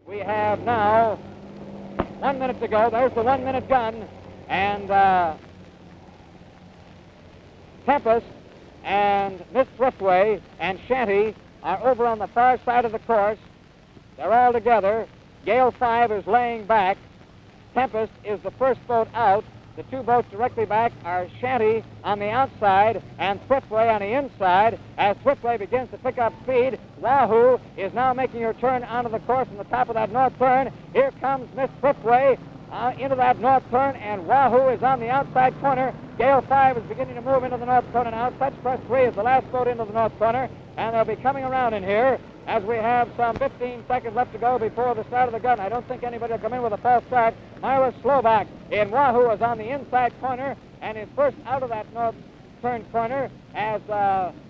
We have now 1 minute to go. There's the 1 minute gun. And Tempest and Miss Thriftway and Shanty are over on the far side of the course. They're all together. Gale 5 is laying back. Tempest is the first boat out. The two boats directly back are Shanty on the outside and Thriftway on the inside. As Thriftway begins to pick up speed, Wahoo is now making her turn onto the course on the top of that north turn. Here comes Miss Thriftway into that north turn, and Wahoo is on the outside corner. Gale 5 is beginning to move into the north corner now. Such Press 3 is the last boat into the north corner, and they'll be coming around in here as we have some 15 seconds left to go before the start of the gun. I don't think anybody will come in with a false start. Myra Slovak in Wahoo is on the inside corner and is first out of that north turn corner as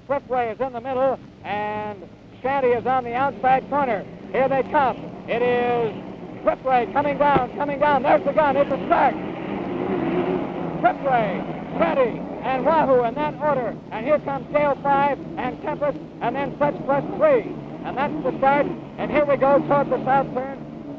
Thriftway is in the middle and Shanty is on the outside corner. Here they come. It is Thriftway coming down. There's the gun. It's a start. Thriftway, Shanty, and Wahoo in that order. And here comes Gale 5 and Tempest and then Such Press 3. And that's the start. And here we go toward the south turn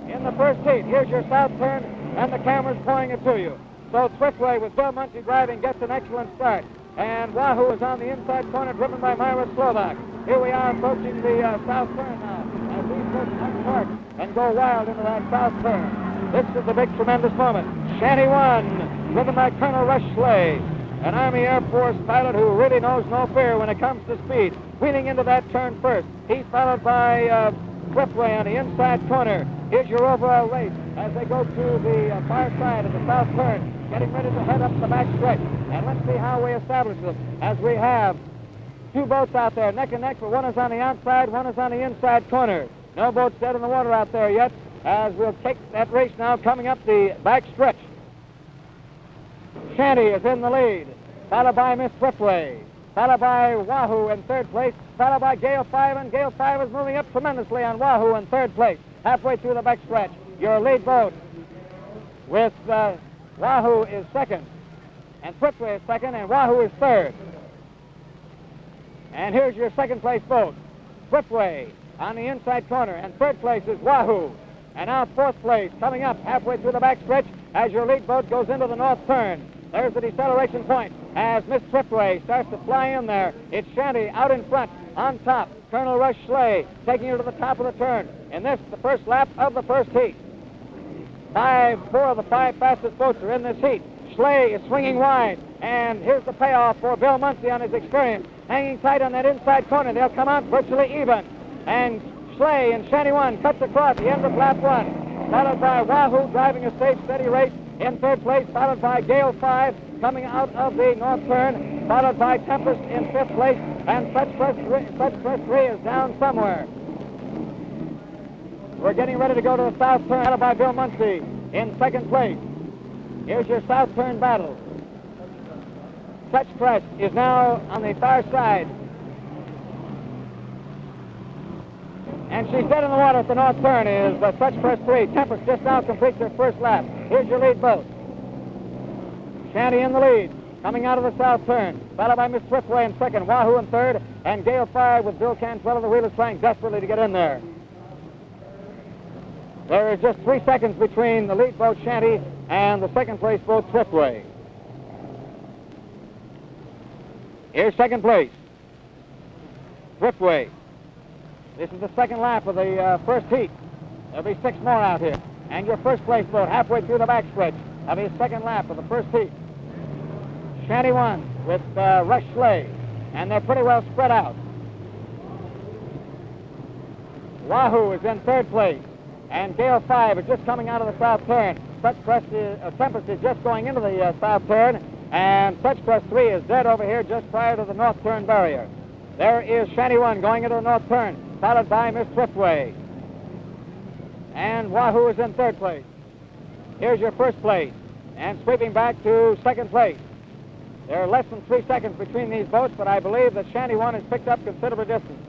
in the first heat. Here's your south turn, and the camera's pointing it to you. So Thriftway with Bill Muncie driving gets an excellent start. And Wahoo is on the inside corner, driven by Myra Slovak. Here we are approaching the south turn now. As these boats uncork and go wild into that south turn. This is the big, tremendous moment. Shanty 1, driven by Colonel Rush Schley, an Army Air Force pilot who really knows no fear when it comes to speed. Wheeling into that turn first. He's followed by Thriftway on the inside corner. Here's your overall race as they go to the far side of the south turn, getting ready to head up the back stretch. And let's see how we establish them as we have two boats out there neck and neck, but one is on the outside, one is on the inside corner. No boats dead in the water out there yet as we'll take that race now coming up the back stretch. Shanty is in the lead, followed by Miss Thriftway, followed by Wahoo in third place, followed by Gale 5, and Gale 5 is moving up tremendously on Wahoo in third place, halfway through the back stretch. Your lead boat with Wahoo is second, and Thriftway is second, and Wahoo is third. And here's your second place boat, Thriftway on the inside corner, and third place is Wahoo. And now fourth place coming up halfway through the back stretch as your lead boat goes into the north turn. There's the deceleration point as Miss Thriftway starts to fly in there. It's Shanty out in front, on top. Colonel Rush Schley taking her to the top of the turn. And this, the first lap of the first heat. Four of the five fastest boats are in this heat. Schley is swinging wide, and here's the payoff for Bill Muncie on his experience. Hanging tight on that inside corner. They'll come out virtually even. And Schley in Shanty 1 cuts across the end of lap 1, followed by Wahoo driving a safe, steady race in third place, followed by Gale 5 coming out of the north turn, followed by Tempest in fifth place, and Such Press 3 is down somewhere. We're getting ready to go to the south turn, followed by Bill Muncie in second place. Here's your south turn battle. Such Press is now on the far side. And she's dead in the water at the north turn is Such Press 3. Tempest just now completes her first lap. Here's your lead boat. Shanty in the lead, coming out of the south turn, followed by Miss Thriftway in second, Wahoo in third, and Gale 5 with Bill Cantrell. The wheelers trying desperately to get in there. There is just 3 seconds between the lead boat, Shanty, and the second place boat, Thriftway. Here's second place, Thriftway. This is the second lap of the first heat. There'll be 6 more out here. And your first place boat halfway through the backstretch of his second lap of the first heat. Shanty 1 with Rush Schley, and they're pretty well spread out. Wahoo is in third place, and Gale 5 is just coming out of the south turn. Tempest is just going into the south turn, and Such Press 3 is dead over here just prior to the north turn barrier. There is Shanty 1 going into the north turn, followed by Miss Thriftway. And Wahoo is in third place. Here's your first place, and sweeping back to second place. There are less than 3 seconds between these boats, but I believe that Shanty 1 has picked up considerable distance.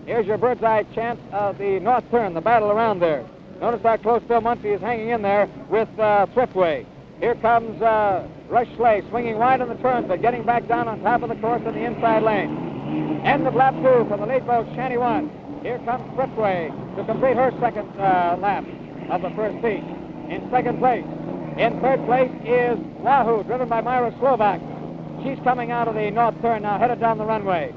Here's your bird's eye chance of the north turn, the battle around there. Notice how close Bill Muncie is hanging in there with Thriftway. Here comes Rush Schley swinging wide on the turn, but getting back down on top of the course in the inside lane. End of lap 2 for the lead boat, Shanty 1. Here comes Swiftway to complete her second lap of the first heat. In second place. In third place is Wahoo, driven by Myra Slovak. She's coming out of the north turn now, headed down the runway.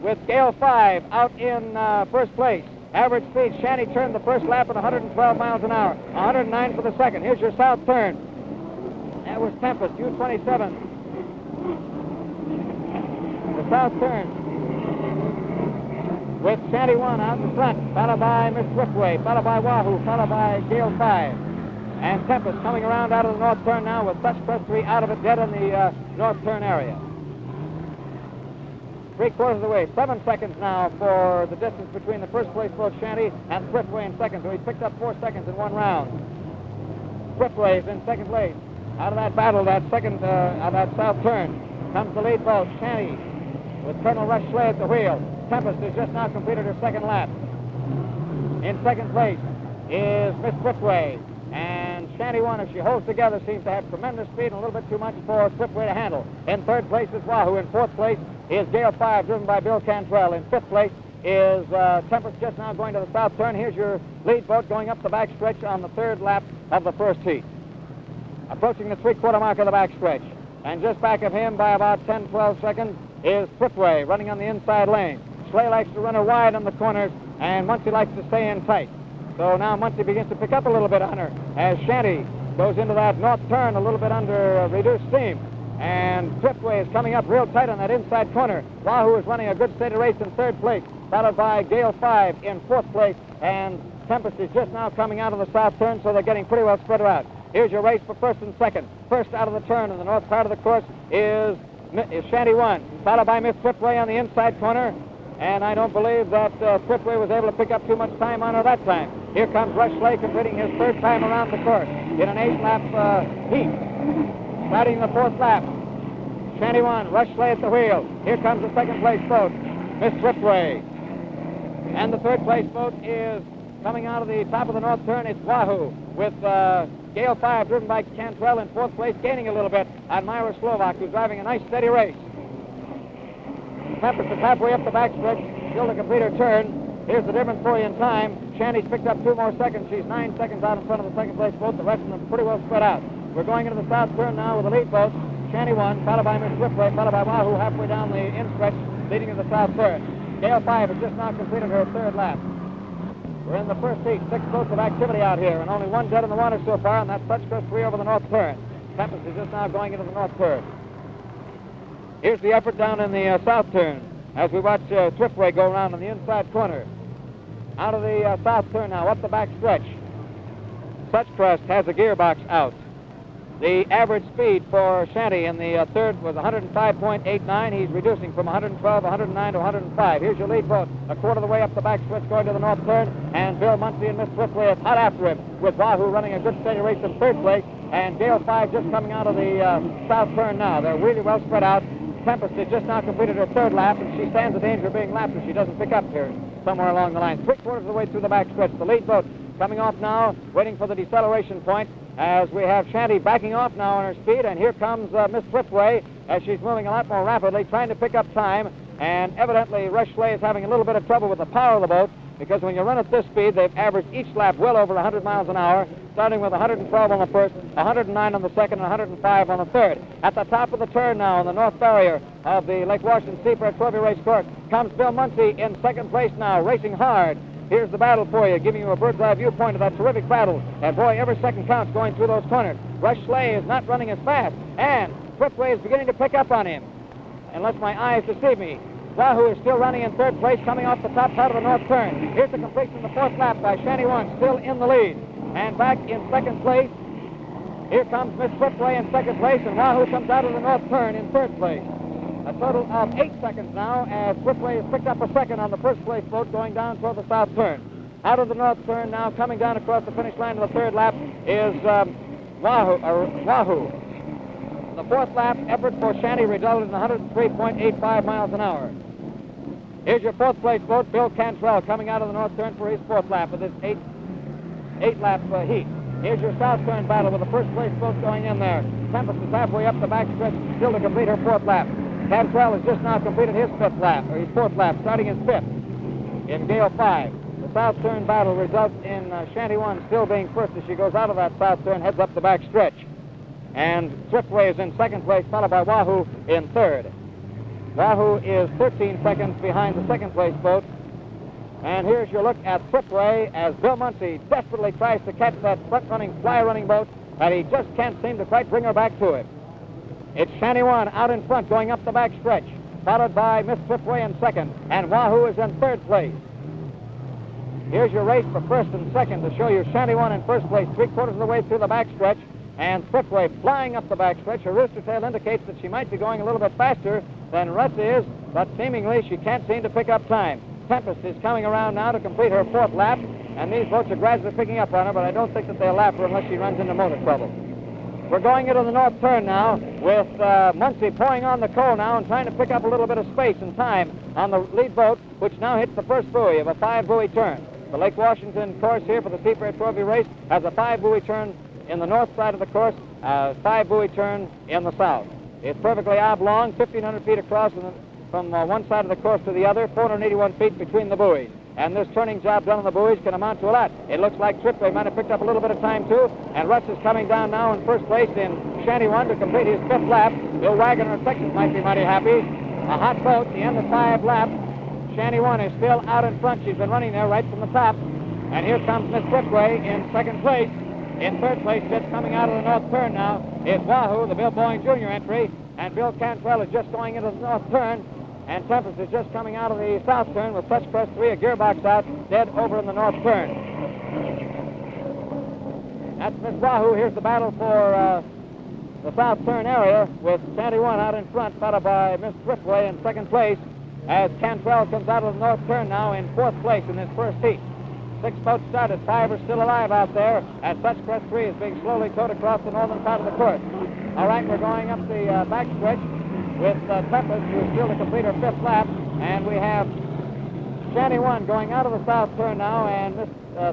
With Gale 5 out in first place. Average speed, Shanty turned the first lap at 112 miles an hour. 109 for the second. Here's your south turn. That was Tempest, U-27. The south turn. With Shanty 1 out in front, followed by Miss Swiftway, followed by Wahoo, followed by Gale 5. And Tempest coming around out of the north turn now with Such Crest 3 out of it, dead in the north turn area. 3/4 of the way, 7 seconds now for the distance between the first place boat Shanty and Swiftway in second. So he's picked up 4 seconds in one round. Swiftway is in second place. Out of that battle, that second, that south turn, comes the lead boat, Shanty, with Colonel Rush Schley at the wheel. Tempest has just now completed her second lap. In second place is Miss Swiftway. And Shanty 1, if she holds together, seems to have tremendous speed and a little bit too much for Swiftway to handle. In third place is Wahoo. In fourth place is Gale 5, driven by Bill Cantrell. In fifth place is Tempest, just now going to the south turn. Here's your lead boat going up the backstretch on the third lap of the first heat. Approaching the 3/4 mark of the backstretch. And just back of him by about 10, 12 seconds is Swiftway, running on the inside lane. Schley likes to run her wide on the corners, and Muncie likes to stay in tight. So now Muncie begins to pick up a little bit on her as Shanty goes into that north turn a little bit under reduced steam. And Swiftway is coming up real tight on that inside corner. Wahoo is running a good steady race in third place, followed by Gale 5 in fourth place. And Tempest is just now coming out of the south turn, so they're getting pretty well spread out. Here's your race for first and second. First out of the turn in the north part of the course is Shanty 1, followed by Miss Swiftway on the inside corner. And I don't believe that Swiftway was able to pick up too much time on her that time. Here comes Rush Schley completing his third time around the course in an 8-lap heat. Starting the fourth lap. Shanty 1, Rush Schley at the wheel. Here comes the second place boat, Miss Swiftway. And the third place boat is coming out of the top of the north turn. It's Wahoo with Gale 5, driven by Cantrell in fourth place, gaining a little bit on Myra Slovak, who's driving a nice steady race. Tempest is halfway up the backstretch, still to complete her turn. Here's the difference for you in time. Shanty's picked up 2 more seconds. She's 9 seconds out in front of the second place boat. The rest of them pretty well spread out. We're going into the south turn now with the lead boat. Shanty 1, followed by Miss Swiftway, followed by Wahoo halfway down the instretch, leading to the south turn. Gale 5 has just now completed her third lap. We're in the first heat, 6 boats of activity out here, and only 1 dead in the water so far, and that's Such Crest 3 over the north turn. Tempest is just now going into the north turn. Here's the effort down in the south turn as we watch Swiftway go around on the inside corner. Out of the south turn now, up the back stretch. Such Crest has a gearbox out. The average speed for Shanty in the third was 105.89. He's reducing from 112, 109 to 105. Here's your lead boat, a quarter of the way up the back stretch going to the north turn, and Bill Muncie and Miss Swiftway is hot after him, with Wahoo running a good steady race in third place, and Gale 5 just coming out of the south turn now. They're really well spread out. Tempest has just now completed her third lap, and she stands the danger of being lapped if she doesn't pick up here somewhere along the line. 3/4 of the way through the backstretch. The lead boat coming off now, waiting for the deceleration point, as we have Shanty backing off now on her speed, and here comes Miss Swiftway as she's moving a lot more rapidly, trying to pick up time, and evidently Rush Schley is having a little bit of trouble with the power of the boat, because when you run at this speed, they've averaged each lap well over 100 miles an hour, starting with 112 on the first, 109 on the second, and 105 on the third. At the top of the turn now on the north barrier of the Lake Washington Seafair Trophy Race Course comes Bill Muncie in second place now, racing hard. Here's the battle for you, giving you a bird's-eye viewpoint of that terrific battle. And boy, every second counts going through those corners. Rush Schley is not running as fast, and Swiftway is beginning to pick up on him. Unless my eyes deceive me. Wahoo is still running in third place, coming off the top part of the north turn. Here's the completion of the fourth lap by Shanty 1, still in the lead. And back in second place, here comes Miss Swiftway in second place, and Wahoo comes out of the north turn in third place. A total of 8 seconds now, as Swiftway has picked up a second on the first place boat going down toward the south turn. Out of the north turn now, coming down across the finish line of the third lap is Wahoo. The fourth lap effort for Shanty resulted in 103.85 miles an hour. Here's your fourth place boat, Bill Cantrell, coming out of the north turn for his fourth lap of this eight-lap heat. Here's your south turn battle with the first place boat going in there. Tempest is halfway up the backstretch, still to complete her fourth lap. Cantrell has just now completed his fourth lap, starting his fifth. in Gale 5. The south turn battle results in Shanty 1 still being first as she goes out of that south turn, heads up the back stretch. And Swiftway is in second place, followed by Wahoo in third. Wahoo is 13 seconds behind the second place boat. And here's your look at Swiftway as Bill Muncy desperately tries to catch that front-running, fly-running boat, but he just can't seem to quite bring her back to it. It's Shanty 1 out in front going up the back stretch, followed by Miss Swiftway in second, and Wahoo is in third place. Here's your race for first and second to show you Shanty 1 in first place, three-quarters of the way through the back stretch, and Swiftway flying up the back stretch. Her rooster tail indicates that she might be going a little bit faster than Russ is, but seemingly she can't seem to pick up time. Tempest is coming around now to complete her fourth lap, and these boats are gradually picking up on her, but I don't think that they'll lap her unless she runs into motor trouble. We're going into the north turn now with Muncy pouring on the coal now and trying to pick up a little bit of space and time on the lead boat, which now hits the first buoy of a 5-buoy turn. The Lake Washington course here for the Seafair Trophy race has a 5-buoy turn in the north side of the course, a 5-buoy turn in the south. It's perfectly oblong, 1,500 feet across from one side of the course to the other, 481 feet between the buoys. And this turning job done on the buoys can amount to a lot. It looks like Swiftway might have picked up a little bit of time, too. And Russ is coming down now in first place in Shanty 1 to complete his fifth lap. Bill Wagner in Texas might be mighty happy. A hot boat, the end of 5 laps. Shanty 1 is still out in front. She's been running there right from the top. And here comes Miss Swiftway in second place. In third place, just coming out of the north turn now, is Wahoo, the Bill Boeing Jr. entry. And Bill Cantrell is just going into the north turn. And Tempest is just coming out of the south turn with Touch Crest 3, a gearbox out, dead over in the north turn. That's Miss Wahoo. Here's the battle for the south turn area with Shanty 1 out in front, followed by Miss Swiftway in second place, as Cantrell comes out of the north turn now in fourth place in this first heat. 6 boats started, 5 are still alive out there, as Touch Crest 3 is being slowly towed across the northern side of the course. All right, we're going up the back stretch with Tempest, who is still to complete her fifth lap, and we have Shanty 1 going out of the south turn now, and Miss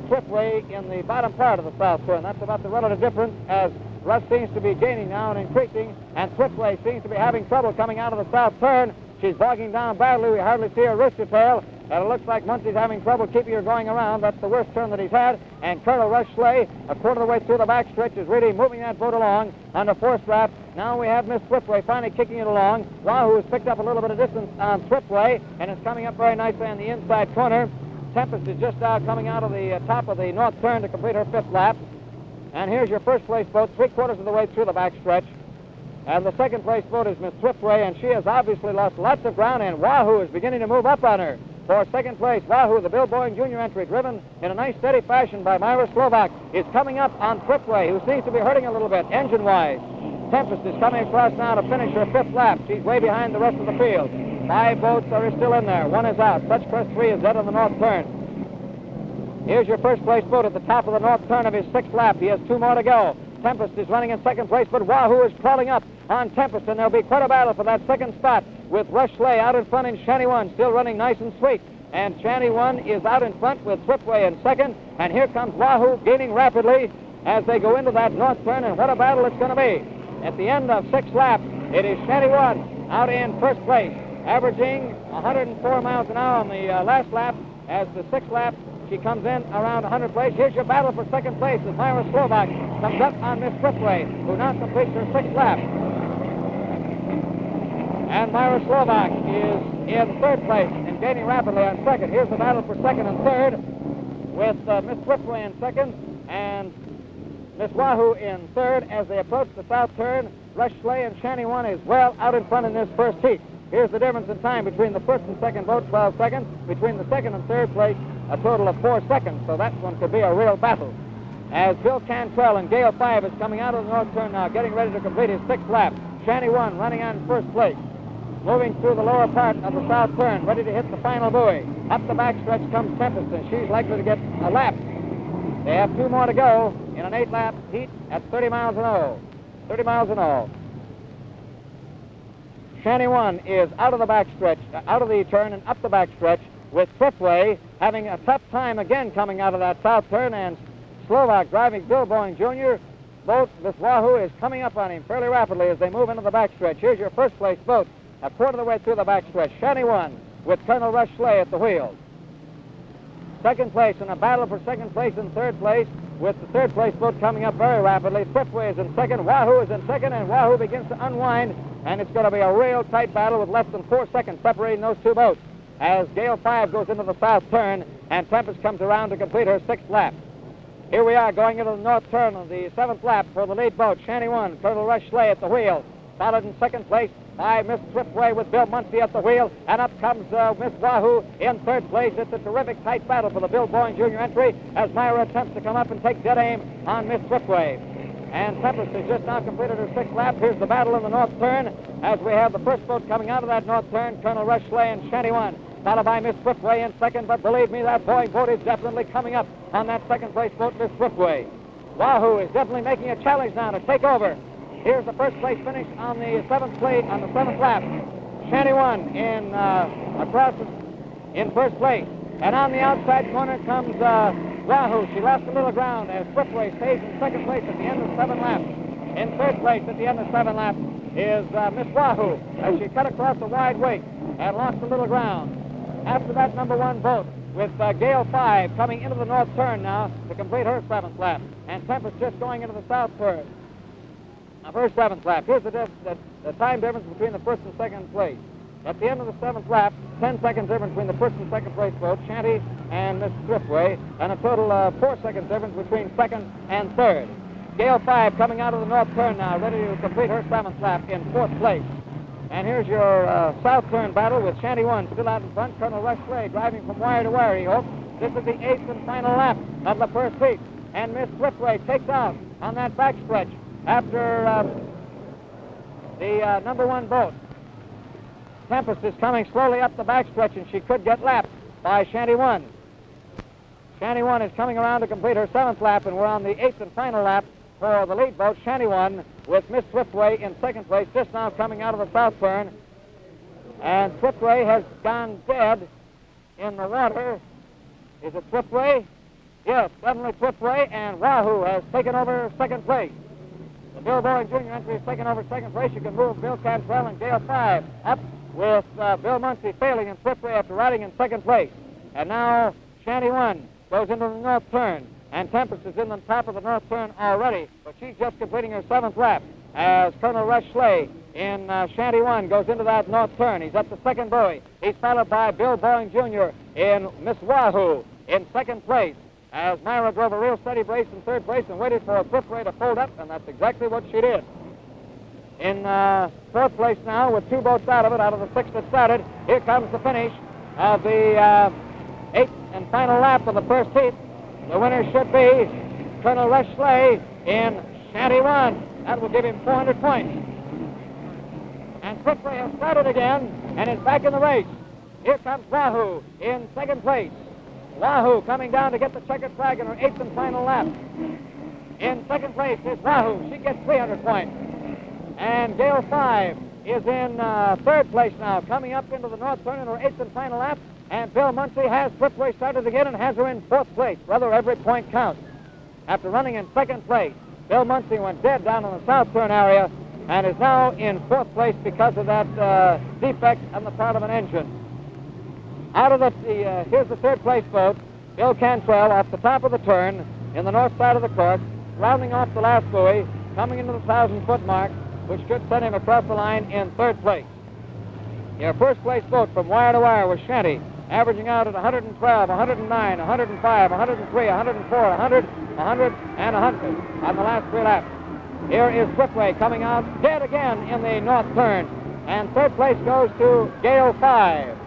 Swiftway in the bottom part of the south turn. That's about the relative difference, as Russ seems to be gaining now and increasing, and Swiftway seems to be having trouble coming out of the south turn. She's bogging down badly. We hardly see her rooster tail, and it looks like Muncy's having trouble keeping her going around. That's the worst turn that he's had, and Colonel Russ Schley, a quarter of the way through the back stretch, is really moving that boat along on the fourth strap. Now we have Miss Swiftway finally kicking it along. Wahoo has picked up a little bit of distance on Swiftway, and it's coming up very nicely on the inside corner. Tempest is just coming out of the top of the north turn to complete her fifth lap. And here's your first place boat, three-quarters of the way through the back stretch. And the second place boat is Miss Swiftway, and she has obviously lost lots of ground, and Wahoo is beginning to move up on her. For second place, Wahoo, the Bill Boeing Jr. entry, driven in a nice steady fashion by Myra Slovak, is coming up on Swiftway, who seems to be hurting a little bit, engine-wise. Tempest is coming across now to finish her fifth lap. She's way behind the rest of the field. 5 boats are still in there. 1 is out. Touch Crest 3 is dead on the north turn. Here's your first place boat at the top of the north turn of his 6th lap. He has 2 more to go. Tempest is running in second place, but Wahoo is crawling up on Tempest, and there'll be quite a battle for that second spot with Russ Schley out in front in Shanty 1, still running nice and sweet. And Shanty 1 is out in front with Swiftway in second, and here comes Wahoo gaining rapidly as they go into that north turn, and what a battle it's going to be. At the end of 6 laps, it is Shanty 1 out in first place, averaging 104 miles an hour on the last lap. As the 6th lap, she comes in around 100 place. Here's your battle for second place as Myra Slovak comes up on Miss Swiftway, who now completes her 6th lap. And Myra Slovak is in third place and gaining rapidly on second. Here's the battle for second and third with Miss Swiftway in second and Miss Wahoo in third. As they approach the south turn, Russ Schley and Shanty 1 is well out in front in this first heat. Here's the difference in time between the first and second boat, 12 seconds. Between the second and third place, a total of 4 seconds. So that one could be a real battle. As Bill Cantrell in Gale 5 is coming out of the north turn now, getting ready to complete his 6th lap. Shanty 1 running on first place. Moving through the lower part of the south turn, ready to hit the final buoy. Up the backstretch comes Tempest, and she's likely to get a lap. They have 2 more to go in an 8-lap heat at 30 miles an hour. 30 miles an hour. Shanty 1 is out of the backstretch, out of the turn and up the backstretch, with Swiftway having a tough time again coming out of that south turn, and Slovak driving Bill Boeing Jr. Boat, Miss Wahoo, is coming up on him fairly rapidly as they move into the backstretch. Here's your first place boat, a quarter of the way through the backstretch. Shanty 1 with Colonel Russ Schley at the wheel. second place, in a battle for second place and third place, with the third place boat coming up very rapidly. Swiftway is in second, Wahoo is in second, and Wahoo begins to unwind, and it's going to be a real tight battle with less than 4 seconds separating those two boats as Gale 5 goes into the south turn and Tempest comes around to complete her 6th lap. Here we are going into the north turn of the 7th lap for the lead boat, Shanty 1, Colonel Rush Schley at the wheel, followed in second place by Miss Swiftway with Bill Muncie at the wheel, and up comes Miss Wahoo in third place. It's a terrific tight battle for the Bill Boeing Jr. entry as Myra attempts to come up and take dead aim on Miss Swiftway. And Tempest has just now completed her 6th lap. Here's the battle in the north turn as we have the first boat coming out of that north turn, Colonel Rush Schley and Shanty 1, followed by Miss Swiftway in second, but believe me, that Boeing boat is definitely coming up on that second place boat, Miss Swiftway. Wahoo is definitely making a challenge now to take over. Here's the first place finish on the 7th lap. Shanty 1 in first place. And on the outside corner comes Wahoo. She lost a little ground as Swiftway stays in second place at the end of 7 laps. In third place at the end of 7 laps is Miss Wahoo as she cut across a wide wake and lost a little ground. After that, number 1 boat with Gale 5 coming into the north turn now to complete her 7th lap. And Tempest just going into the south turn. Now, her 7th lap. Here's the time difference between the first and second place. At the end of the 7th lap, 10 seconds difference between the first and second place boat, Shanty and Miss Swiftway, and a total of 4 seconds difference between second and third. Gale 5 coming out of the north turn now, ready to complete her 7th lap in 4th place. And here's your south turn battle with Shanty 1 still out in front. Colonel Rush Schley driving from wire to wire, he hopes. This is the 8th and final lap of the first heat. And Miss Swiftway takes out on that backstretch after the number 1 boat. Tempest is coming slowly up the backstretch, and she could get lapped by Shanty 1. Shanty 1 is coming around to complete her 7th lap, and we're on the 8th and final lap for the lead boat, Shanty 1, with Miss Swiftway in second place, just now coming out of the south turn. And Swiftway has gone dead in the water. Is it Swiftway? Yes, definitely Swiftway, and Wahoo has taken over second place. The Bill Boeing Jr. entry has taken over second place. You can move Bill Cantrell and Gale 5 up with Bill Muncie failing in Swiftway after riding in second place. And now Shanty 1 goes into the north turn, and Tempest is in the top of the north turn already, but she's just completing her 7th lap as Colonel Rush Schley in Shanty 1 goes into that north turn. He's at the second buoy. He's followed by Bill Boeing Jr. in Miss Wahoo in second place, as Myra drove a real steady brace in third place and waited for a Swiftway to fold up, and that's exactly what she did. In 4th place now, with 2 boats out of the 6 that started, here comes the finish of the 8th and final lap of the first heat. The winner should be Colonel Rush Schley in Shanty 1. That will give him 400 points. And Swiftway has started again and is back in the race. Here comes Wahoo in second place. Wahoo coming down to get the checkered flag in her 8th and final lap. In second place is Wahoo. She gets 300 points. And Gale 5 is in 3rd place now, coming up into the north turn in her 8th and final lap. And Bill Muncie has Swiftway started again and has her in 4th place. Brother, every point counts. After running in 2nd place, Bill Muncie went dead down in the south turn area and is now in 4th place because of that defect on the part of an engine. Out of here's the 3rd place boat, Bill Cantrell, off the top of the turn in the north side of the course, rounding off the last buoy, coming into the 1,000-foot mark, which should send him across the line in 3rd place. Your first place boat from wire to wire was Shanty, averaging out at 112, 109, 105, 103, 104, 100, 100, and 100 on the last 3 laps. Here is Swiftway coming out dead again in the north turn, and 3rd place goes to Gale 5.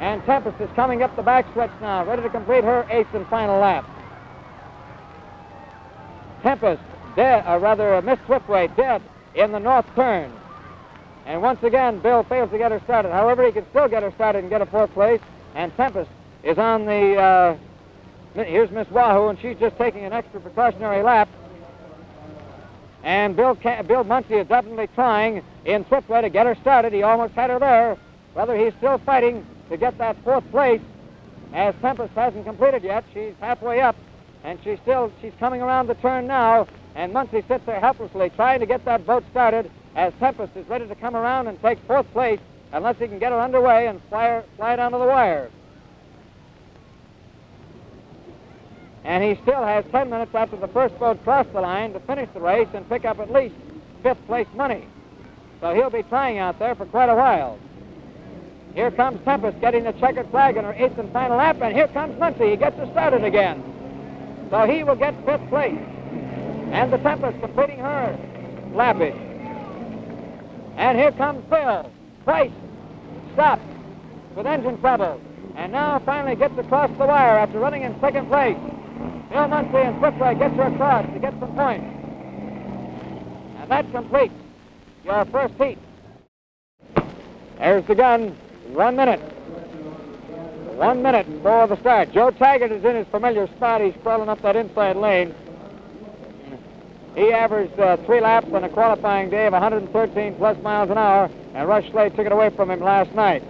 And Tempest is coming up the backstretch now, ready to complete her 8th and final lap. Tempest, Miss Swiftway, dead in the north turn. And once again, Bill fails to get her started. However, he can still get her started and get a 4th place. And Tempest is on the... here's Miss Wahoo, and she's just taking an extra precautionary lap. And Bill Muncie is definitely trying in Swiftway to get her started. He almost had her there. Whether he's still fighting to get that 4th place, as Tempest hasn't completed yet. She's halfway up, and she's coming around the turn now, and Muncie sits there helplessly trying to get that boat started as Tempest is ready to come around and take 4th place unless he can get her underway and fly down to the wire. And he still has 10 minutes after the first boat crossed the line to finish the race and pick up at least fifth place money. So he'll be trying out there for quite a while. Here comes Tempest getting the checkered flag in her eighth and final lap, and here comes Muncie. He gets us started again. So he will get fifth place. And the Tempest completing her lappage. And here comes Bill. Price stops with engine trouble. And now finally gets across the wire after running in second place. Bill Muncie in fifth place gets her across to get some points. And that completes your first heat. There's the gun. 1 minute. 1 minute for the start. Joe Taggart is in his familiar spot. He's crawling up that inside lane. He averaged 3 laps on a qualifying day of 113 plus miles an hour, and Rush Slade took it away from him last night.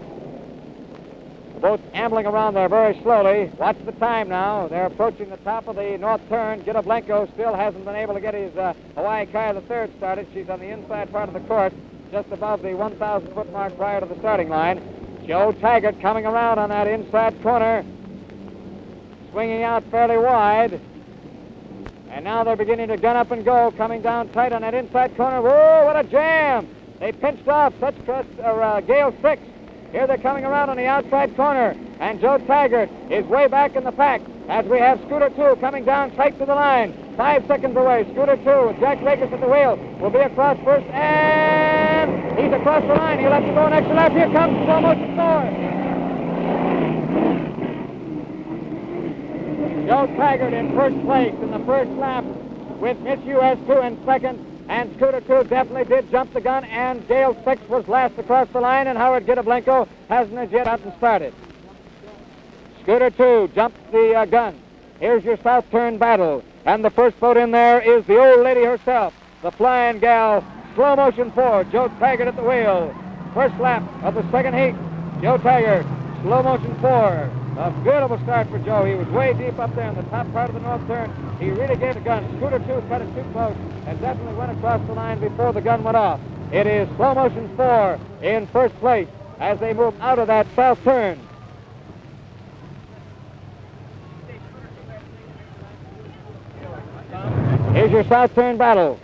The boat's ambling around there very slowly. Watch the time now. They're approaching the top of the north turn. Gita Blanco still hasn't been able to get his Hawaii Kai III started. She's on the inside part of the course, just above the 1,000-foot mark prior to the starting line. Joe Taggart coming around on that inside corner, swinging out fairly wide. And now they're beginning to gun up and go, coming down tight on that inside corner. Whoa, what a jam! They pinched off Gale 6. Here they're coming around on the outside corner. And Joe Taggart is way back in the pack as we have Scooter 2 coming down tight to the line. 5 seconds away. Scooter 2 with Jack Vegas at the wheel will be across first, and he's across the line. He'll have to go an extra lap. Here comes slow motion 4. Joe Taggart in first place in the first lap with Miss US 2 in second. And Scooter 2 definitely did jump the gun, and Gale 6 was last across the line, and Howard Gita Blanco hasn't as yet gotten started. Scooter 2 jumps the gun. Here's your south turn battle. And the first boat in there is the old lady herself, the flying gal, slow motion 4, Joe Taggart at the wheel. First lap of the second heat, Joe Taggart, slow motion 4. A beautiful start for Joe. He was way deep up there in the top part of the north turn. He really gave the gun. Scooter 2 cut it too close and definitely went across the line before the gun went off. It is slow motion 4 in first place as they move out of that south turn. Here's your south turn battle.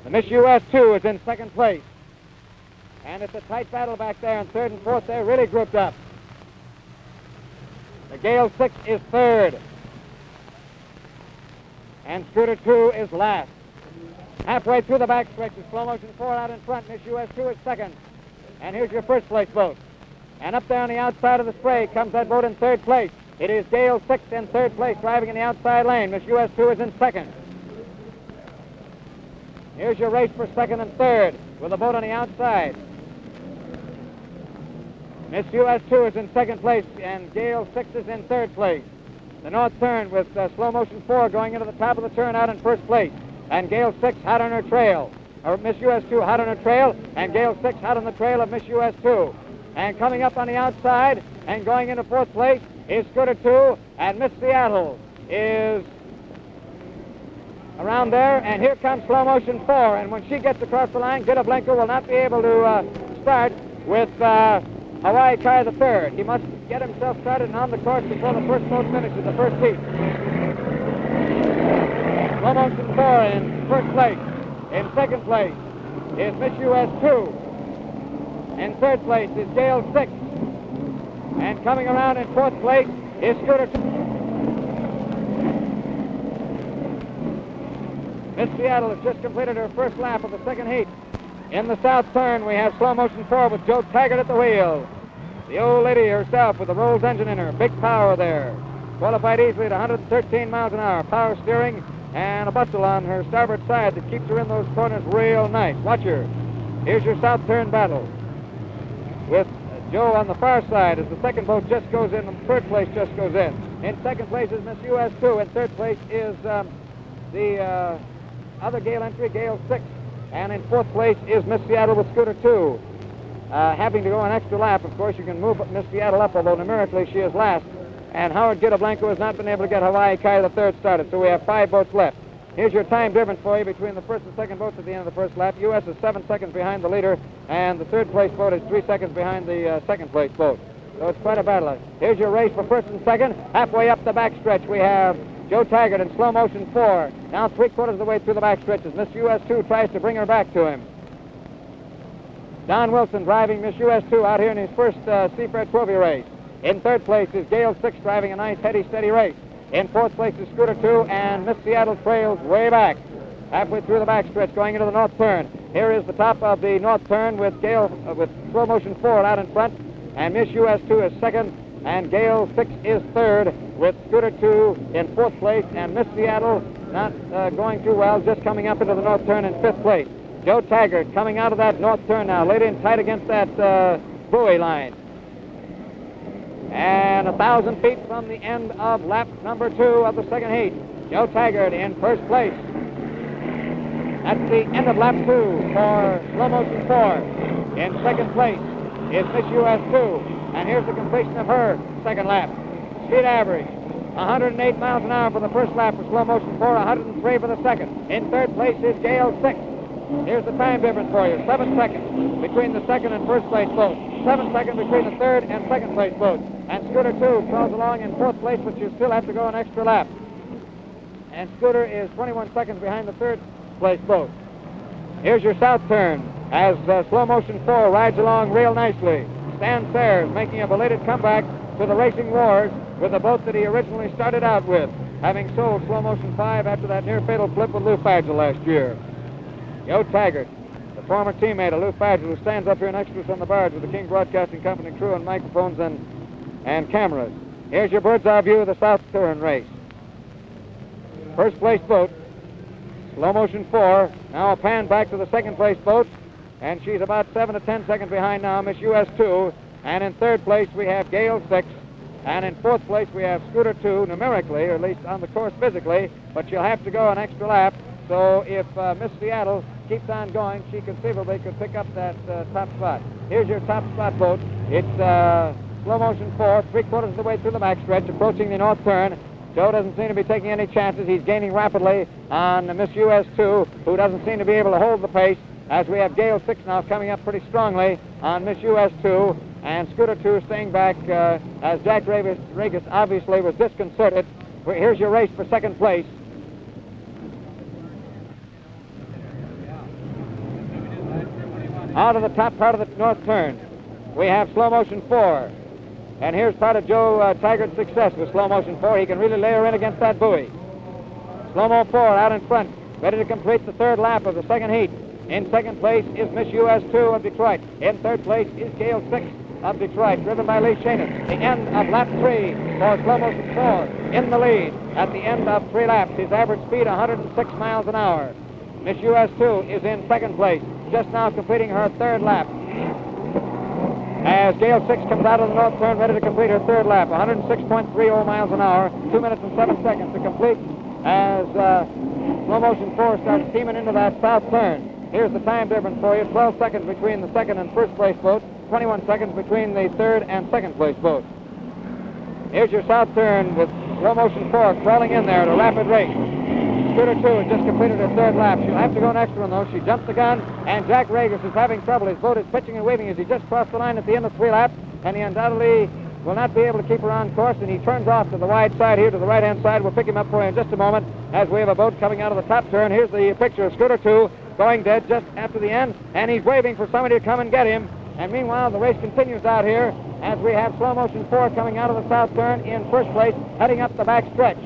The Miss US 2 is in second place. And it's a tight battle back there in third and fourth. They're really grouped up. The Gale 6 is third. And Scooter 2 is last. Halfway through the backstretch is slow motion 4 out in front. Miss US 2 is second. And here's your first place boat. And up there on the outside of the spray comes that boat in third place. It is Gale 6 in third place, driving in the outside lane. Miss US 2 is in second. Here's your race for second and third with the boat on the outside. Miss US 2 is in second place, and Gale 6 is in third place. The north turn with slow motion 4 going into the top of the turn out in first place. And Gale 6 hot on her trail. Or Miss US 2 hot on her trail, and Gale 6 hot on the trail of Miss US 2. And coming up on the outside and going into fourth place is Scooter 2, and Miss Seattle is around there, and here comes slow motion 4. And when she gets across the line, Gita Blanco will not be able to start with Hawaii Kai III. He must get himself started and on the course before the first boat finishes the first heat. Slow motion 4 in first place. In second place is Miss US 2. In third place is Gale 6. And coming around in fourth place is Scooter 2. Miss Seattle has just completed her first lap of the second heat. In the south turn, we have slow motion 4 with Joe Taggart at the wheel. The old lady herself with the Rolls engine in her. Big power there. Qualified easily at 113 miles an hour. Power steering and a bustle on her starboard side that keeps her in those corners real nice. Watch her. Here's your south turn battle with Joe on the far side as the second boat just goes in and third place just goes in. In second place is Miss US 2. In third place is the other Gale entry, Gale 6. And in fourth place is Miss Seattle with Scooter 2. Having to go an extra lap, of course, you can move Miss Seattle up, although numerically she is last. And Howard Gita Blanco has not been able to get Hawaii Kai III started, so we have 5 boats left. Here's your time difference for you between the first and second boats at the end of the first lap. U.S. is 7 seconds behind the leader, and the third place boat is 3 seconds behind the second place boat. So it's quite a battle. Here's your race for first and second. Halfway up the backstretch, we have Joe Taggart in slow motion 4. Now 3/4 of the way through the backstretch as Miss US2 tries to bring her back to him. Don Wilson driving Miss US2 out here in his first Seafair Trophy race. In third place is Gale 6 driving a nice, heady, steady race. In fourth place is Scooter 2, and Miss Seattle trails way back. Halfway through the backstretch, going into the north turn. Here is the top of the north turn with with slow motion 4 out in front, and Miss US2 is second, and Gale 6 is third, with Scooter 2 in fourth place, and Miss Seattle not going too well, just coming up into the north turn in fifth place. Joe Taggart coming out of that north turn now, laid in tight against that buoy line. And 1,000 feet from the end of lap number 2 of the second heat. Joe Taggart in first place. That's the end of lap 2 for slow motion 4. In second place is Miss US2. And here's the completion of her second lap. Speed average, 108 miles an hour for the first lap for slow motion 4, 103 for the second. In third place is Gale 6. Here's the time difference for you. 7 seconds between the second and first place boat. 7 seconds between the third and second place boat. And Scooter 2 crawls along in fourth place, but you still have to go an extra lap. And Scooter is 21 seconds behind the third place boat. Here's your south turn as slow motion 4 rides along real nicely. Stan Sayers making a belated comeback to the racing wars with the boat that he originally started out with, having sold slow motion 5 after that near fatal flip with Lou Fagel last year. Joe Taggart, the former teammate of Lou Fagel, who stands up here in extras on the barge with the King Broadcasting Company crew and microphones and cameras. Here's your bird's eye view of the south turn race. First place boat, slow motion 4. Now a pan back to the second place boat, and she's about 7 to 10 seconds behind now, Miss US2. And in third place we have Gale 6. And in fourth place we have Scooter 2, numerically, or at least on the course physically, but she'll have to go an extra lap. So if Miss Seattle keeps on going, she conceivably could pick up that top spot. Here's your top spot boat. It's slow motion 4, 3/4 of the way through the backstretch, approaching the north turn. Joe doesn't seem to be taking any chances. He's gaining rapidly on Miss US2, who doesn't seem to be able to hold the pace, as we have Gale 6 now coming up pretty strongly on Miss US2, and Scooter 2 staying back as Jack Regis obviously was disconcerted. Here's your race for second place. Out of the top part of the north turn, we have slow motion 4. And here's part of Joe Taggart's success with slow motion 4. He can really lay her in against that buoy. Slow-mo 4 out in front, ready to complete the third lap of the second heat. In second place is Miss US2 of Detroit. In third place is Gale 6 of Detroit, driven by Lee Shannon. The end of lap 3 for slow motion 4 in the lead. At the end of 3 laps, his average speed 106 miles an hour. Miss US2 is in second place, just now completing her third lap. As Gale 6 comes out of the north turn, ready to complete her third lap, 106.30 miles an hour, 2 minutes and 7 seconds to complete as slow motion 4 starts steaming into that south turn. Here's the time difference for you, 12 seconds between the second and first place boat, 21 seconds between the third and second place boat. Here's your south turn with slow motion 4 crawling in there at a rapid rate. Scooter 2 has just completed her third lap. She'll have to go an extra one, though. She jumped the gun, and Jack Regis is having trouble. His boat is pitching and waving as he just crossed the line at the end of 3 laps, and he undoubtedly will not be able to keep her on course, and he turns off to the wide side here, to the right-hand side. We'll pick him up for you in just a moment as we have a boat coming out of the top turn. Here's the picture of Scooter 2 going dead just after the end, and he's waving for somebody to come and get him. And meanwhile, the race continues out here as we have slow motion 4 coming out of the south turn in first place, heading up the back stretch.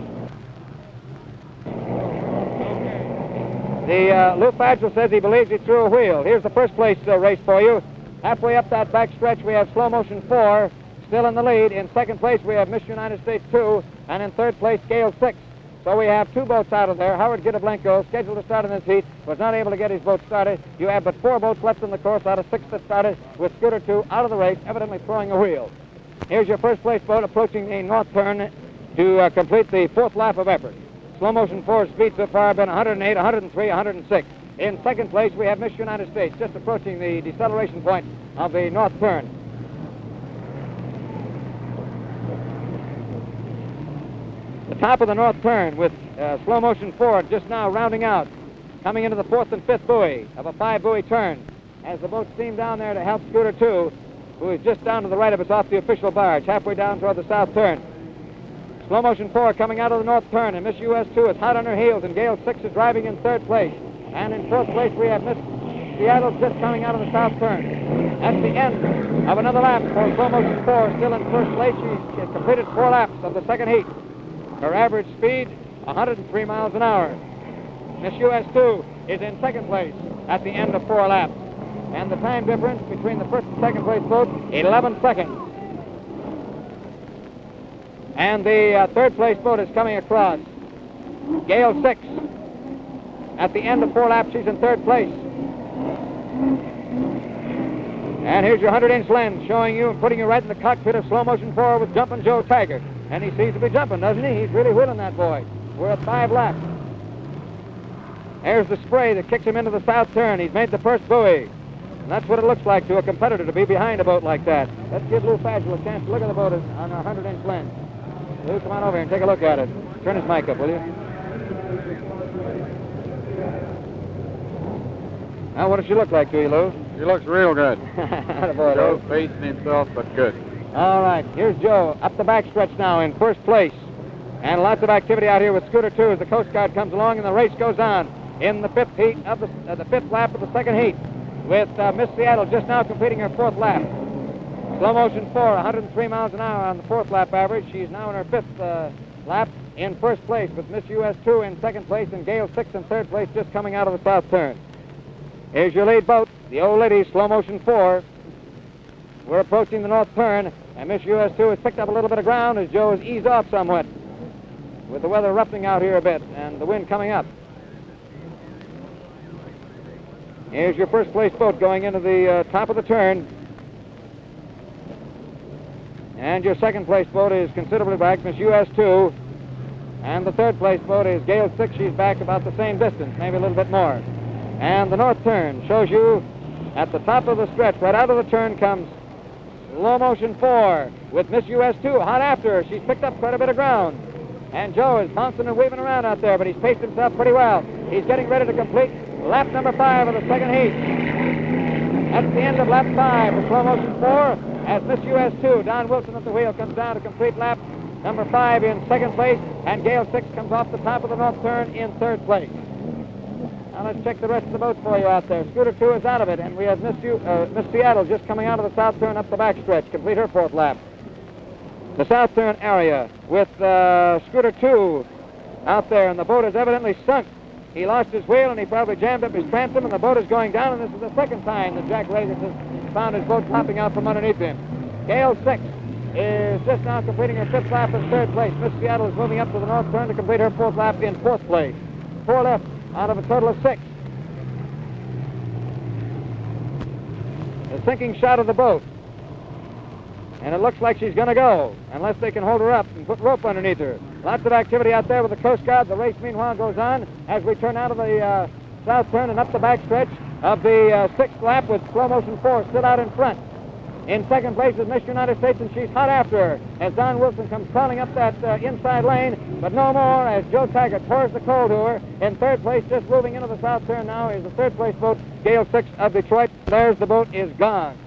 The Lou Fagel says he believes he threw a wheel. Here's the first place race for you. Halfway up that back stretch, we have slow motion 4 still in the lead. In second place, we have Miss United States 2, and in third place, Gale 6. So we have 2 boats out of there. Howard Gidablenko, scheduled to start in this heat, was not able to get his boat started. You have but 4 boats left in the course out of 6 that started, with Scooter 2 out of the race, evidently throwing a wheel. Here's your first place boat approaching the north turn to complete the 4th lap of effort. Slow motion 4's speed so far have been 108, 103, 106. In second place, we have Miss United States, just approaching the deceleration point of the north turn. The top of the north turn with slow motion 4 just now rounding out, coming into the 4th and 5th buoy of a 5-buoy turn as the boat steam down there to help Scooter 2, who is just down to the right of us off the official barge, halfway down toward the south turn. Slow motion 4 coming out of the north turn, and Miss US 2 is hot on her heels, and Gale 6 is driving in third place. And in fourth place, we have Miss Seattle just coming out of the south turn. That's the end of another lap for Slow Motion 4, still in first place. She has completed 4 laps of the second heat. Her average speed, 103 miles an hour. Miss US 2 is in second place at the end of 4 laps. And the time difference between the first and second place boat, 11 seconds. And the third place boat is coming across. Gale 6. At the end of 4 laps, she's in third place. And here's your 100-inch lens showing you and putting you right in the cockpit of Slow Motion 4 with Jumpin' Joe Taggart. And he seems to be jumping, doesn't he? He's really wheeling that boy. We're at 5 laps. There's the spray that kicks him into the south turn. He's made the first buoy. And that's what it looks like to a competitor to be behind a boat like that. Let's give Lou Fagel a chance to look at the boat on our 100-inch lens. Lou, come on over here and take a look at it. Turn his mic up, will you? Now, what does she look like to you, Lou? He looks real good. Joe's facing himself, but good. All right, here's Joe up the backstretch now in first place. And lots of activity out here with Scooter 2 as the Coast Guard comes along and the race goes on in the fifth heat of the fifth lap of the second heat with Miss Seattle just now completing her 4th lap. Slow Motion 4, 103 miles an hour on the 4th lap average. She's now in her 5th lap in first place with Miss US 2 in second place and Gale 6 in third place just coming out of the south turn. Here's your lead boat, the Old Lady, Slow Motion 4. We're approaching the north turn, and Miss US 2 has picked up a little bit of ground as Joe has eased off somewhat with the weather roughening out here a bit and the wind coming up. Here's your first place boat going into the top of the turn. And your second place boat is considerably back, Miss US 2. And the third place boat is Gale 6. She's back about the same distance, maybe a little bit more. And the north turn shows you at the top of the stretch, right out of the turn comes Slow Motion 4 with Miss US 2 hot after her. She's picked up quite a bit of ground. And Joe is bouncing and weaving around out there, but he's paced himself pretty well. He's getting ready to complete lap number 5 of the second heat. That's the end of lap 5 for Slow Motion 4 as Miss US 2, Don Wilson at the wheel, comes down to complete lap number 5 in second place, and Gale 6 comes off the top of the north turn in third place. Now let's check the rest of the boats for you out there. Scooter 2 is out of it, and we have Miss Seattle just coming out of the south turn up the backstretch, complete her 4th lap. The south turn area with Scooter 2 out there, and the boat is evidently sunk. He lost his wheel, and he probably jammed up his transom, and the boat is going down, and this is the second time that Jack Ragan has found his boat popping out from underneath him. Gale 6 is just now completing her 5th lap in third place. Miss Seattle is moving up to the north turn to complete her 4th lap in 4th place. 4 left out of a total of 6. The sinking shot of the boat. And it looks like she's going to go, unless they can hold her up and put rope underneath her. Lots of activity out there with the Coast Guard. The race, meanwhile, goes on as we turn out of the south turn and up the backstretch of the 6th lap with Slow Motion 4 still out in front. In second place is Miss United States, and she's hot after her as Don Wilson comes crawling up that inside lane, but no more as Joe Taggart pours the coal to her. In third place, just moving into the south turn now, is the third place boat, Gale 6 of Detroit. There's the boat is gone.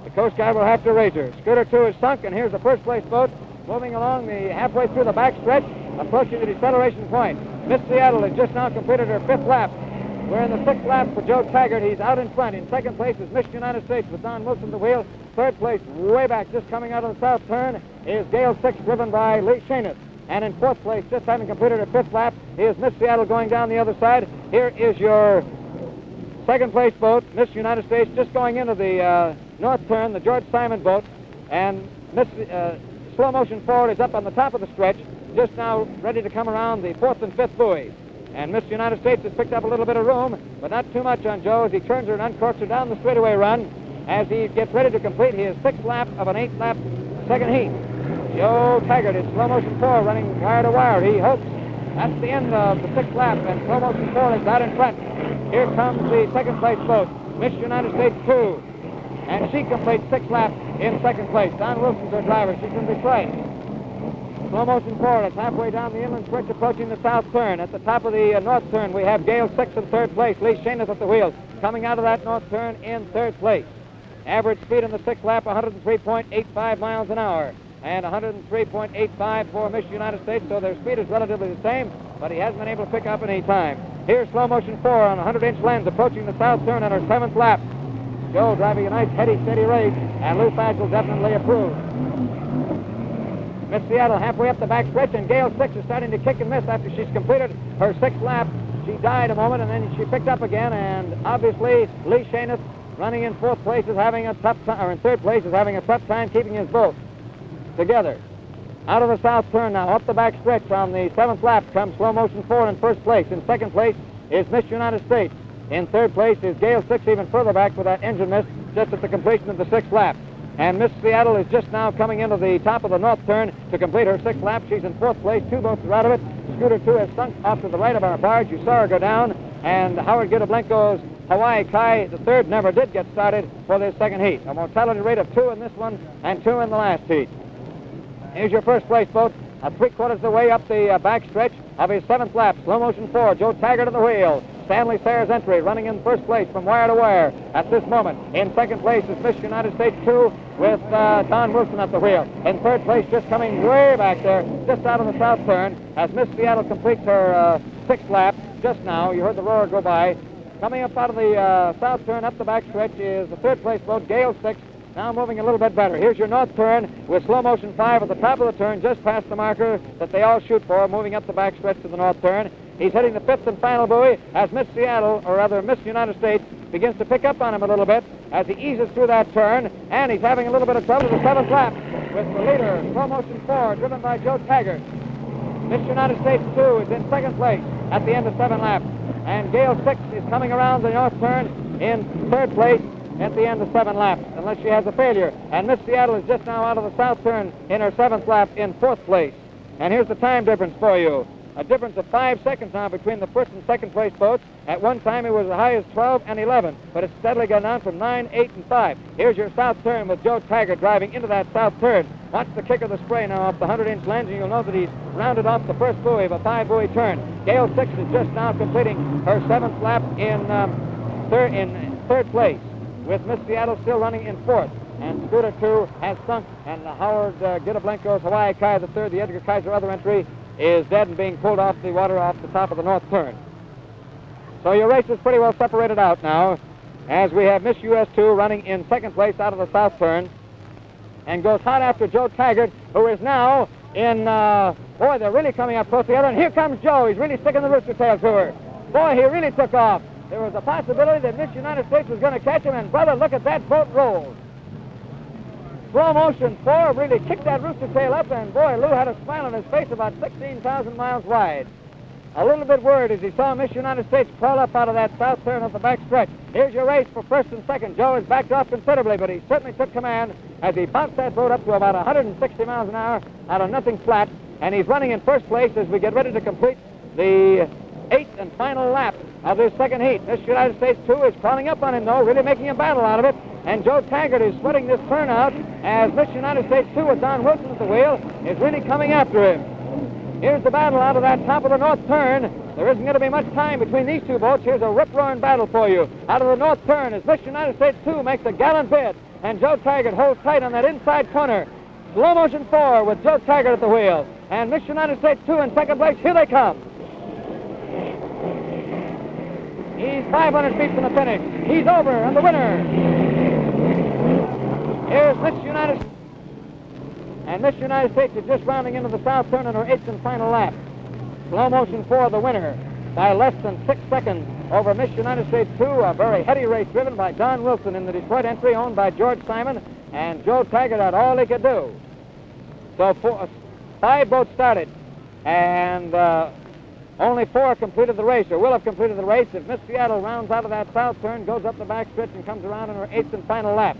The Coast Guard will have to raise her. Scooter 2 is sunk, and here's the first place boat moving along the halfway through the backstretch, approaching the deceleration point. Miss Seattle has just now completed her 5th lap. We're in the 6th lap for Joe Taggart. He's out in front. In second place is Miss United States with Don Wilson at the wheel. Third place, way back, just coming out of the south turn, is Gale 6, driven by Lee Shanus. And in 4th place, just having completed her 5th lap, is Miss Seattle going down the other side. Here is your second place boat, Miss United States, just going into the north turn, the George Simon boat. And Miss Slow Motion 4 is up on the top of the stretch, just now ready to come around the 4th and 5th buoy. And Miss United States has picked up a little bit of room, but not too much on Joe as he turns her and uncorks her down the straightaway run as he gets ready to complete his 6th lap of an 8-lap second heat. Joe Taggart is Slow Motion 4 running wire to wire. He hopes that's the end of the 6th lap, and Slow Motion 4 is out in front. Here comes the second place boat, Miss United States 2, and she completes 6 laps in second place. Don Wilson's her driver. She's from Detroit. Slow Motion 4 is halfway down the inland stretch approaching the south turn. At the top of the north turn, we have Gale 6 in third place. Lee Shanus at the wheel, coming out of that north turn in third place. Average speed in the 6th lap, 103.85 miles an hour. and 103.85 for Miss United States, so their speed is relatively the same, but he hasn't been able to pick up any time. Here's slow motion 4 on a 100-inch lens approaching the south turn on her 7th lap. Joe driving a nice, heady, steady race, and Lou Faggel definitely approves. Miss Seattle halfway up the back stretch, and Gale 6 is starting to kick and miss after she's completed her 6th lap. She died a moment, and then she picked up again, and obviously Lee Shaneth, running in 4th place, is having a tough time, or in 3rd place, is having a tough time keeping his boat together. Out of the south turn now, up the back stretch on the 7th lap comes slow motion 4 in 1st place. In 2nd place is Miss United States. In 3rd place is Gale 6 even further back with that engine miss just at the completion of the 6th lap. And Miss Seattle is just now coming into the top of the north turn to complete her 6th lap. She's in 4th place. 2 boats are out of it. Scooter 2 has sunk off to the right of our barge. You saw her go down. And Howard Gidablenko's Hawaii Kai, the 3rd, never did get started for this 2nd heat. A mortality rate of 2 in this one and 2 in the last heat. Here's your 1st place boat, 3/4 of the way up the back stretch of his 7th lap. Slow motion 4, Joe Taggart at the wheel. Stanley Sayre's entry running in 1st place from wire to wire at this moment. In 2nd place is Miss United States 2 with Don Wilson at the wheel. In 3rd place, just coming way back there, just out of the south turn, as Miss Seattle completes her 6th lap just now. You heard the roar go by. Coming up out of the south turn up the back stretch is the 3rd place boat, Gale 6. Now moving a little bit better. Here's your north turn with slow motion 5 at the top of the turn, just past the marker that they all shoot for, moving up the back stretch to the north turn. He's hitting the 5th and final buoy as Miss Seattle, or rather Miss United States, begins to pick up on him a little bit as he eases through that turn, and he's having a little bit of trouble with the 7th lap with the leader, slow motion 4, driven by Joe Taggart. Miss United States 2 is in 2nd place at the end of 7 laps, and Gale 6 is coming around the north turn in 3rd place at the end of 7 laps, unless she has a failure. And Miss Seattle is just now out of the south turn in her 7th lap in 4th place. And here's the time difference for you. A difference of 5 seconds now between the 1st and 2nd place boats. At one time it was as high as 12 and 11, but it's steadily gone down from 9, 8, and 5. Here's your south turn with Joe Taggart driving into that south turn. Watch the kick of the spray now off the 100-inch lens, and you'll know that he's rounded off the first buoy of a 5-buoy turn. Gale 6 is just now completing her 7th lap in 3rd place, with Miss Seattle still running in 4th. And Scooter 2 has sunk, and Howard Gidablenko's Hawaii Kai, the 3rd, the Edgar Kaiser other entry, is dead and being pulled off the water off the top of the north turn. So your race is pretty well separated out now, as we have Miss US 2 running in 2nd place out of the south turn, and goes hot after Joe Taggart, who is now in, boy, they're really coming up close together, and here comes Joe. He's really sticking the rooster tail to her. Boy, he really took off. There was a possibility that Miss United States was going to catch him, and brother, look at that boat roll. Slow motion 4 really kicked that rooster tail up, and boy, Lou had a smile on his face about 16,000 miles wide. A little bit worried as he saw Miss United States crawl up out of that south turn of the back stretch. Here's your race for 1st and 2nd. Joe has backed off considerably, but he certainly took command as he bounced that boat up to about 160 miles an hour out of nothing flat, and he's running in 1st place as we get ready to complete the 8th and final lap of this 2nd heat. Miss United States 2 is crawling up on him, though, really making a battle out of it. And Joe Taggart is sweating this turnout as Miss United States 2 with Don Wilson at the wheel is really coming after him. Here's the battle out of that top of the north turn. There isn't going to be much time between these two boats. Here's a rip-roaring battle for you. Out of the north turn as Miss United States 2 makes a gallant bid, and Joe Taggart holds tight on that inside corner. Slow motion 4 with Joe Taggart at the wheel. And Miss United States 2 in 2nd place. Here they come. He's 500 feet from the finish. He's over, and the winner. Here's Miss United States. And Miss United States is just rounding into the south turn in her 8th and final lap. Slow motion 4, the winner, by less than 6 seconds over Miss United States 2. A very heady race driven by Don Wilson in the Detroit entry, owned by George Simon, and Joe Taggart had all he could do. So 5 boats started, and only 4 completed the race, or will have completed the race if Miss Seattle rounds out of that south turn, goes up the back stretch, and comes around in her 8th and final lap.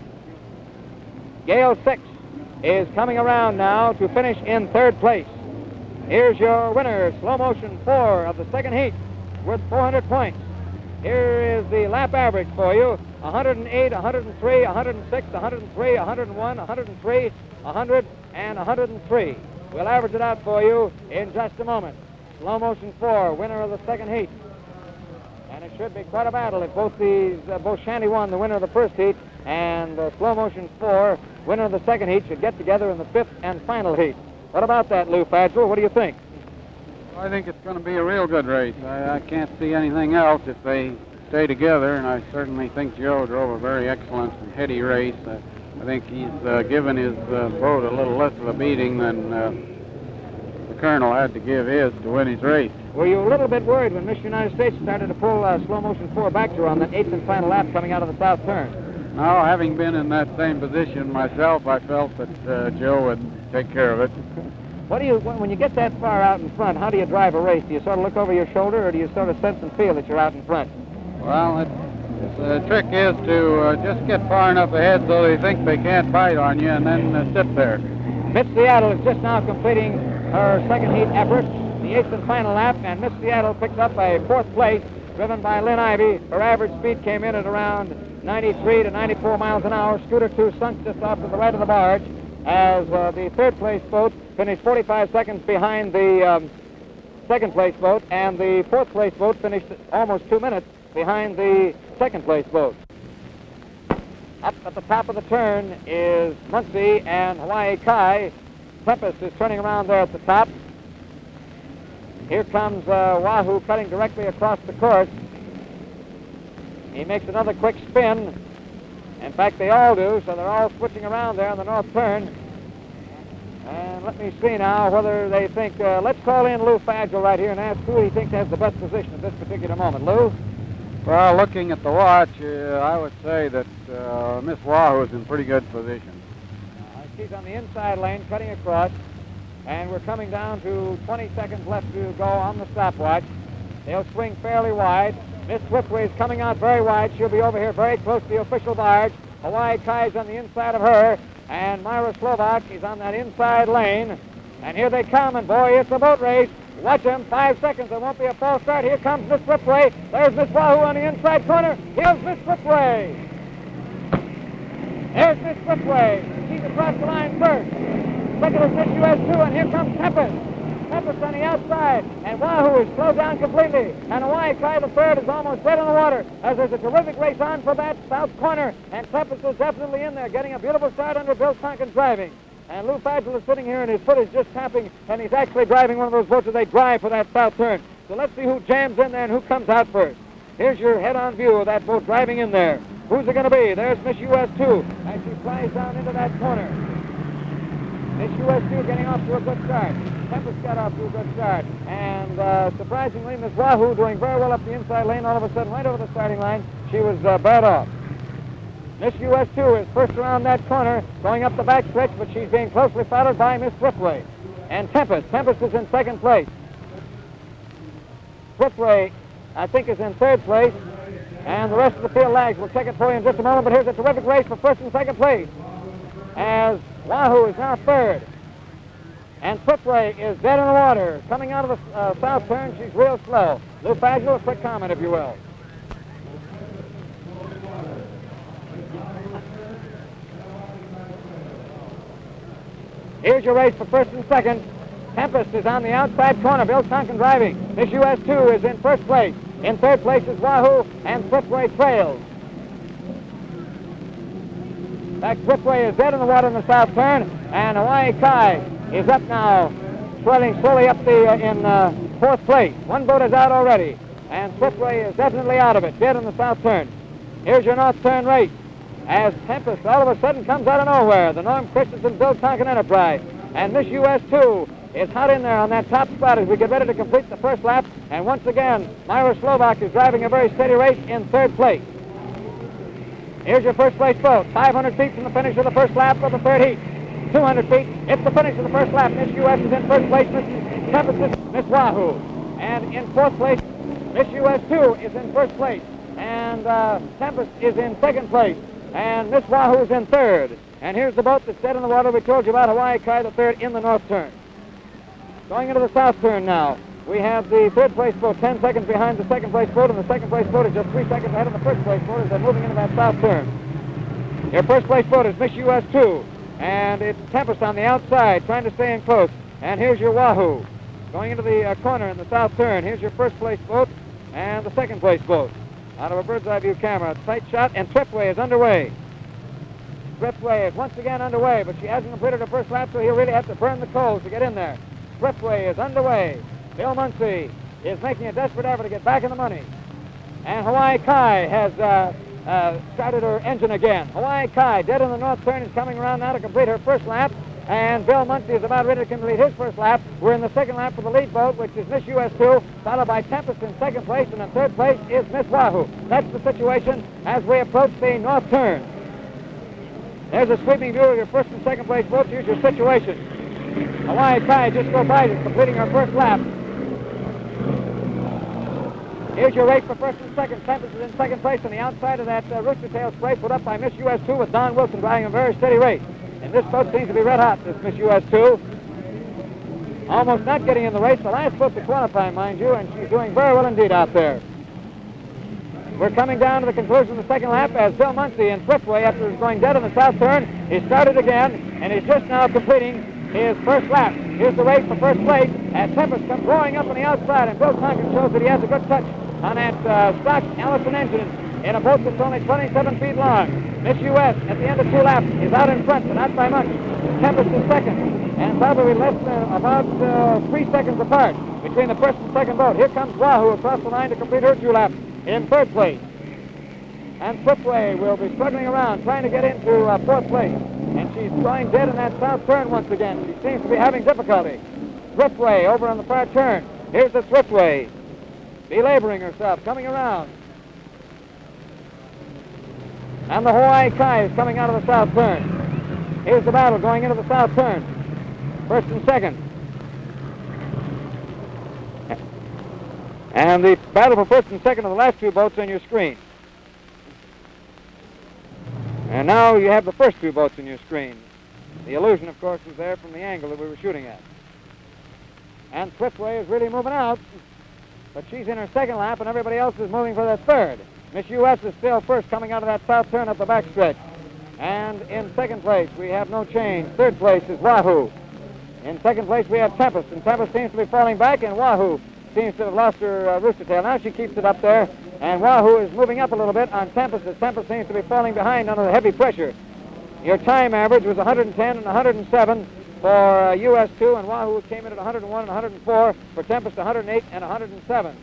Gale 6 is coming around now to finish in 3rd place. Here's your winner, slow motion 4 of the 2nd heat with 400 points. Here is the lap average for you: 108, 103, 106, 103, 101, 103, 100, and 103. We'll average it out for you in just a moment. Slow motion 4, winner of the 2nd heat. And it should be quite a battle if both Shanty won, the winner of the 1st heat, and Slow Motion 4, winner of the second heat, should get together in the fifth and final heat. What about that, Lou Fadgel? What do you think? I think it's going to be a real good race. I can't see anything else if they stay together, and I certainly think Joe drove a very excellent and heady race. I think he's given his boat a little less of a beating than the Colonel had to give his to win his race. Were you a little bit worried when Miss United States started to pull Slow Motion 4 back to her on that eighth and final lap coming out of the south turn? No, having been in that same position myself, I felt that Joe would take care of it. What do you, when you get that far out in front, how do you drive a race? Do you sort of look over your shoulder, or do you sort of sense and feel that you're out in front? Well, the trick is to just get far enough ahead so they think they can't bite on you, and then sit there. Miss Seattle is just now completing her second heat effort, the eighth and final lap, and Miss Seattle picked up a fourth place, driven by Lynn Ivy. Her average speed came in at around 93 to 94 miles an hour. Scooter 2 sunk just off to the right of the barge, as the third place boat finished 45 seconds behind the second place boat, and the fourth place boat finished almost 2 minutes behind the second place boat. Up at the top of the turn is Muncie and Hawaii Kai. Tempest is turning around there at the top. Here comes Wahoo cutting directly across the course. He makes another quick spin. In fact, they all do, so they're all switching around there on the north turn. And let me see now whether they think, let's call in Lou Fadgel right here and ask who he thinks has the best position at this particular moment. Lou? Well, looking at the watch, I would say that Miss Wahoo is in pretty good position. She's on the inside lane, cutting across, and we're coming down to 20 seconds left to go on the stopwatch. They'll swing fairly wide. Miss Swiftway is coming out very wide. She'll be over here very close to the official barge. Hawaii Kai's on the inside of her, and Myra Slovak is on that inside lane. And here they come, and boy, it's a boat race. Watch them, 5 seconds. There won't be a false start. Here comes Miss Swiftway. There's Miss Wahoo on the inside corner. Here's Miss Swiftway. There's Miss Swiftway. She's across the line first. Second is Miss US2, and here comes Tempest. Tempest on the outside, and Wahoo is slowed down completely. And Hawaii Kai, the third, is almost dead in the water, as there's a terrific race on for that south corner, and Tempest is definitely in there, getting a beautiful start under Bill Tonkin driving. And Lou Fadgel is sitting here, and his foot is just tapping, and he's actually driving one of those boats as they drive for that south turn. So let's see who jams in there and who comes out first. Here's your head-on view of that boat driving in there. Who's it going to be? There's Miss US2 as she flies down into that corner. Miss US2 getting off to a good start. Tempest got off to a good start. And surprisingly, Miss Wahoo doing very well up the inside lane. All of a sudden, right over the starting line, she was bad off. Miss US2 is first around that corner, going up the back stretch, but she's being closely followed by Miss Swiftway. And Tempest is in second place. Swiftway, I think, is in third place. And the rest of the field lags. We'll check it for you in just a moment, but here's a terrific race for first and second place, as Wahoo is now third. And Swiftway is dead in the water. Coming out of the south turn, she's real slow. Lou Fadgel, a quick comment, if you will. Here's your race for first and second. Tempest is on the outside corner. Bill Tonkin driving. This US2 is in first place. In third place is Wahoo, and Swiftway trails. In fact, Swiftway is dead in the water in the south turn, and Hawaii Kai is up now, swelling slowly up in fourth place. One boat is out already, and Swiftway is definitely out of it, dead in the south turn. Here's your north turn race, as Tempest all of a sudden comes out of nowhere. The Norm Christensen Bill Tonkin Enterprise, and Miss US2 is hot in there on that top spot as we get ready to complete the first lap. And once again, Myra Slovak is driving a very steady race in third place. Here's your first place boat, 500 feet from the finish of the first lap of the third heat. 200 feet, it's the finish of the first lap. Miss US is in first place, Miss Tempest is Miss Wahoo. And in fourth place, Miss US2 is in first place. And Tempest is in second place. And Miss Wahoo is in third. And here's the boat that's dead in the water we told you about, Hawaii Kai, the third, in the north turn. Going into the south turn now, we have the third place boat 10 seconds behind the second place boat, and the second place boat is just 3 seconds ahead of the first place boat as they're moving into that south turn. Your first place boat is Miss US2, and it's Tempest on the outside trying to stay in close. And here's your Wahoo going into the corner in the south turn. Here's your first place boat and the second place boat. Out of a bird's eye view camera, tight shot, and Swiftway is underway. Swiftway is once again underway, but she hasn't completed her first lap, so he'll really have to burn the coals to get in there. Swiftway is underway. Bill Muncie is making a desperate effort to get back in the money. And Hawaii Kai has started her engine again. Hawaii Kai, dead in the north turn, is coming around now to complete her first lap. And Bill Muncie is about ready to complete his first lap. We're in the second lap for the lead boat, which is Miss US2, followed by Tempest in second place, and in third place is Miss Wahoo. That's the situation as we approach the north turn. There's a sweeping view of your first and second place boats. Here's your situation. Hawaii Kai just go by, just completing her first lap. Here's your race for first and second. Tempest is in second place on the outside of that rooster tail spray put up by Miss US2 with Don Wilson driving a very steady race. And this boat seems to be red hot, this Miss US2. Almost not getting in the race. The last boat to qualify, mind you, and she's doing very well indeed out there. We're coming down to the conclusion of the second lap as Bill Muncie in Swiftway, after going dead on the south turn, he started again, and he's just now completing his first lap. Here's the race for first place as Tempest comes roaring up on the outside, and Bill Tonkin shows that he has a good touch on that stock Allison engine in a boat that's only 27 feet long. Miss US at the end of 2 laps is out in front, but not by much. Tempest is second, and probably less than about 3 seconds apart between the first and second boat. Here comes Wahoo across the line to complete her 2 laps in third place. And Swiftway will be struggling around, trying to get into fourth place. And she's going dead in that south turn once again. She seems to be having difficulty. Swiftway over on the far turn. Here's the Swiftway, belaboring herself, coming around. And the Hawaii Kai is coming out of the south turn. Here's the battle going into the south turn. First and second. And the battle for first and second of the last 2 boats on your screen. And now you have the first 2 boats on your screen. The illusion, of course, is there from the angle that we were shooting at. And Swiftway is really moving out, but she's in her second lap, and everybody else is moving for their third. Miss US is still first, coming out of that south turn up the backstretch. And in second place, we have no change. Third place is Wahoo. In second place, we have Tempest, and Tempest seems to be falling back, and Wahoo seems to have lost her rooster tail. Now she keeps it up there, and Wahoo is moving up a little bit on Tempest, as Tempest seems to be falling behind under the heavy pressure. Your time average was 110 and 107 for US2, and Wahoo came in at 101 and 104, for Tempest 108 and 107.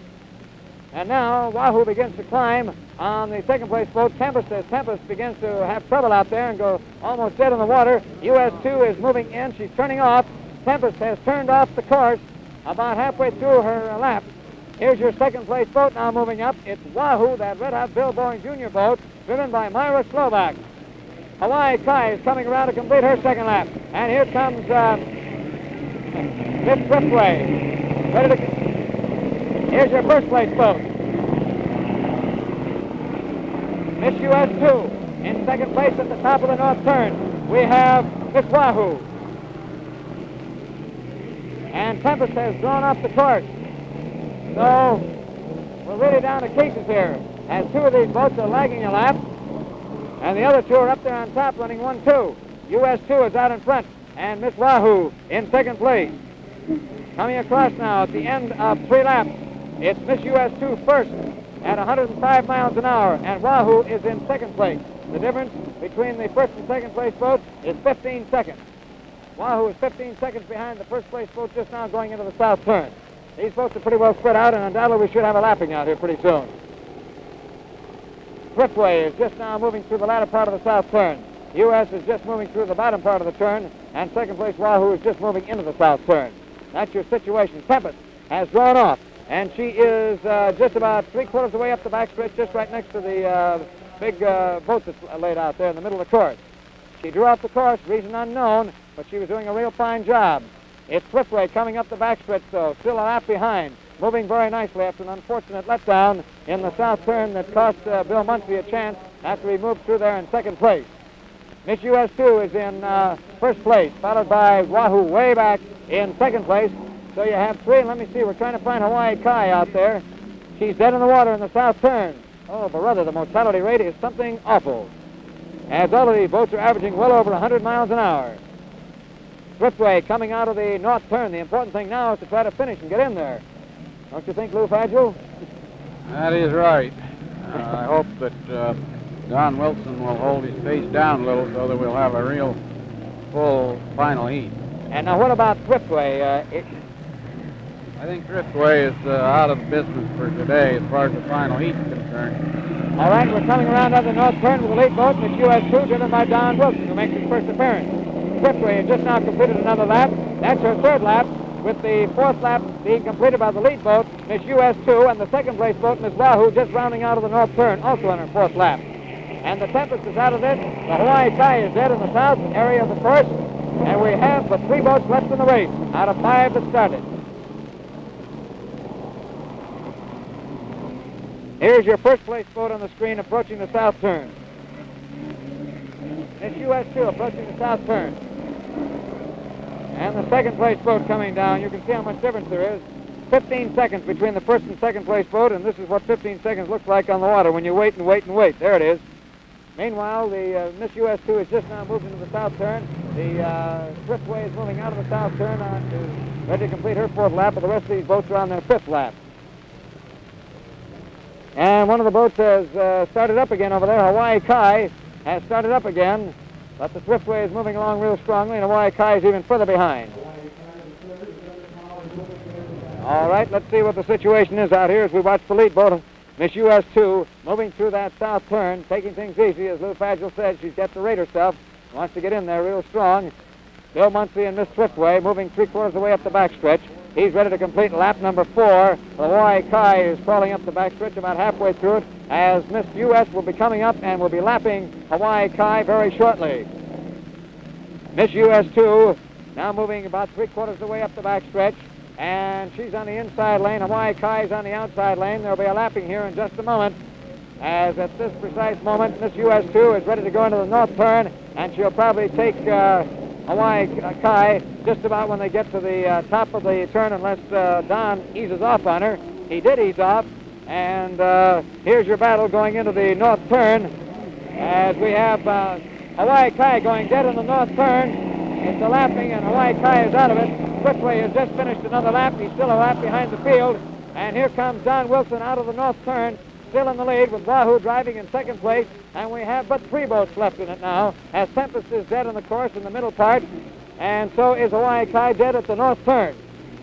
And now Wahoo begins to climb on the second place boat. Tempest, as Tempest begins to have trouble out there and go almost dead in the water. US2 is moving in. She's turning off. Tempest has turned off the course about halfway through her lap. Here's your second place boat now moving up. It's Wahoo, that red hot Bill Boeing Jr. boat, driven by Myra Slovak. Hawaii Kai is coming around to complete her second lap. And here comes Miss Swiftway. Ready to... Here's your first place boat. Miss US2 in second place at the top of the north turn. We have Miss Wahoo. And Tempest has drawn off the course. So we're really down to cases here, as 2 of these boats are lagging a lap, and the other 2 are up there on top running 1-2. US2 is out in front, and Miss Wahoo in second place. Coming across now at the end of 3 laps, it's Miss US2 first at 105 miles an hour, and Wahoo is in second place. The difference between the first and second place boats is 15 seconds. Wahoo is 15 seconds behind the first place boat just now going into the south turn. These boats are pretty well spread out, and undoubtedly we should have a lapping out here pretty soon. Swiftway is just now moving through the latter part of the south turn. US is just moving through the bottom part of the turn, and second place Wahoo is just moving into the south turn. That's your situation. Tempest has drawn off, and she is just about 3/4 of the way up the backstretch, just right next to the big boat that's laid out there in the middle of the course. She drew off the course, reason unknown, but she was doing a real fine job. It's Swiftway coming up the backstretch, though, still a lap behind, moving very nicely after an unfortunate letdown in the south turn that cost Bill Muncie a chance after he moved through there in second place. Miss US2 is in first place, followed by Wahoo way back in second place. So you have 3, and let me see, we're trying to find Hawaii Kai out there. She's dead in the water in the south turn. Oh, brother, the mortality rate is something awful, as all of these boats are averaging well over 100 miles an hour. Swiftway coming out of the north turn. The important thing now is to try to finish and get in there. Don't you think, Lou Fagel? That is right. I hope that Don Wilson will hold his pace down a little so that we'll have a real full final heat. And now what about Thriftway? I think Driftway is out of business for today as far as the final heat is concerned. All right, we're coming around on the north turn with the lead boat, Miss US2, driven by Don Wilson, who makes his first appearance. Thriftway has just now completed another lap. That's her third lap, with the fourth lap being completed by the lead boat, Miss US2, and the second place boat, Miss Wahoo, just rounding out of the north turn, also on her fourth lap. And the Tempest is out of this. The Hawaii Kai is dead in the south area of the first, and we have but 3 boats left in the race out of 5 that started. Here's your first place boat on the screen approaching the south turn. Miss US2 approaching the south turn. And the second place boat coming down. You can see how much difference there is. 15 seconds between the first and second place boat, and this is what 15 seconds looks like on the water when you wait and wait and wait. There it is. Meanwhile, the Miss US2 has just now moved into the south turn. The Thriftway is moving out of the south turn on to ready to complete her fourth lap, but the rest of these boats are on their fifth lap. And one of the boats has started up again over there. Hawaii Kai has started up again, but the Thriftway is moving along real strongly, and Hawaii Kai is even further behind. All right, let's see what the situation is out here as we watch the lead boat, Miss US2, moving through that south turn, taking things easy. As Lou Fagel said, she's got to rate herself, wants to get in there real strong. Bill Muncie and Miss Thriftway moving 3/4 of the way up the backstretch. He's ready to complete lap number 4. The Hawaii Kai is crawling up the backstretch about halfway through it, as Miss US will be coming up and will be lapping Hawaii Kai very shortly. Miss US2 now moving about 3/4 of the way up the backstretch, and she's on the inside lane. Hawaii Kai is on the outside lane. There'll be a lapping here in just a moment, as at this precise moment, Miss US2 is ready to go into the north turn, and she'll probably take Hawaii Kai just about when they get to the top of the turn, unless Don eases off on her. He did ease off, and here's your battle going into the north turn, as we have Hawaii Kai going dead in the north turn. It's a lapping, and Hawaii Kai is out of it. Thriftway has just finished another lap. He's still a lap behind the field, and here comes Don Wilson out of the north turn, still in the lead, with Wahoo driving in second place, and we have but 3 boats left in it now, as Tempest is dead in the course in the middle part, and so is Hawaii Kai dead at the north turn.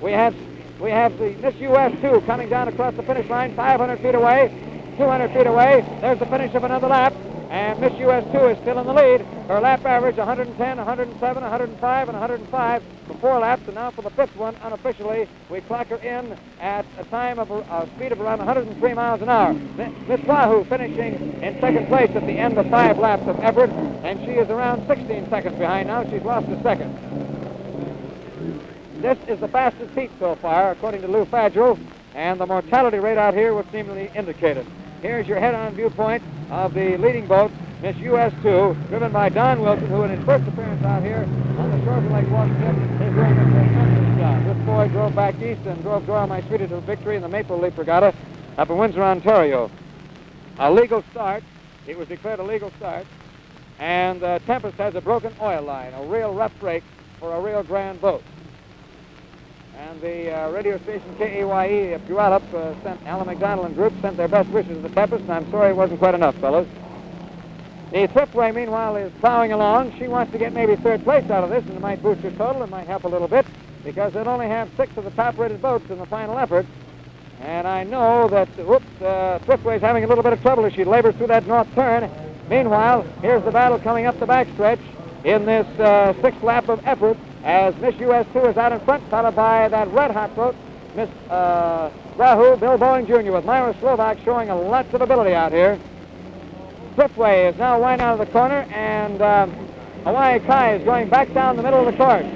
We have the Miss US2 coming down across the finish line, 500 feet away, 200 feet away. There's the finish of another lap, and Miss US2 is still in the lead. Her lap average 110, 107, 105, and 105 for 4 laps, and now for the 5th one, unofficially, we clock her in at a time of a speed of around 103 miles an hour. Miss Wahoo finishing in second place at the end of 5 laps of effort, and she is around 16 seconds behind now. She's lost a second. This is the fastest heat so far, according to Lou Fagel, and the mortality rate out here would seem to be indicated. Here's your head-on viewpoint of the leading boat, Miss US2, driven by Don Wilson, who in his first appearance out here on the shores of Lake Washington is doing a tremendous job. This boy drove back east and drove Dora My Sweetie to victory in the Maple Leaf Regatta up in Windsor, Ontario. A legal start. It was declared a legal start. And Tempest has a broken oil line, a real rough break for a real grand boat. And the radio station KAYE of Puyallup sent Alan McDonald and group sent their best wishes to the Tempest, and I'm sorry it wasn't quite enough, fellows. The Thriftway, meanwhile, is plowing along. She wants to get maybe 3rd place out of this, and it might boost her total. It might help a little bit, because they'll only have 6 of the top-rated boats in the final effort. And I know that, Thriftway's having a little bit of trouble as she labors through that north turn. Meanwhile, here's the battle coming up the backstretch in this 6th lap of effort, as Miss US2 is out in front, followed by that red-hot boat, Miss Wahoo, Bill Boeing Jr., with Myra Slovak showing lots of ability out here. Thriftway is now winding out of the corner, and Hawaii Kai is going back down the middle of the course.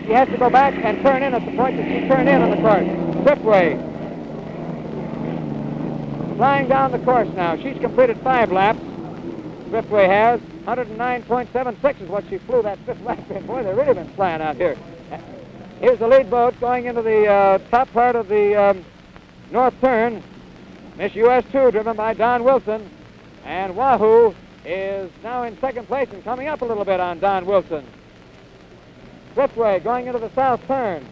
She has to go back and turn in at the point that she turned in on the course. Thriftway flying down the course now. She's completed 5 laps. Thriftway has 109.76 is what she flew that 5th lap in. Boy, they've really been flying out here. Here's the lead boat going into the top part of the north turn. Miss US2, driven by Don Wilson. And Wahoo is now in second place and coming up a little bit on Don Wilson. Thriftway going into the south turn.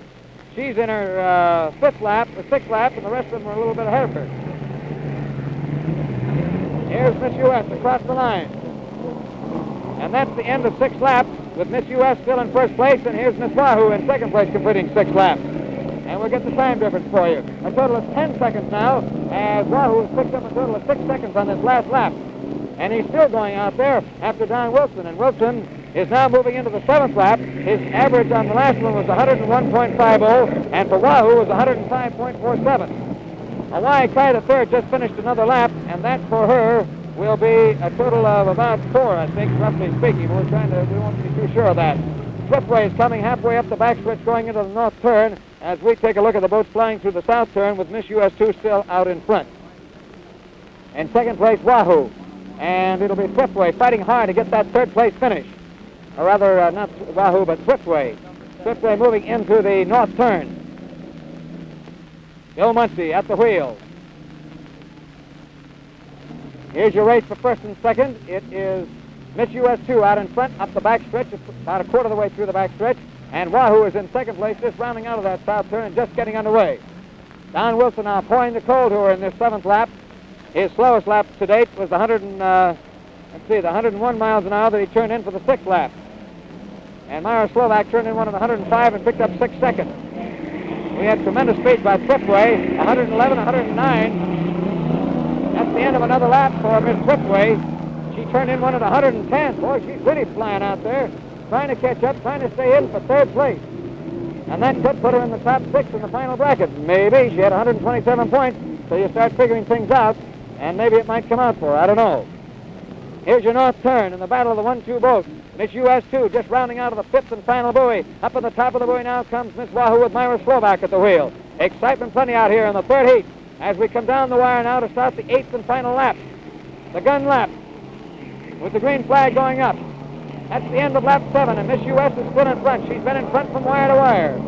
She's in her 5th lap, the 6th lap, and the rest of them are a little bit ahead of her. Here's Miss U.S. across the line. And that's the end of 6 laps, with Miss U.S. still in first place, and here's Miss Wahoo in second place, completing 6 laps. And we'll get the time difference for you. A total of 10 seconds now, as Wahoo has picked up a total of 6 seconds on this last lap. And he's still going out there after Don Wilson, and Wilson is now moving into the 7th lap. His average on the last one was 101.50, and for Wahoo was 105.47. Hawaii Kai the third just finished another lap, and that for her will be a total of about 4, I think, roughly speaking. But we won't be too sure of that. Slipway is coming halfway up the backstretch going into the north turn as we take a look at the boats flying through the south turn with Miss US2 still out in front. In second place, Wahoo. And it'll be Swiftway fighting hard to get that third place finish. Or rather, not Wahoo, but Swiftway. Swiftway moving into the north turn. Bill Muncie at the wheel. Here's your race for first and second. It is Miss US2 out in front, up the backstretch, about a quarter of the way through the backstretch. And Wahoo is in second place, just rounding out of that south turn and just getting underway. Don Wilson now pouring the coal to her in this 7th lap. His slowest lap to date was the 101 miles an hour that he turned in for the 6th lap. And Myra Slovak turned in one of the 105 and picked up 6 seconds. We had tremendous speed by Swiftway, 111, 109. That's the end of another lap for Miss Swiftway. She turned in one at 110. Boy, she's really flying out there, trying to catch up, trying to stay in for 3rd place. And that could put her in the top 6 in the final bracket. Maybe. She had 127 points, so you start figuring things out, and maybe it might come out for her. I don't know. Here's your north turn in the battle of the 1-2 boats. Miss US2 just rounding out of the 5th and final buoy. Up at the top of the buoy now comes Miss Wahoo with Myra Slovak at the wheel. Excitement plenty out here in the 3rd heat as we come down the wire now to start the 8th and final lap. The gun lap with the green flag going up. That's the end of lap 7, and Miss US is still in front. She's been in front from wire to wire.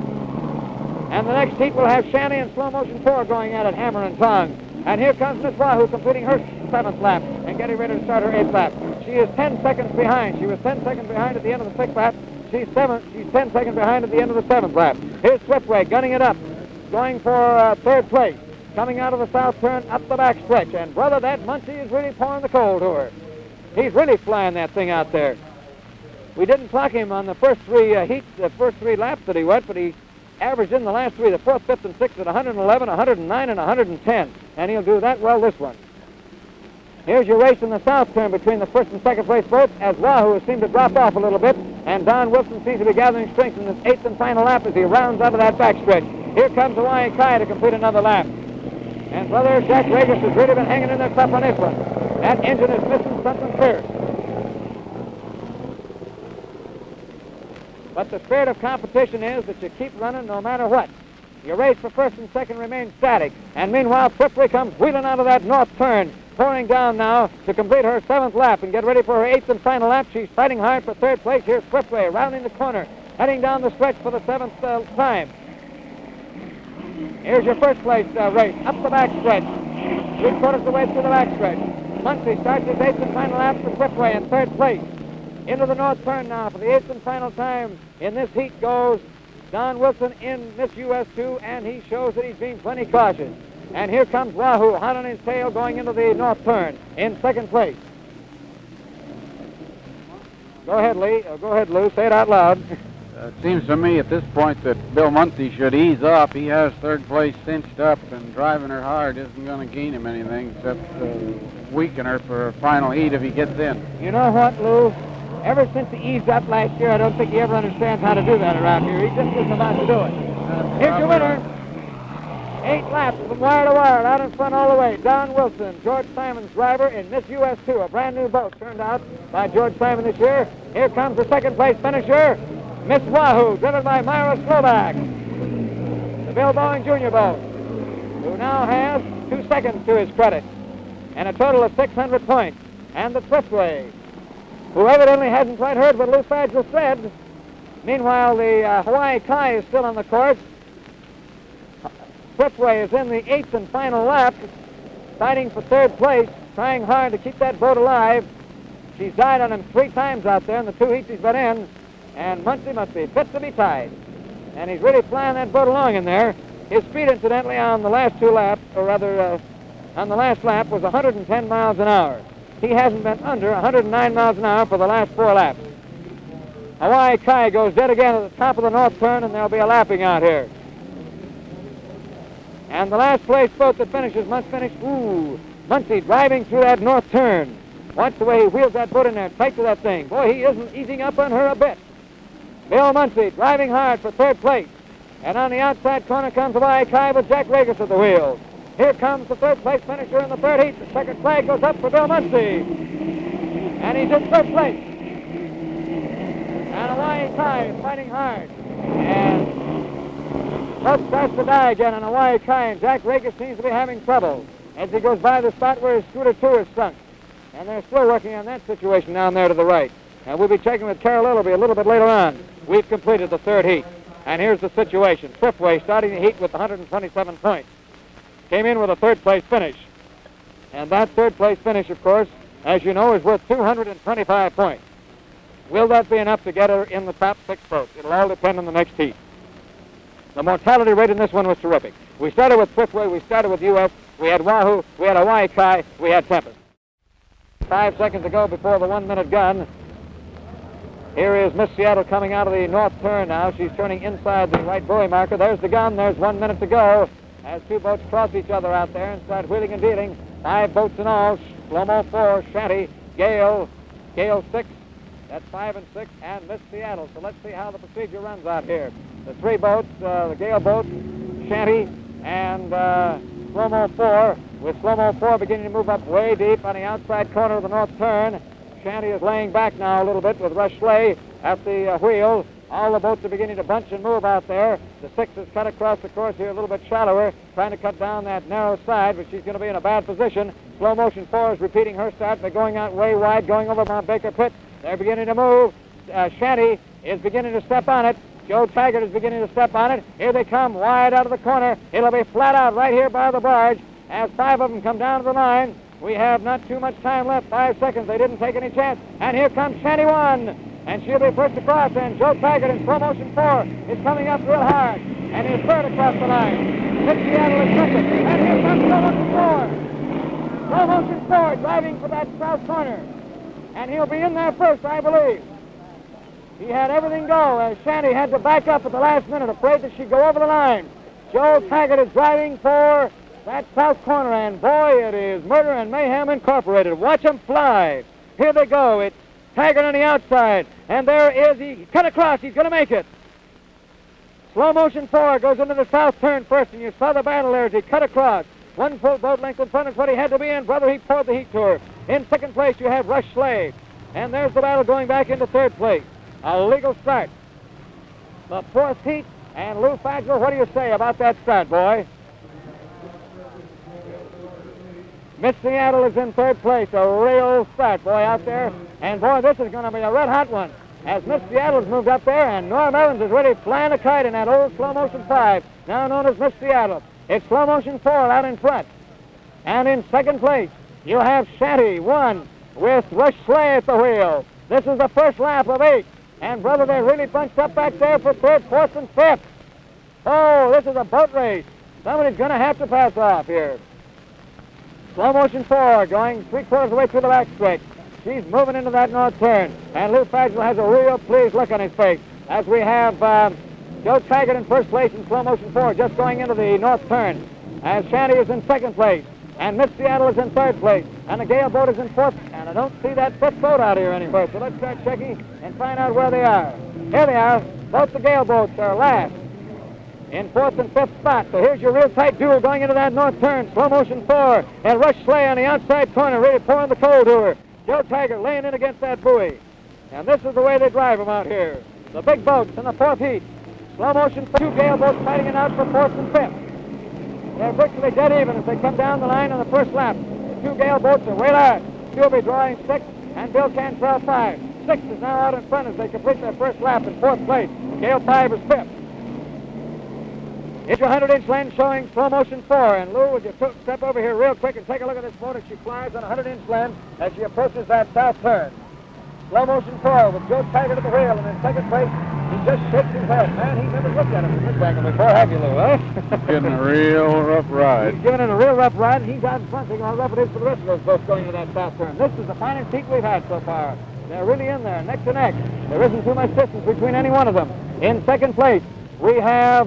And the next heat will have Shanny and Slow Motion 4 going at it, hammer and tongue. And here comes Miss Wahoo completing her 7th lap and getting ready to start her 8th lap. She is 10 seconds behind. She was 10 seconds behind at the end of the 6th lap. She's 10 seconds behind at the end of the 7th lap. Here's Swiftway gunning it up, going for 3rd place, coming out of the south turn up the back stretch. And brother, that Muncie is really pouring the coal to her. He's really flying that thing out there. We didn't clock him on the first 3 heats, the first 3 laps that he went, but he averaged in the last 3, the 4th, 5th, and 6th at 111, 109, and 110. And he'll do that well this one. Here's your race in the south turn between the 1st and 2nd place boats as Wahoo has seemed to drop off a little bit, and Don Wilson seems to be gathering strength in this 8th and final lap as he rounds out of that backstretch. Here comes Hawaii Kai to complete another lap. And brother, Jack Regis has really been hanging in there tough on this one. That engine is missing something fierce. But the spirit of competition is that you keep running no matter what. Your race for first and second remains static. And meanwhile, Swiftway comes wheeling out of that north turn, pouring down now to complete her 7th lap and get ready for her 8th and final lap. She's fighting hard for 3rd place. Here's Swiftway rounding the corner, heading down the stretch for the 7th time. Here's your first place race, up the back stretch. 3/4 of the way through the back stretch. Muncie starts his 8th and final lap for Swiftway in 3rd place. Into the north turn now for the 8th and final time in this heat goes Don Wilson in Miss US2, and he shows that he's being plenty cautious. And here comes Wahoo, hot on his tail, going into the north turn in 2nd place. Go ahead, Lee. Go ahead, Lou. Say it out loud. It seems to me at this point that Bill Muncie should ease up. He has 3rd place cinched up, and driving her hard isn't going to gain him anything except weaken her for a final heat if he gets in. You know what, Lou? Ever since he eased up last year, I don't think he ever understands how to do that around here. He just isn't about to do it. Here's your winner. 8 laps from wire to wire, out in front all the way. Don Wilson, George Simon's driver in Miss US2, a brand new boat turned out by George Simon this year. Here comes the 2nd place finisher, Miss Wahoo, driven by Myra Slovak, the Bill Boeing Jr. boat, who now has 2 seconds to his credit and a total of 600 points. And the Swiftway, who evidently hasn't quite heard what Lou Fadgel said. Meanwhile, the Hawaii Kai is still on the course. Swiftway is in the 8th and final lap, fighting for 3rd place, trying hard to keep that boat alive. She's died on him 3 times out there in the 2 heats he's been in, and Muncie must be fit to be tied. And he's really flying that boat along in there. His speed, incidentally, on the last 2 laps, or rather, on the last lap, was 110 miles an hour. he hasn't been under 109 miles an hour for the last 4 laps. Hawaii Kai goes dead again at the top of the north turn, and there'll be a lapping out here. And the last place boat that finishes must finish. Ooh, Muncie driving through that north turn. Watch the way he wheels that boat in there, tight to that thing. Boy, he isn't easing up on her a bit. Bill Muncie driving hard for 3rd place. And on the outside corner comes Hawaii Kai with Jack Regis at the wheel. Here comes the 3rd place finisher in the 3rd heat. The checkered flag goes up for Bill Muncie. And he's in 3rd place. And Hawaii Kai is fighting hard. And Buck starts to die again on Hawaii Kai, and Jack Regis seems to be having trouble as he goes by the spot where his scooter 2 is sunk. And they're still working on that situation down there to the right. And we'll be checking with Carol Lillaby a little bit later on. We've completed the 3rd heat. And here's the situation. Swiftway starting the heat with 127 points. Came in with a 3rd place finish. And that 3rd place finish, of course, as you know, is worth 225 points. Will that be enough to get her in the top 6 boats? It'll all depend on the next heat. The mortality rate in this one was terrific. We started with Swiftway, we started with U.S., we had Wahoo, we had Hawaii Kai, we had Tempest. 5 seconds ago before the 1-minute gun. Here is Miss Seattle coming out of the north turn now. She's turning inside the right buoy marker. There's the gun. There's 1 minute to go as 2 boats cross each other out there and start wheeling and dealing. 5 boats in all. Slow-mo 4, Shanty, Gale 6. That's 5 and 6, and Miss Seattle. So let's see how the procedure runs out here. The 3 boats, the Gale boat, Shanty, and Slow-mo 4, with Slow-mo 4 beginning to move up way deep on the outside corner of the north turn. Shanty is laying back now a little bit with Rush Schley at the wheel. All the boats are beginning to bunch and move out there. The 6 is cut across the course here a little bit shallower, trying to cut down that narrow side, but she's going to be in a bad position. Slow motion 4 is repeating her start. They're going out way wide, going over Mount Baker Pit. They're beginning to move. Shanty is beginning to step on it. Joe Taggart is beginning to step on it. Here they come, wide out of the corner. It'll be flat out right here by the barge as 5 of them come down to the line. We have not too much time left, 5 seconds. They didn't take any chance. And here comes Shanty 1. And she'll be first across. And Joe Taggart in slow motion 4 is coming up real hard. And he's 3rd across the line. Miss Seattle is 2nd. And here comes slow motion 4. Slow motion 4 driving for that south corner. And he'll be in there first, I believe. He had everything go as Shanty had to back up at the last minute, afraid that she'd go over the line. Joe Taggart is driving for that south corner, and boy, it is Murder and Mayhem Incorporated. Watch them fly. Here they go. It's Taggart on the outside, and there is, he cut across. He's going to make it. Slow motion 4 goes into the south turn first, and you saw the battle there as he cut across. 1 full boat length in front is what he had to be in. Brother, he poured the heat to her. In 2nd place, you have Rush Schley. And there's the battle going back into 3rd place. A legal start. The 4th heat, and Lou Fagel, what do you say about that start, boy? Miss Seattle is in 3rd place. A real start, boy, out there. And, boy, this is going to be a red-hot one. As Miss Seattle's moved up there, and Norm Evans is ready flying a kite in that old slow motion 5, now known as Miss Seattle. It's slow motion 4 out in front. And in 2nd place, you have Shanty 1 with Rush Schley at the wheel. This is the first lap of 8. And, brother, they're really bunched up back there for 3rd, 4th, and 5th. Oh, this is a boat race. Somebody's going to have to pass off here. Slow motion 4 going 3/4 of the way through the back stretch. She's moving into that north turn. And Lou Fagel has a real pleased look on his face as we have Joe Taggart in 1st place in slow motion 4 just going into the north turn. As Shanty is in 2nd place. And Miss Seattle is in 3rd place. And the Gale boat is in 4th. And I don't see that 5th boat out here anywhere. So let's start checking and find out where they are. Here they are. Both the Gale boats are last in 4th and 5th spot. So here's your real tight duel going into that north turn. Slow motion 4. And Rush Schley on the outside corner, really pouring the coal to her. Joe Taggart laying in against that buoy. And this is the way they drive them out here. The big boats in the 4th heat. Slow motion 2 Gale boats fighting it out for 4th and 5th. They're virtually dead even as they come down the line on the first lap. The 2 Gale boats are way out. She'll be drawing 6, and Bill Cantrell 5. 6 is now out in front as they complete their first lap in 4th place. Gale 5 is 5th. It's your 100-inch lens showing slow motion 4. And Lou, would you step over here real quick and take a look at this boat as she flies on a 100-inch lens as she approaches that south turn. Slow motion 4 with Joe Taggart at the wheel, and in 2nd place, He just shakes his head. Man, he never looked at him from this angle before, have you, Lou, eh? Getting a real rough ride. He's giving it a real rough ride, and he's out in front. Think how rough it is for the rest of those boats going into that south turn. This is the finest heat we've had so far. They're really in there, neck to neck. There isn't too much distance between any one of them. In second place, we have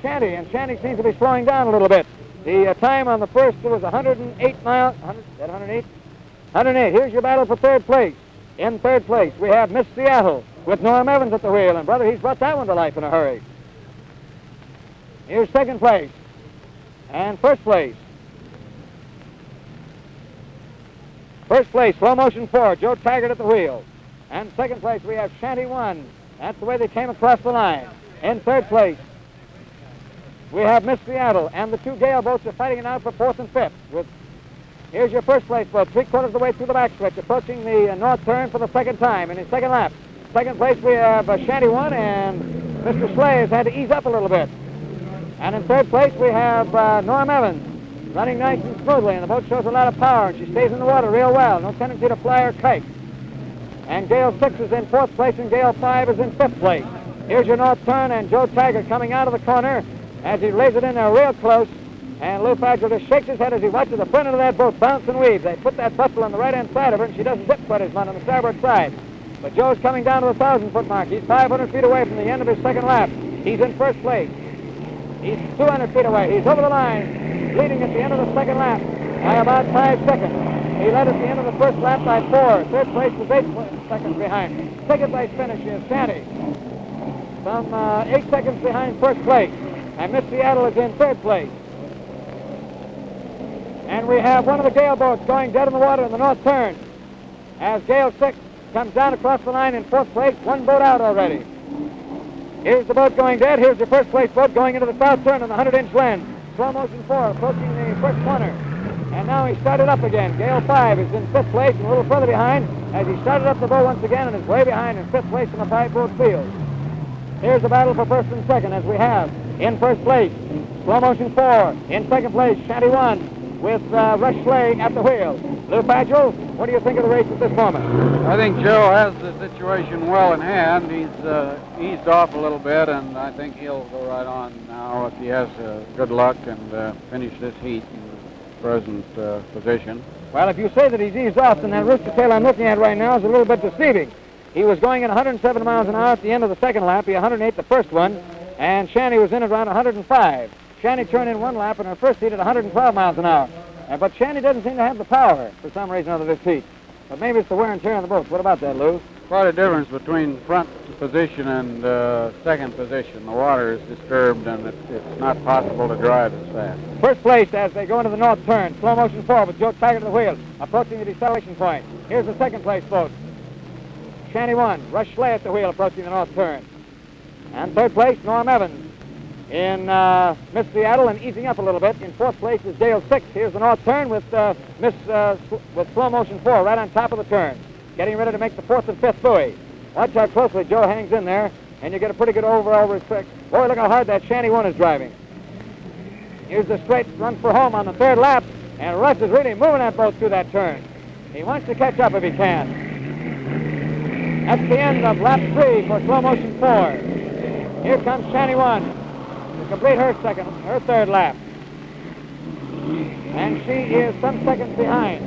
Shanty, and Shanty seems to be slowing down a little bit. The time on the first was 108 miles. 108? 108. Here's your battle for third place. In third place, we have Miss Seattle with Norm Evans at the wheel, and brother, he's brought that one to life in a hurry. Here's second place, and first place. First place, Slow Motion 4, Joe Taggart at the wheel. And second place, we have Shanty 1. That's the way they came across the line. In third place, we have Miss Seattle, and the two Gale boats are fighting it out for fourth and fifth. Here's your first place boat, 3/4 of the way through the backstretch, approaching the north turn for the second time in his second lap. Second place, we have Shanty 1, and Mr. Slay has had to ease up a little bit. And in third place, we have Norm Evans, running nice and smoothly, and the boat shows a lot of power, and she stays in the water real well. No tendency to fly or kite. And Gale 6 is in fourth place, and Gale 5 is in fifth place. Here's your north turn, and Joe Taggart coming out of the corner as he lays it in there real close. And Lou Fagel just shakes his head as he watches the front end of that boat bounce and weave. They put that bustle on the right-hand side of her, and she doesn't dip quite as much on the starboard side. But Joe's coming down to the 1,000-foot mark. He's 500 feet away from the end of his second lap. He's in first place. He's 200 feet away. He's over the line, leading at the end of the second lap by about 5 seconds. He led at the end of the first lap by 4. Third place was 8 seconds behind. Second place finish is Shanty, some 8 seconds behind first place. And Miss Seattle is in third place. And we have one of the Gale boats going dead in the water in the north turn as Gale 6 comes down across the line in fourth place, one boat out already. Here's the boat going dead. Here's the first place boat going into the south turn on the 100-inch lens. Slow Motion 4 approaching the first corner. And now he started up again. Gale 5 is in fifth place and a little further behind as he started up the boat once again and is way behind in fifth place in the 5-boat field. Here's the battle for first and second as we have in first place Slow Motion 4. In second place, Shanty 1 with Rush Slay at the wheel. Lou Fagel, what do you think of the race at this moment? I think Joe has the situation well in hand. He's eased off a little bit, and I think he'll go right on now if he has good luck and finish this heat in the present position. Well, if you say that he's eased off, then that rooster tail I'm looking at right now is a little bit deceiving. He was going at 107 miles an hour at the end of the second lap. He 108 the first one, and Shanty was in at around 105. Shanty turned in one lap in her first heat at 112 miles an hour. But Shanty doesn't seem to have the power for some reason or other this heat. But maybe it's the wear and tear on the boat. What about that, Lou? Quite a difference between front position and second position. The water is disturbed, and it's not possible to drive as fast. First place as they go into the north turn. Slow Motion 4 with Joe Taggart at the wheel, approaching the deceleration point. Here's the second place boat. Shanty 1, Rush Slay at the wheel, approaching the north turn. And third place, Norm Evans in Miss Seattle and easing up a little bit. In fourth place is Gale 6. Here's the north turn with with Slow Motion 4 right on top of the turn, getting ready to make the fourth and fifth buoy. Watch how closely Joe hangs in there, and you get a pretty good overall respect. Boy, look how hard that Shanty 1 is driving. Here's the straight run for home on the third lap, and Russ is really moving that boat through that turn. He wants to catch up if he can. That's the end of lap 3 for Slow Motion 4. Here comes Shanty 1 to complete her third lap. And she is some seconds behind.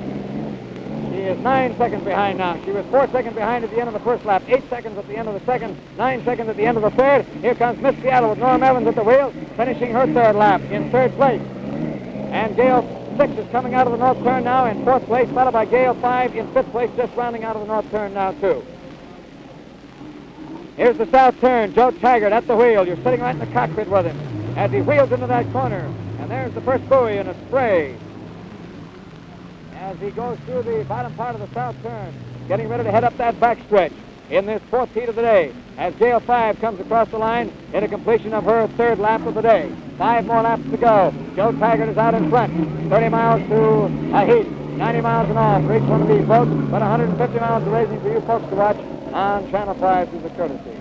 She is 9 seconds behind now. She was 4 seconds behind at the end of the first lap, 8 seconds at the end of the second, 9 seconds at the end of the third. Here comes Miss Seattle with Norm Evans at the wheel, finishing her third lap in third place. And Gale 6 is coming out of the north turn now in fourth place, followed by Gale 5 in fifth place, just rounding out of the north turn now too. Here's the south turn. Joe Taggart at the wheel. You're sitting right in the cockpit with him as he wheels into that corner. And there's the first buoy in a spray as he goes through the bottom part of the south turn, getting ready to head up that backstretch in this fourth heat of the day as Gale 5 comes across the line in a completion of her third lap of the day. 5 more laps to go. Joe Taggart is out in front. 30 miles to a heat. 90 miles an hour for each one of these boats, but 150 miles of racing for you folks to watch on Channel 5 through the courtesy.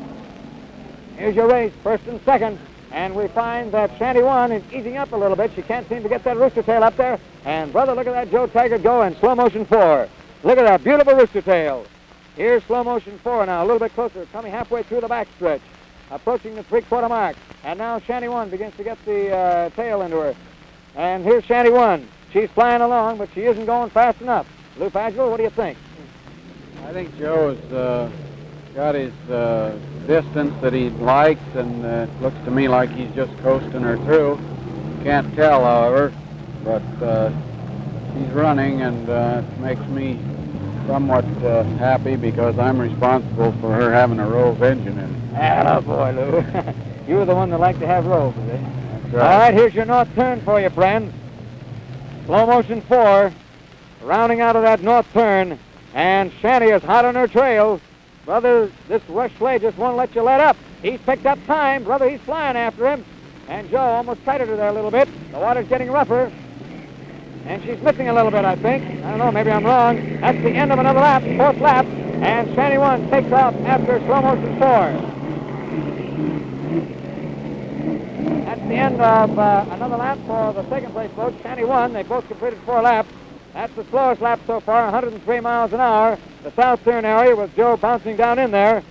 Here's your race, first and second, and we find that Shanty 1 is easing up a little bit. She can't seem to get that rooster tail up there. And, brother, look at that Joe Taggart go in Slow Motion 4. Look at that beautiful rooster tail. Here's Slow Motion 4 now, a little bit closer, coming halfway through the backstretch. approaching the three-quarter mark. And now Shanty 1 begins to get the tail into her. And here's Shanty 1. She's flying along, but she isn't going fast enough. Lou Fagel, what do you think? I think Joe's got his distance that he likes, and it looks to me like he's just coasting her through. Can't tell, however, but he's running, and it makes me somewhat happy because I'm responsible for her having a Rove engine in it. Ah, boy, Lou. You're the one that like to have Rove, is it? That's right. All right, here's your north turn for you, friends. Slow motion 4, rounding out of that north turn, and Shanty is hot on her trail. Brother, this Rush Slay just won't let you let up. He's picked up time. Brother, he's flying after him. And Joe almost sighted her there a little bit. The water's getting rougher. And she's missing a little bit, I think. I don't know, maybe I'm wrong. That's the end of another lap, fourth lap. And Shanty 1 takes off after slow motion 4. That's the end of another lap for the second place boat, Shanty 1. They both completed 4 laps. That's the slowest lap so far, 103 miles an hour. The south turn area with Joe bouncing down in there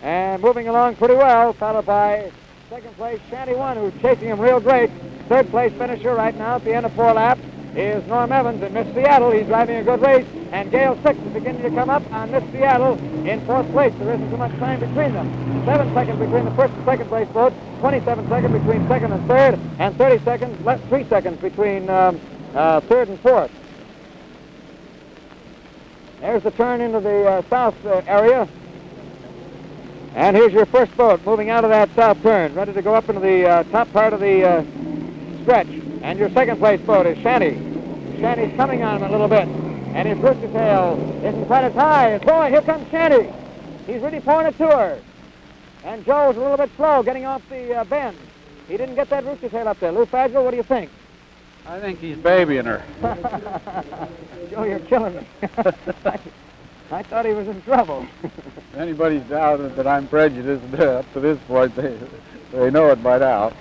and moving along pretty well, followed by second place Shanty 1, who's chasing him real great. Third place finisher right now at the end of 4 laps is Norm Evans in Miss Seattle. He's driving a good race. And Gale 6 is beginning to come up on Miss Seattle in 4th place. There isn't too much time between them. 7 seconds between the first and second place boat, 27 seconds between second and third, and 30 seconds, 3 seconds between third and fourth. There's the turn into the south area. And here's your first boat moving out of that south turn, ready to go up into the top part of the stretch. And your second place boat is Shanty. Shanty's coming on him a little bit. And his rooster tail isn't quite as high. Boy, here comes Shanty. He's really pouring it to her. And Joe's a little bit slow getting off the bend. He didn't get that rooster tail up there. Lou Fagel, what do you think? I think he's babying her. Joe, you're killing me. I thought he was in trouble. If anybody's doubted that I'm prejudiced up to this point, they know it by now.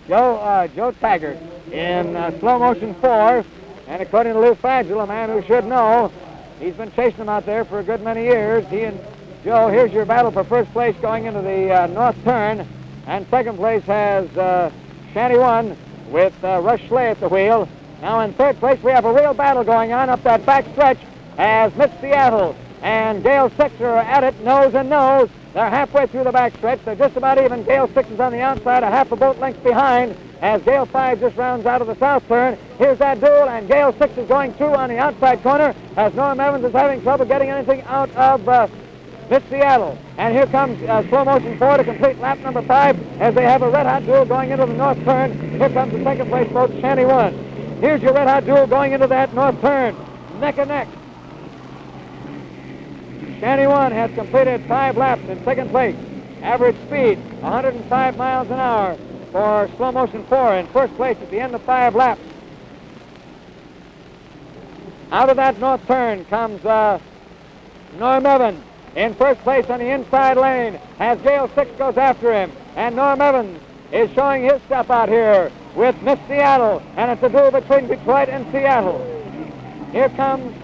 Joe Taggart in slow motion 4, and according to Lou Fagel, a man who should know, he's been chasing him out there for a good many years. He and Joe, here's your battle for first place going into the north turn, and second place has Shanty 1 with Rush Slay at the wheel. Now in third place we have a real battle going on up that back stretch as Miss Seattle and Gale 6 are at it, nose and nose. They're halfway through the back stretch. They're just about even. Gale 6 is on the outside, a half a boat length behind, as Gale 5 just rounds out of the south turn. Here's that duel, and Gale 6 is going through on the outside corner as Norm Evans is having trouble getting anything out of Miss Seattle. And here comes slow motion 4 to complete lap number 5 as they have a red-hot duel going into the north turn. Here comes the second place boat, Shanty 1. Here's your red-hot duel going into that north turn, neck and neck. Shanty 1 has completed 5 laps in second place. Average speed, 105 miles an hour for slow motion 4 in first place at the end of 5 laps. Out of that north turn comes Norm Evans in first place on the inside lane as Gale 6 goes after him. And Norm Evans is showing his stuff out here with Miss Seattle, and it's a duel between Detroit and Seattle. Here comes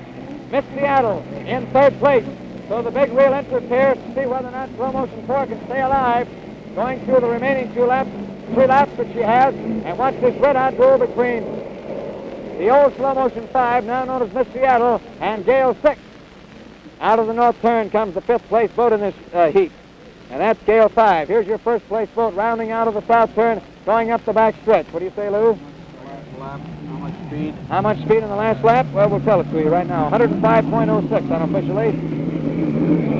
Miss Seattle in third place. So the big real interest here is to see whether or not slow motion 4 can stay alive, going through the remaining 3 laps that she has, and watch this red-hot duel between the old slow motion 5, now known as Miss Seattle, and Gale 6. Out of the north turn comes the 5th place boat in this heat, and that's Gale 5. Here's your first place boat rounding out of the south turn, going up the back stretch. What do you say, Lou? Last lap, how much speed? How much speed in the last lap? Well, we'll tell it to you right now. 105.06 unofficially.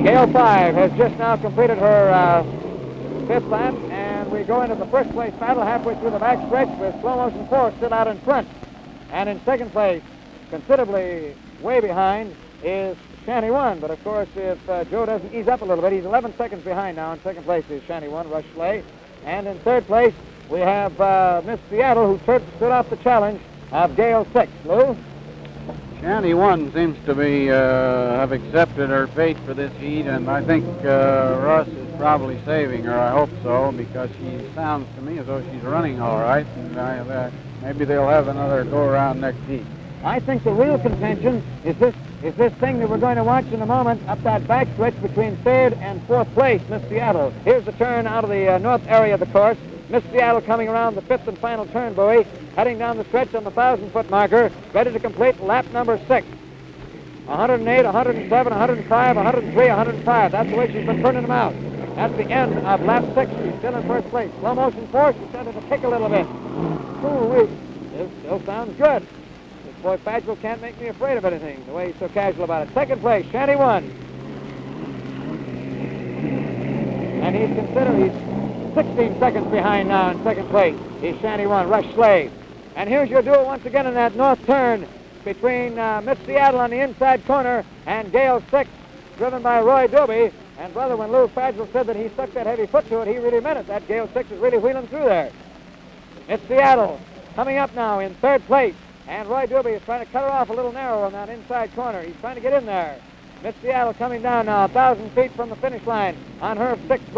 Gale 5 has just now completed her 5th lap, and we go into the first place battle halfway through the back stretch with slow motion 4 still out in front. And in second place, considerably way behind, is Shanty 1. But of course, if Joe doesn't ease up a little bit, he's 11 seconds behind now. In second place is Shanty 1, Rush Slay. And in third place, we have Miss Seattle, who stood off the challenge of Gale 6. Lou? Shanty 1 seems to be have accepted her fate for this heat, and I think Russ is probably saving her. I hope so, because she sounds to me as though she's running all right, and maybe they'll have another go-around next heat. I think the real contention is this is this thing that we're going to watch in a moment up that backstretch between third and fourth place, Miss Seattle. Here's the turn out of the north area of the course. Miss Seattle coming around the fifth and final turn buoy, heading down the stretch on the 1,000-foot marker, ready to complete lap number 6. 108, 107, 105, 103, 105. That's the way she's been turning them out. That's the end of lap 6. She's still in first place. Slow motion 4, she started to kick a little bit. Ooh, this still sounds good. This boy Fagel can't make me afraid of anything, the way he's so casual about it. Second place, Shanty 1. And he's 16 seconds behind now in second place. He's Shanty 1, Rush Slade. And here's your duel once again in that north turn between Miss Seattle on the inside corner and Gale 6, driven by Roy Doby. And, brother, when Lou Fagel said that he stuck that heavy foot to it, he really meant it. That Gale 6 is really wheeling through there. Miss Seattle coming up now in third place. And Roy Doby is trying to cut her off a little narrow on that inside corner. He's trying to get in there. Miss Seattle coming down now 1,000 feet from the finish line on her sixth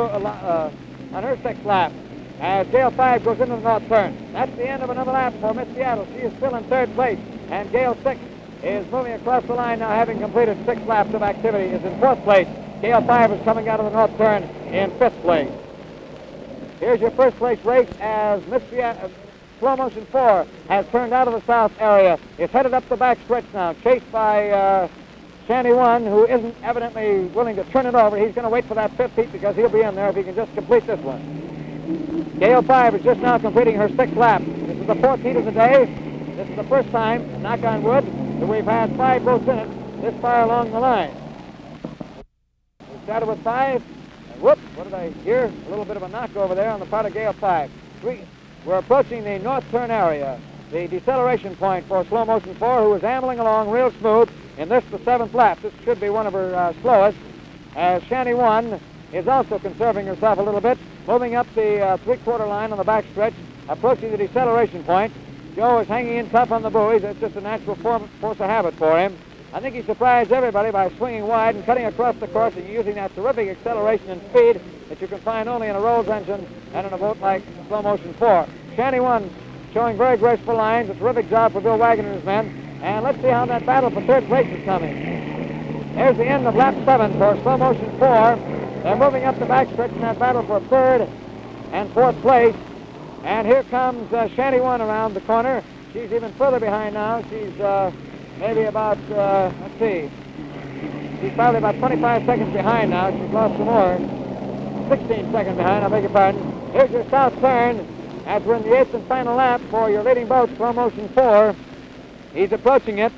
lap. As Gale 5 goes into the north turn. That's the end of another lap for Miss Seattle. She is still in third place. And Gale 6 is moving across the line now, having completed 6 laps of activity, is in fourth place. Gale 5 is coming out of the north turn in fifth place. Here's your first place race as Miss Seattle, Slow Motion 4 has turned out of the south area. It's headed up the back stretch now, chased by Shanty 1, who isn't evidently willing to turn it over. He's going to wait for that fifth heat because he'll be in there if he can just complete this one. Gale 5 is just now completing her 6th lap. This is the 4th heat of the day. This is the first time, knock on wood, that we've had 5 boats in it this far along the line. We started with 5, and whoops, what did I hear? A little bit of a knock over there on the part of Gale 5. We're approaching the north turn area, the deceleration point for Slow Motion 4, who is ambling along real smooth in this, the 7th lap. This should be one of her slowest, as Shanty 1 is also conserving herself a little bit, moving up the three-quarter line on the backstretch, approaching the deceleration point. Joe is hanging in tough on the buoys. It's just a natural force of habit for him. I think he surprised everybody by swinging wide and cutting across the course and using that terrific acceleration and speed that you can find only in a Rolls engine and in a boat like Slow Motion 4. Shanty 1 showing very graceful lines, a terrific job for Bill Wagon and his men. And let's see how that battle for third place is coming. There's the end of lap 7 for Slow Motion 4. They're moving up the backstretch in that battle for third and fourth place. And here comes Shanty 1 around the corner. She's even further behind now. She's maybe about, let's see. She's probably about 25 seconds behind now. She's lost some more. 16 seconds behind, I beg your pardon. Here's your south turn as we're in the 8th and final lap for your leading boat, Slow Motion 4. He's approaching it.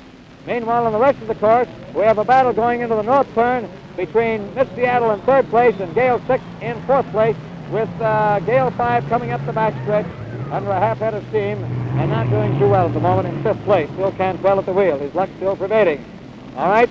Meanwhile, on the rest of the course, we have a battle going into the north turn between Miss Seattle in third place and Gale 6 in fourth place, with Gale 5 coming up the backstretch under a half head of steam and not doing too well at the moment in fifth place. Bill Cantwell at the wheel. His luck still pervading. All right.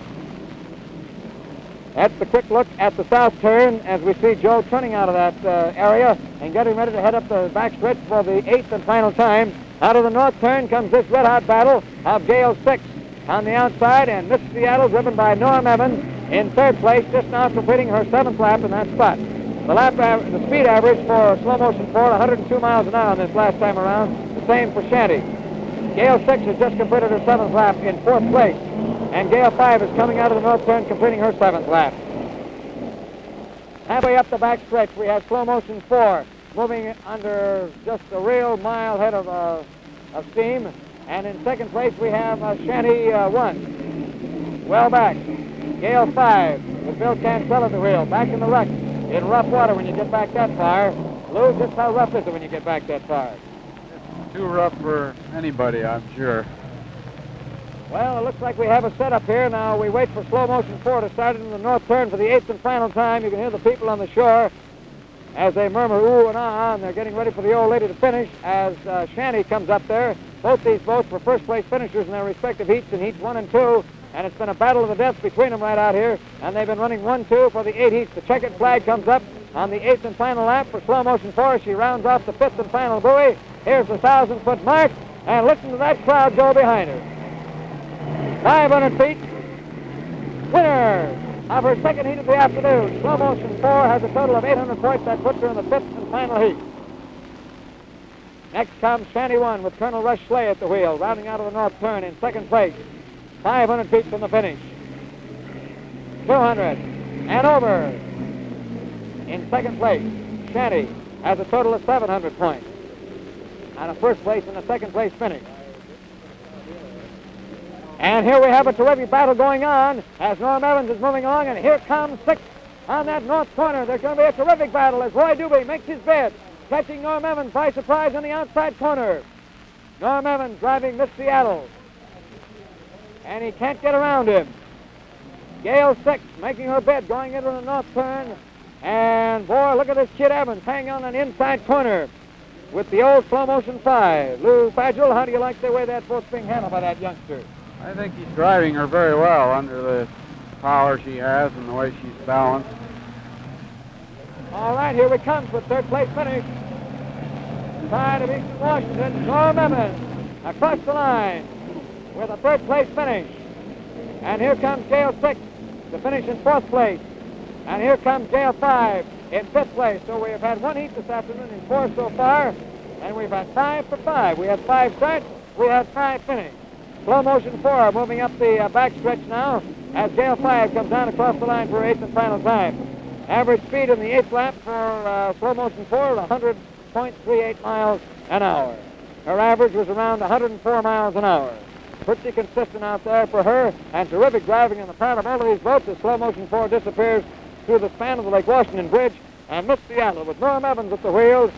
That's the quick look at the south turn as we see Joe turning out of that area and getting ready to head up the backstretch for the 8th and final time. Out of the north turn comes this red-hot battle of Gale 6 on the outside, and Miss Seattle, driven by Norm Evans, in third place, just now completing her 7th lap in that spot. The speed average for Slow Motion 4, 102 miles an hour on this last time around. The same for Shanty. Gale 6 has just completed her 7th lap in fourth place, and Gale 5 is coming out of the north turn, completing her 7th lap. Halfway up the backstretch, we have Slow Motion 4 moving under just a real mile head of steam, and in second place we have Shanty 1. Well back, Gale 5 with Bill Cantwell at the wheel, back in the wreck. In rough water when you get back that far. Lou, just how rough is it when you get back that far? It's too rough for anybody, I'm sure. Well, it looks like we have a setup here. Now we wait for Slow Motion 4 to start in the north turn for the 8th and final time. You can hear the people on the shore as they murmur ooh and ah, and they're getting ready for the old lady to finish as Shanty comes up there. Both these boats were first place finishers in their respective heats in heats 1 and 2. And it's been a battle of the death between them right out here. And they've been running 1-2 for the 8 heats. The checkered flag comes up on the 8th and final lap for Slow Motion 4. She rounds off the 5th and final buoy. Here's the 1,000-foot mark. And listen to that crowd go behind her. 500 feet. Winner of her second heat of the afternoon. Slow Motion 4 has a total of 800 points. That puts her in the 5th and final heat. Next comes Shanty 1 with Colonel Rush Slay at the wheel, rounding out of the north turn in second place. 500 feet from the finish. 200, and over. In second place, Shanty has a total of 700 points. And a first place and a second place finish. And here we have a terrific battle going on as Norm Evans is moving along, and here comes sixth on that north corner. There's going to be a terrific battle as Roy Doobie makes his bid, catching Norm Evans by surprise on the outside corner. Norm Evans driving Miss Seattle, and he can't get around him. Gale sixth, making her bid, going into the north turn. And boy, look at this kid Evans hanging on an inside corner with the old slow motion 5. Lou Fagel, how do you like the way that boat's being handled by that youngster? I think he's driving her very well under the power she has and the way she's balanced. All right, here we comes with third place finish. Side of Eastern Washington, Norm Evans across the line with a third place finish. And here comes Gale 6 to finish in fourth place. And here comes Gale 5 in fifth place. So we have had one heat this afternoon in 4 so far, and we've had 5 for 5. We had 5 starts, we had 5 finish. Slow motion 4 moving up the backstretch now as Gale 5 comes down across the line for her 8th and final time. Average speed in the 8th lap for slow motion 4, 100.38 miles an hour. Her average was around 104 miles an hour. Pretty consistent out there for her, and terrific driving on the part of all of these boats as slow motion 4 disappears through the span of the Lake Washington Bridge. And Miss Seattle, with Norm Evans at the wheel,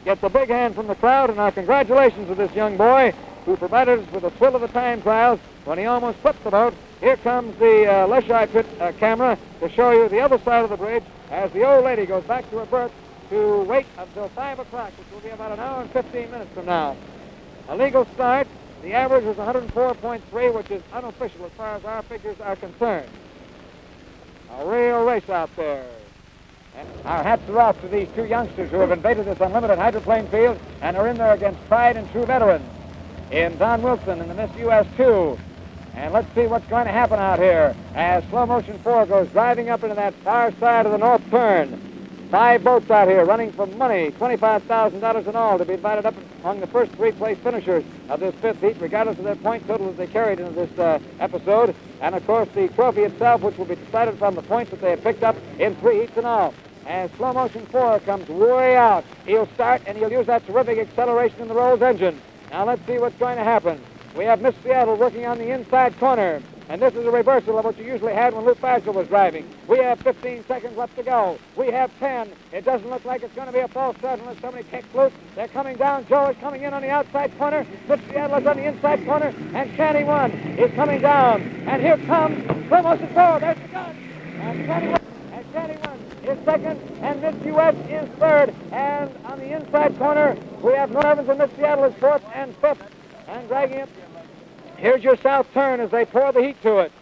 gets a big hand from the crowd, and our congratulations to this young boy who provided us with a thrill of the time trials when he almost flipped the boat. Here comes the Leshai pit camera to show you the other side of the bridge as the old lady goes back to her berth to wait until 5 o'clock, which will be about an hour and 15 minutes from now. A legal start. The average was 104.3, which is unofficial as far as our figures are concerned. A real race out there. And our hats are off to these two youngsters who have invaded this unlimited hydroplane field and are in there against tried and true veterans in Don Wilson and the Miss US 2. And let's see what's going to happen out here as slow motion 4 goes driving up into that far side of the north turn. 5 boats out here running for money, $25,000 in all, to be divided up among the first 3 place finishers of this 5th heat, regardless of their point total that they carried into this episode. And, of course, the trophy itself, which will be decided from the points that they have picked up in 3 heats in all. As slow motion 4 comes way out, he'll start, and he'll use that terrific acceleration in the Rolls engine. Now, let's see what's going to happen. We have Miss Seattle working on the inside corner. And this is a reversal of what you usually had when Lou Fagel was driving. We have 15 seconds left to go. We have 10. It doesn't look like it's going to be a false start unless somebody kicks loose. They're coming down. Joe is coming in on the outside corner. Miss Seattle is on the inside corner. And Shanty 1 is coming down. And here comes slow motion 4. There's the gun. And Shanty 1 is second. And Miss US is third. And on the inside corner, we have Norm Evans and Miss Seattle is fourth and fifth. And dragging it. Here's your south turn as they pour the heat to it.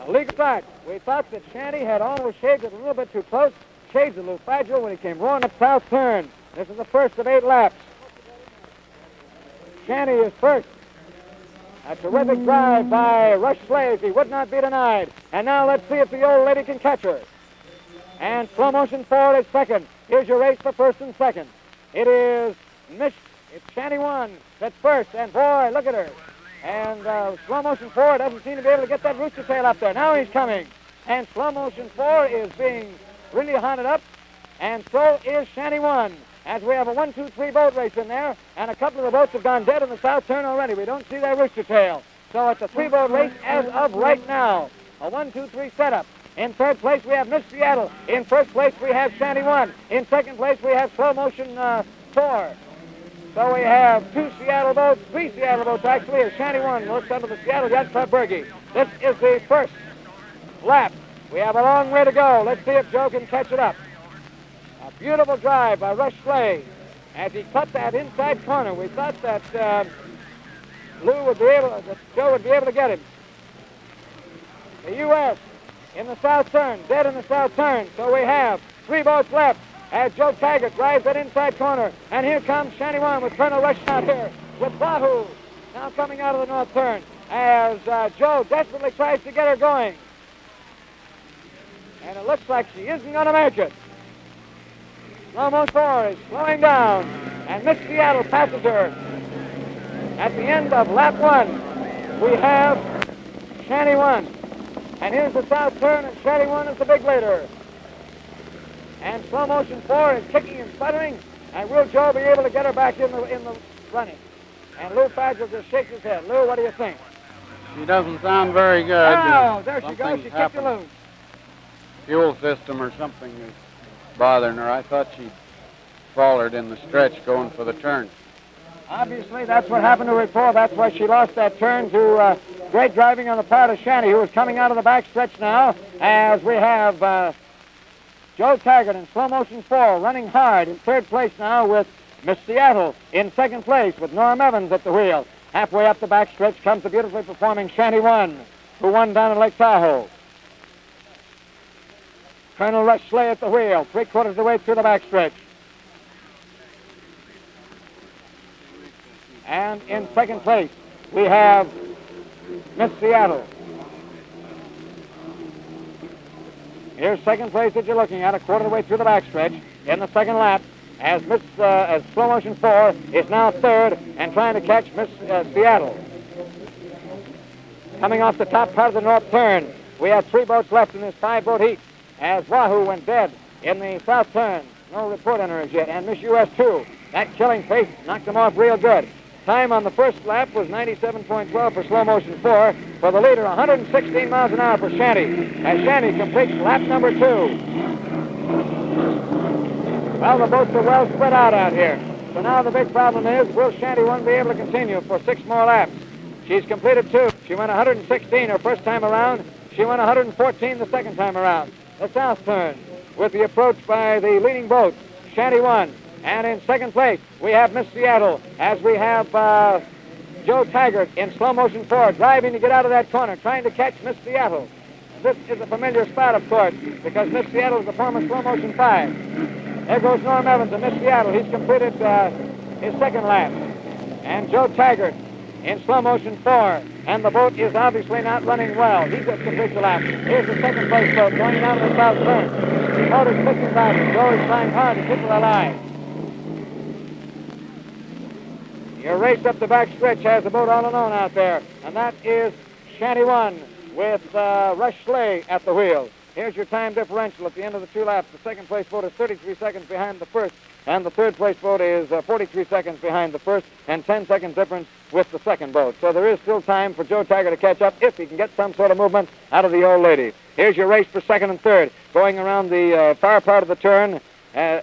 A legal start. We thought that Shanty had almost shaved it a little bit too close. Shaved a little fragile when he came roaring up south turn. This is the first of 8 laps. Shanty is first. A terrific drive by Rush Slaves. He would not be denied. And now let's see if the old lady can catch her. And slow motion 4 is second. Here's your race for first and second. It's Shanty 1 that's first. And boy, look at her. And slow motion 4 doesn't seem to be able to get that rooster tail up there. Now he's coming. And slow motion 4 is being really hunted up. And so is Shanty 1. As we have a 1-2-3 boat race in there. And a couple of the boats have gone dead in the south turn already. We don't see that rooster tail. So it's a 3-boat race as of right now. A 1-2-3 setup. In third place, we have Miss Seattle. In first place, we have Shanty 1. In second place, we have slow motion 4. So we have 3 Seattle boats actually, as Shanty 1 looks under the Seattle Yacht Club Bergie. This is the first lap. We have a long way to go. Let's see if Joe can catch it up. A beautiful drive by Rush Slade as he cut that inside corner. We thought that Joe would be able to get him. The U.S. in the south turn, dead in the south turn. So we have 3 boats left. As Joe Taggart drives that inside corner. And here comes Shanty 1 with Colonel Rush out here with Wahoo now coming out of the north turn as Joe desperately tries to get her going. And it looks like she isn't going to make it. Slow motion 4 is slowing down. And Miss Seattle passes her. At the end of lap 1, we have Shanty 1. And here's the south turn, and Shanty 1 is the big leader. And slow motion 4 is kicking and sputtering, and will Joe be able to get her back in the running? And Lou Fagel just shakes his head. Lou, what do you think? She doesn't sound very good. Oh, there she goes. She kicked happened. you loose. Fuel system or something is bothering her. I thought she'd faltered in the stretch going for the turn. Obviously, that's what happened to her before. That's why she lost that turn to great driving on the part of Shanty, who is coming out of the back stretch now, as we have Joe Taggart in slow motion 4 running hard in third place now with Miss Seattle in second place with Norm Evans at the wheel. Halfway up the back stretch comes the beautifully performing Shanty 1, who won down in Lake Tahoe. Colonel Rush Slay at the wheel, three-quarters of the way through the back stretch. And in second place, we have Miss Seattle. Here's second place that you're looking at, a quarter of the way through the backstretch in the second lap, as slow motion 4 is now third and trying to catch Miss Seattle. Coming off the top part of the north turn, we have 3 boats left in this 5-boat heat, as Wahoo went dead in the south turn. No report on her as yet, and Miss US 2. That killing face knocked them off real good. Time on the first lap was 97.12 for slow motion 4. For the leader, 116 miles an hour for Shanty, as Shanty completes lap number 2. Well, the boats are well spread out here. So now the big problem is, will Shanty 1 be able to continue for 6 more laps? She's completed 2. She went 116 her first time around. She went 114 the second time around. The south turn with the approach by the leading boat, Shanty 1. And in second place, we have Miss Seattle, as we have Joe Taggart in slow motion 4, driving to get out of that corner, trying to catch Miss Seattle. This is a familiar spot, of course, because Miss Seattle is the former slow motion 5. There goes Norm Evans and Miss Seattle. He's completed his second lap. And Joe Taggart in slow motion 4, and the boat is obviously not running well. He just completes the lap. Here's the second place boat going down to the south turn. The boat is missing badly. Joe is trying hard to keep her alive. Your race up the back stretch has the boat all alone out there, and that is Shanty 1 with Rush Slay at the wheel. Here's your time differential at the end of the 2 laps. The second place boat is 33 seconds behind the first, and the third place boat is 43 seconds behind the first, and 10 seconds difference with the second boat. So there is still time for Joe Taggart to catch up if he can get some sort of movement out of the old lady. Here's your race for second and third. Going around the far part of the turn,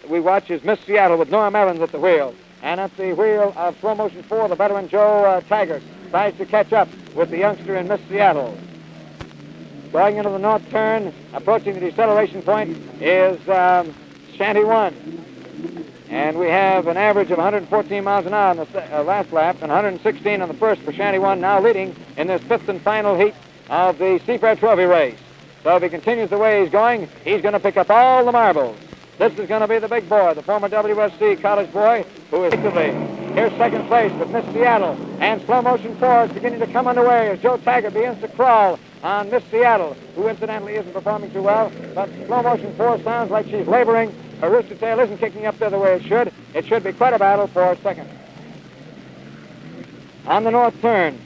we watch is Miss Seattle with Norm Evans at the wheel. And at the wheel of slow motion 4, the veteran Joe Taggart tries to catch up with the youngster in Miss Seattle. Going into the north turn, approaching the deceleration point, is Shanty 1. And we have an average of 114 miles an hour on the last lap and 116 on the first for Shanty 1, now leading in this 5th and final heat of the Seafair Trophy race. So if he continues the way he's going, he's going to pick up all the marbles. This is going to be the big boy, the former WSC college boy, who is here's second place with Miss Seattle. And slow motion 4 is beginning to come underway as Joe Taggart begins to crawl on Miss Seattle, who incidentally isn't performing too well. But slow motion 4 sounds like she's laboring. Her rooster tail isn't kicking up there the way it should. It should be quite a battle for second. On the north turn.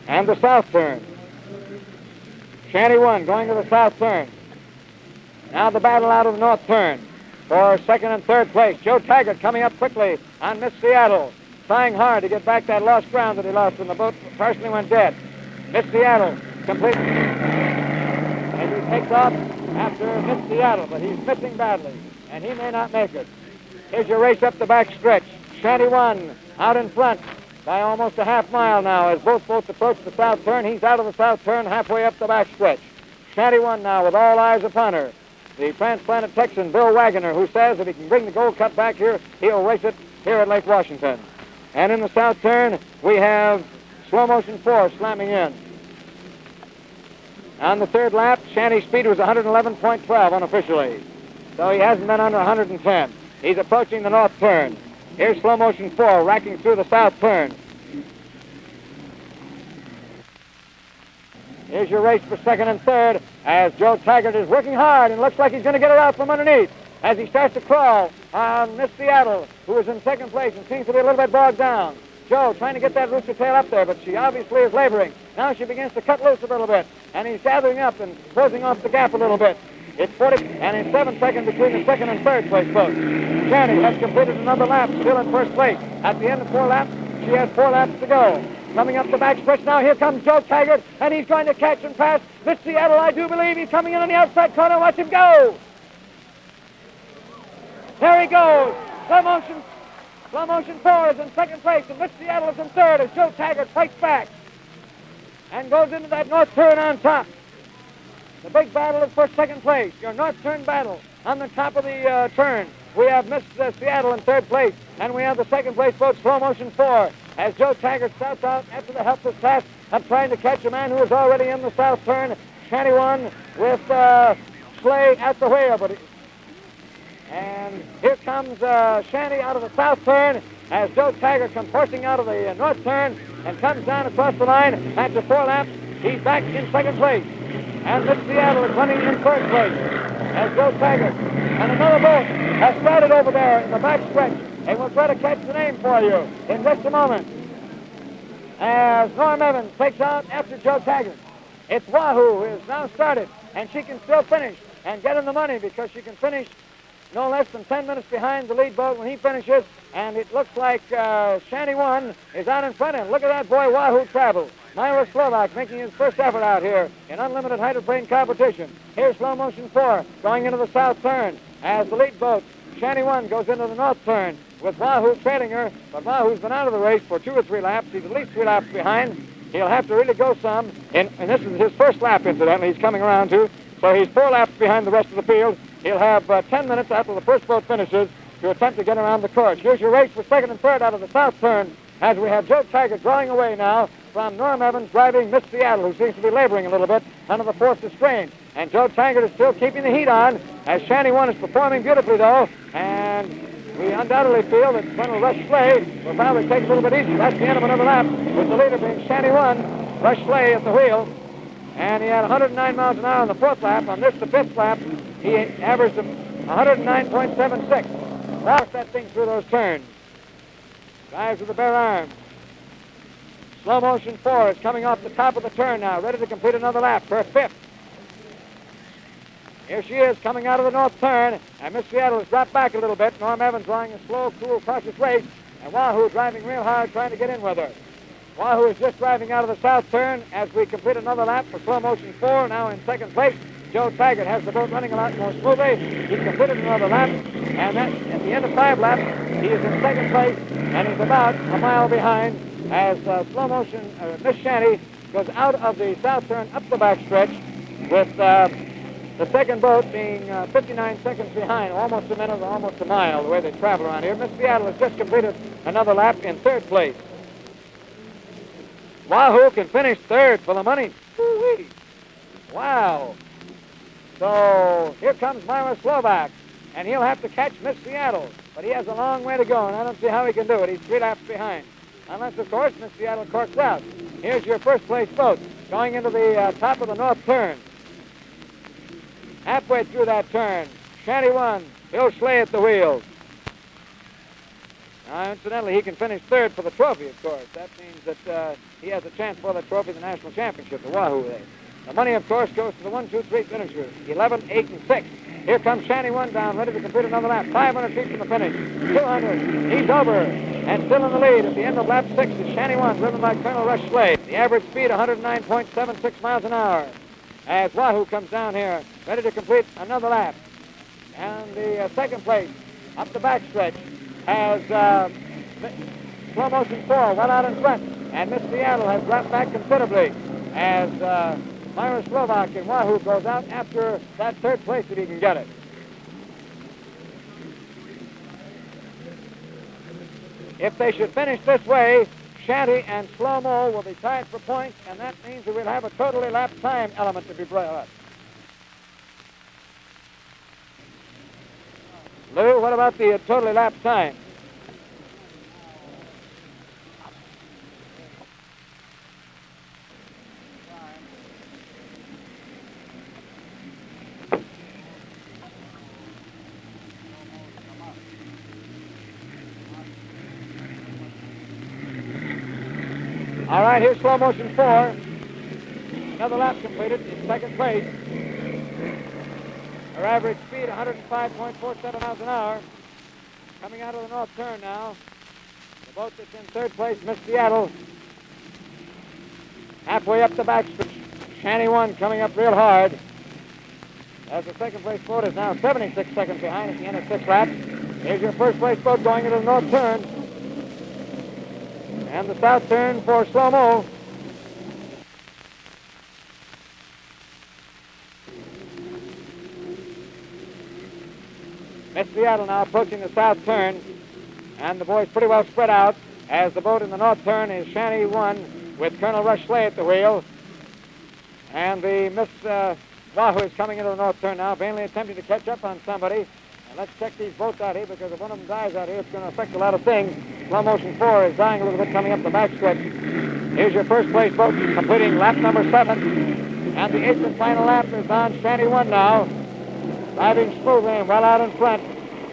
And the south turn. Shanty 1 going to the south turn. Now the battle out of the north turn for second and third place. Joe Taggart coming up quickly on Miss Seattle, trying hard to get back that lost ground that he lost when the boat partially went dead. Miss Seattle complete. And he takes off after Miss Seattle, but he's missing badly, and he may not make it. Here's your race up the back stretch. Shanty 1 out in front by almost a half mile now as both boats approach the south turn. He's out of the south turn halfway up the back stretch. Shanty 1 now with all eyes upon her. The transplanted Texan, Bill Wagoner, who says if he can bring the Gold Cup back here, he'll race it here at Lake Washington. And in the south turn, we have slow motion 4 slamming in. On the third lap, Shanty's speed was 111.12 unofficially. So he hasn't been under 110. He's approaching the north turn. Here's slow motion 4 racking through the south turn. Here's your race for second and third as Joe Taggart is working hard and looks like he's going to get her out from underneath as he starts to crawl on Miss Seattle, who is in second place and seems to be a little bit bogged down. Joe trying to get that rooster tail up there, but she obviously is laboring. Now she begins to cut loose a little bit, and he's gathering up and closing off the gap a little bit. It's 40 and it's 7 seconds between the second and third place boats. Shanty has completed another lap, still in first place. At the end of 4 laps, she has 4 laps to go. Coming up the backstretch now, here comes Joe Taggart, and he's going to catch and pass Miss Seattle. I do believe he's coming in on the outside corner. Watch him go. There he goes. Slow motion 4 is in second place, and Miss Seattle is in third as Joe Taggart fights back and goes into that north turn on top. The big battle is for second place, your north turn battle on the top of the turn. We have Miss Seattle in third place, and we have the second place boat, Slow Motion 4, as Joe Taggart starts out after the helpless task of trying to catch a man who is already in the south turn, Shanty 1 with Slade at the wheel. And here comes Shanty out of the south turn as Joe Taggart comes forcing out of the north turn and comes down across the line. After 4 laps, he's back in second place. And Miss Seattle is running in third place as Joe Taggart. And another boat has started over there in the back stretch. And we'll try to catch the name for you in just a moment. As Norm Evans takes out after Joe Taggart. It's Wahoo who is now started, and she can still finish and get in the money because she can finish no less than 10 minutes behind the lead boat when he finishes. And it looks like Shanty 1 is out in front of him. Look at that boy Wahoo travel. Myra Slovak making his first effort out here in unlimited hydroplane competition. Here's Slow Motion 4 going into the south turn as the lead boat, Shanty 1, goes into the north turn with Wahoo trailing her. But Wahoo's been out of the race for 2 or 3 laps. He's at least 3 laps behind. He'll have to really go some. And this is his first lap, incidentally, he's coming around to. So he's 4 laps behind the rest of the field. He'll have 10 minutes after the first boat finishes to attempt to get around the course. Here's your race for second and third out of the south turn as we have Joe Taggart drawing away now from Norm Evans driving Miss Seattle, who seems to be laboring a little bit under the force of strain. And Joe Taggart is still keeping the heat on as Shanty 1 is performing beautifully, though. And we undoubtedly feel that Colonel Rush Slade will probably take a little bit easy. That's the end of another lap, with the leader being Shanty 1, Rush Slade at the wheel. And he had 109 miles an hour on the 4th lap. On this, the 5th lap, he averaged 109.76. Lost that thing through those turns. Drives with the bare arms. Slow Motion 4 is coming off the top of the turn now, ready to complete another lap, her 5th. Here she is coming out of the north turn, and Miss Seattle has dropped back a little bit. Norm Evans drawing a slow, cool, cautious race, and Wahoo driving real hard, trying to get in with her. Wahoo is just driving out of the south turn as we complete another lap for Slow Motion 4, now in second place. Joe Taggart has the boat running a lot more smoothly. He's completed another lap, and then at the end of 5 laps, he is in second place, and he's about a mile behind as Slow Motion, Miss Shanty goes out of the south turn up the backstretch with the second boat being 59 seconds behind, almost a minute, almost a mile, the way they travel around here. Miss Seattle has just completed another lap in third place. Wahoo can finish third for the money. Woo-wee. Wow. So here comes Myra Slovak, and he'll have to catch Miss Seattle. But he has a long way to go, and I don't see how he can do it. He's 3 laps behind. Unless, of course, Miss Seattle corks out. Here's your first place boat going into the top of the north turn. Halfway through that turn, Shanty 1, Bill Schley at the wheels. Now, incidentally, he can finish third for the trophy, of course. That means that he has a chance for the trophy, the national championship, the Wahoo there. The money, of course, goes to the 1, 2, 3 finishers, 11, 8, and 6. Here comes Shanty 1 down, ready to complete another lap. 500 feet from the finish. 200. He's over. And still in the lead at the end of lap 6 is Shanty 1, driven by Colonel Rush Slade. The average speed, 109.76 miles an hour. As Wahoo comes down here, ready to complete another lap. And the second place, up the backstretch, has Slow Motion 4 well out in front. And Miss Seattle has dropped back considerably as Myra Slovak and Wahoo goes out after that third place if he can get it. If they should finish this way, Shanty and Slow Mo will be tied for points, and that means that we'll have a totally lap time element to be brought up. Lou, what about the totally lap time? All right, here's slow motion 4. Another lap completed in second place. Her average speed, 105.47 miles an hour. Coming out of the north turn now. The boat that's in third place, Miss Seattle. Halfway up the backstretch. Shanty 1 coming up real hard. As the second place boat is now 76 seconds behind at the end of 6 laps. Here's your first place boat going into the north turn. And the south turn for slow-mo. Miss Seattle now approaching the south turn. And the boys pretty well spread out as the boat in the north turn is Shanty 1 with Colonel Rush Slay at the wheel. And the Miss Wahoo is coming into the north turn now, vainly attempting to catch up on somebody. And let's check these boats out here, because if one of them dies out here, it's going to affect a lot of things. Slow motion 4 is dying a little bit coming up the backstretch. Here's your first place boat completing lap number 7. And the 8th and final lap is on Shanty 1 now. Driving smoothly and well out in front.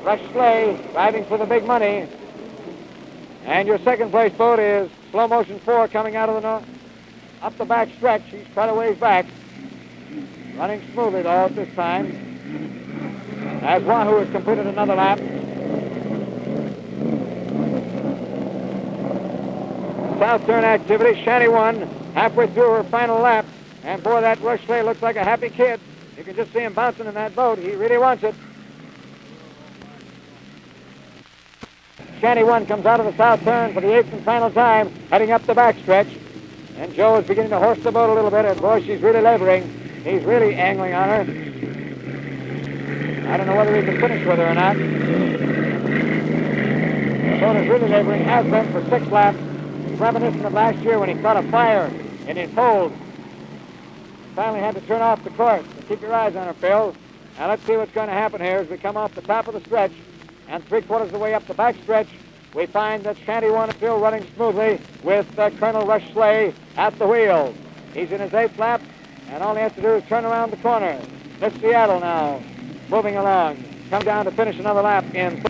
Rush Slay driving for the big money. And your second place boat is slow motion 4 coming out of the north, up the back stretch. He's quite a ways back. Running smoothly though at this time. As Wahoo has completed another lap. South turn activity, Shanty 1 halfway through her final lap. And boy, that Rush Slay looks like a happy kid. You can just see him bouncing in that boat. He really wants it. Shanty 1 comes out of the south turn for the 8th and final time, heading up the backstretch. And Joe is beginning to horse the boat a little bit, and boy, she's really laboring. He's really angling on her. I don't know whether he can finish with her or not. The boat is really laboring, has been for 6 laps. He's reminiscent of last year when he caught a fire in his hold. Finally had to turn off the course. So keep your eyes on her, Phil. Now let's see what's going to happen here as we come off the top of the stretch. And 3/4 of the way up the backstretch, we find that Shanty 1 is still running smoothly with Colonel Rush Slay at the wheel. He's in his 8th lap, and all he has to do is turn around the corner. Miss Seattle now moving along. Come down to finish another lap in.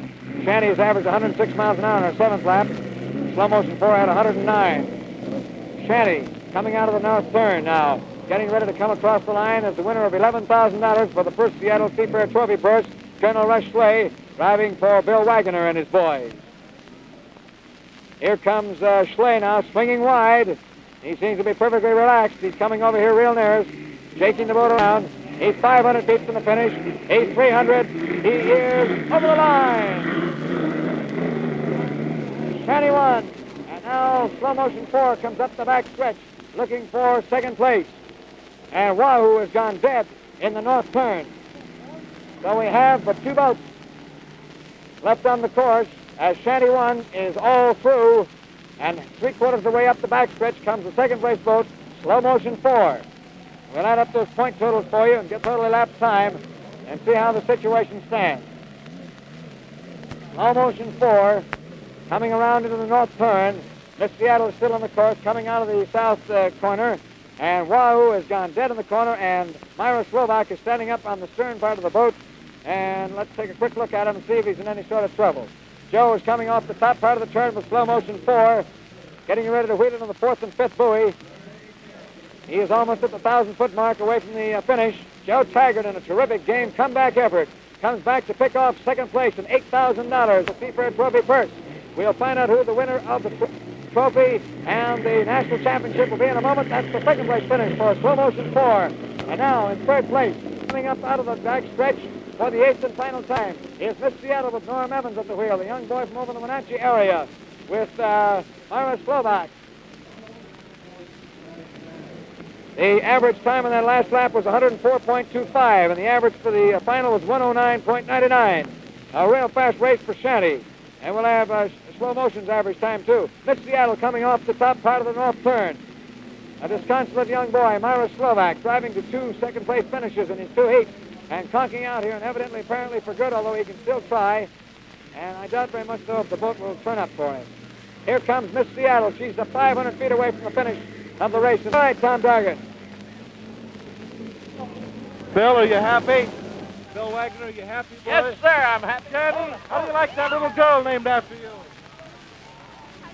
Shanty has averaged 106 miles an hour in her 7th lap. Slow motion 4 had 109. Shanty coming out of the north turn now, getting ready to come across the line as the winner of $11,000 for the first Seattle Seafair Trophy purse. Colonel Rush Slay driving for Bill Wagoner and his boys. Here comes Schley now, swinging wide. He seems to be perfectly relaxed. He's coming over here real near us, shaking the boat around. He's 500 feet from the finish. He's 300. He is over the line. Shanty 1. And now slow motion 4 comes up the back stretch, looking for second place. And Wahoo has gone dead in the north turn. So we have but 2 boats left on the course, as Shanty 1 is all through, and 3/4 of the way up the backstretch comes the second place boat, slow motion 4. We'll add up those point totals for you and get total elapsed time and see how the situation stands. Slow motion 4 coming around into the north turn. Miss Seattle is still on the course, coming out of the south corner, and Wahoo has gone dead in the corner, and Myra Slovak is standing up on the stern part of the boat. And let's take a quick look at him and see if he's in any sort of trouble. Joe is coming off the top part of the turn with slow motion 4, getting ready to wheel it on the 4th and 5th buoy. He is almost at the 1,000-foot mark away from the finish. Joe Taggart, in a terrific game comeback effort, comes back to pick off second place and $8,000, the Seafair Trophy purse. We'll find out who the winner of the trophy and the national championship will be in a moment. That's the second place finish for slow motion 4. And now in third place, coming up out of the back stretch for the 8th and final time, is Miss Seattle with Norm Evans at the wheel, the young boy from over the Wenatchee area, with Myra Slovak. The average time on that last lap was 104.25, and the average for the final was 109.99. A real fast race for Shanty. And we'll have slow motion's average time, too. Miss Seattle coming off the top part of the north turn. A disconsolate young boy, Myra Slovak, driving to 2 second-place finishes in his 2 heats, and conking out here, and evidently, apparently for good, although he can still try. And I doubt very much, though, if the boat will turn up for him. Here comes Miss Seattle. She's 500 feet away from the finish of the race. All right, Tom Doggett. Bill, are you happy? Bill Wagner, are you happy, boy? Yes, sir, I'm happy. Jenny, how do you like that little girl named after you?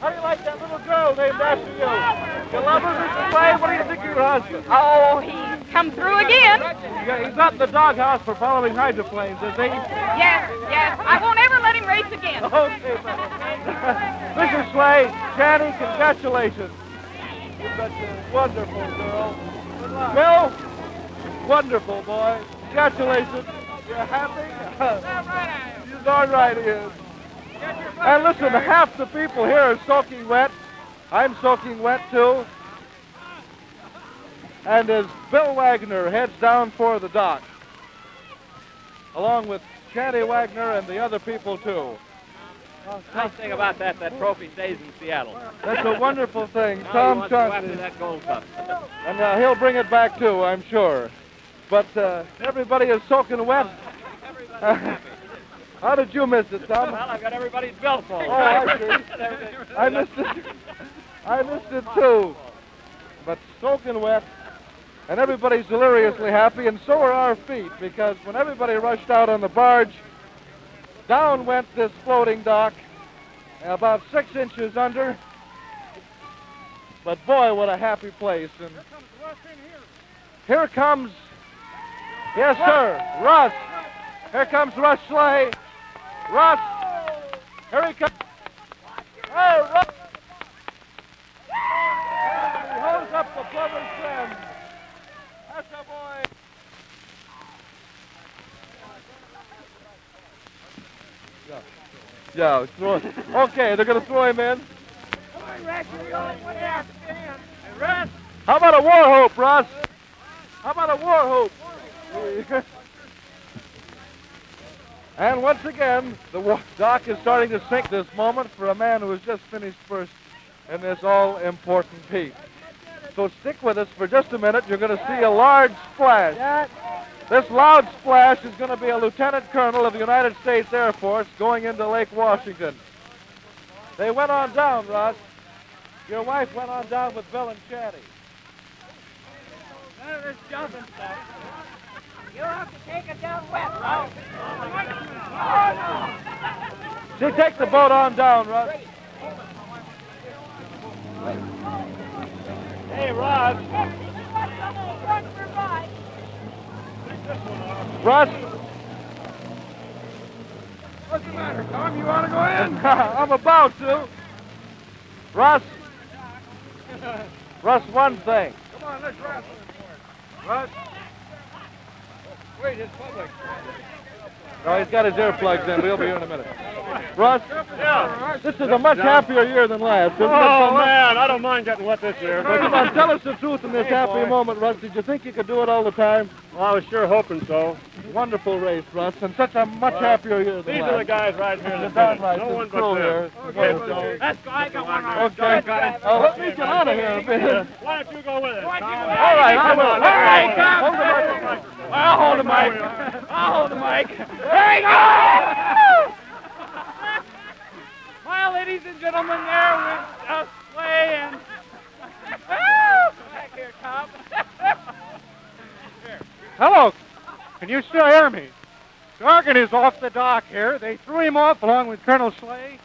How do you like that little girl named after you? You love her, Mrs. Slade? What do you think of your husband? Oh, he's come through again. Yeah, he's not in the doghouse for following hydroplanes, is he? Yes, yes. I won't ever let him race again. Okay, Mrs. Slade, Channy, congratulations. You've got a wonderful girl. Bill, wonderful boy. Congratulations. You're happy? You're darn right he is. And listen, half the people here are soaking wet. I'm soaking wet too. And as Bill Wagner heads down for the dock, along with Channy Wagner and the other people too. Nice thing about that trophy stays in Seattle. That's a wonderful thing. Now he Tom wants to go after Chauncey. that gold cup. And he'll bring it back too, I'm sure. But everybody is soaking wet. How did you miss it, Tom? Well, I've got everybody's bill full. Oh, I see. I missed it. I missed it too. But soaking wet, and everybody's deliriously happy, and so are our feet, because when everybody rushed out on the barge, down went this floating dock, about 6 inches under. But boy, what a happy place. And here comes, yes, sir, Russ. Here comes Russ Slay. Russ, here he comes. Hey, Russ. He holds up the plumber's friend. That's a boy. Yeah, throw it. Okay, they're going to throw him in. How about a war whoop, Russ? How about a war whoop? And once again, the dock is starting to sink this moment for a man who has just finished first in this all-important heat. So stick with us for just a minute. You're going to see a large splash. This loud splash is going to be a lieutenant colonel of the United States Air Force going into Lake Washington. They went on down, Russ. Your wife went on down with Bill and Channy. There's jumping stuff. You'll have to take it down west, Ralph. She take the boat on down, Russ. Hey, Rod. Russ? What's the matter, Tom? You want to go in? I'm about to. Russ? Russ, one thing. Come on, let's wrap this. Russ? Wait, it's public. No, he's got his earplugs in, but he'll be here in a minute. Russ? Yeah. This is a much happier year than last. Isn't it? Man, I don't mind getting wet this year. Well, come on, tell us the truth in this happy moment, Russ. Did you think you could do it all the time? Well, I was sure hoping so. Wonderful race, Russ, and such a much happier year than These last. are the guys right here. You're darn right. No This one crew but here. them. Wonderful. Let's go. I got one on. Okay. Let me get out of here a bit. Why don't you go with us? All right, I will. All right, come. Hold the mic. I'll hold the mic. I'll hold the mic. There we go! Well, ladies and gentlemen, there went Slay and... Back here, Tom. Hello. Can you still hear me? Dargan is off the dock here. They threw him off along with Colonel Slay.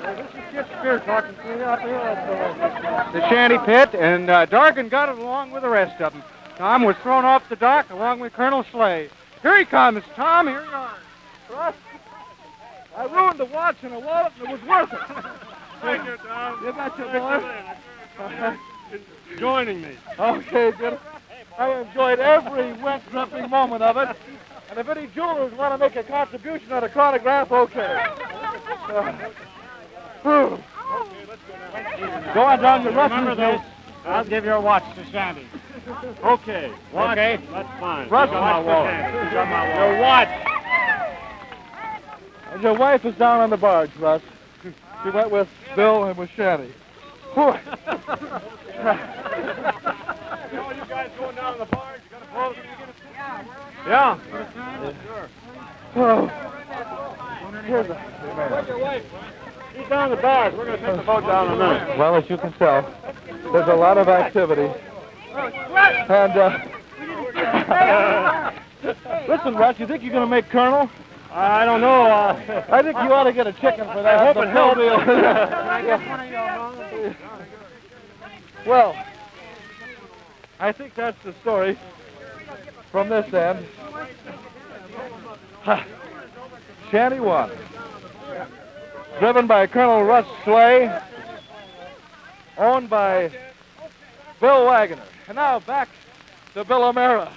This is Kip Spear talking to you out there at the shanty pit, and Dargan got it along with the rest of them. Tom was thrown off the dock along with Colonel Slay. Here he comes, Tom. Here you are. Russ, I ruined the watch and a wallet, and it was worth it. Thank you, Tom. You got your boy. Joining me. Okay, good. I enjoyed every wet, dripping moment of it. And if any jewelers want to make a contribution on a chronograph, okay. Whew. Go on down to Russ's. Remember this. I'll give your watch to Shandy. Okay. Watch. Okay. That's fine. Russ, Your watch. And your wife is down on the barge, Russ. She went with Bill and with Shanny. You guys going down on the barge? You got a boat? Yeah. Oh. Here's a... Where's your wife? She's down the barge. We're going to take the boat down in a minute. Well, as you can tell, there's a lot of activity. And, listen, Russ, you think you're going to make Colonel? I don't know. I think you ought to get a chicken for that. I hope The it helps. Phil deal. Well, I think that's the story from this end. Shanty won. Driven by Colonel Russ Slay, owned by Bill Wagoner. And now back to Bill O'Mara.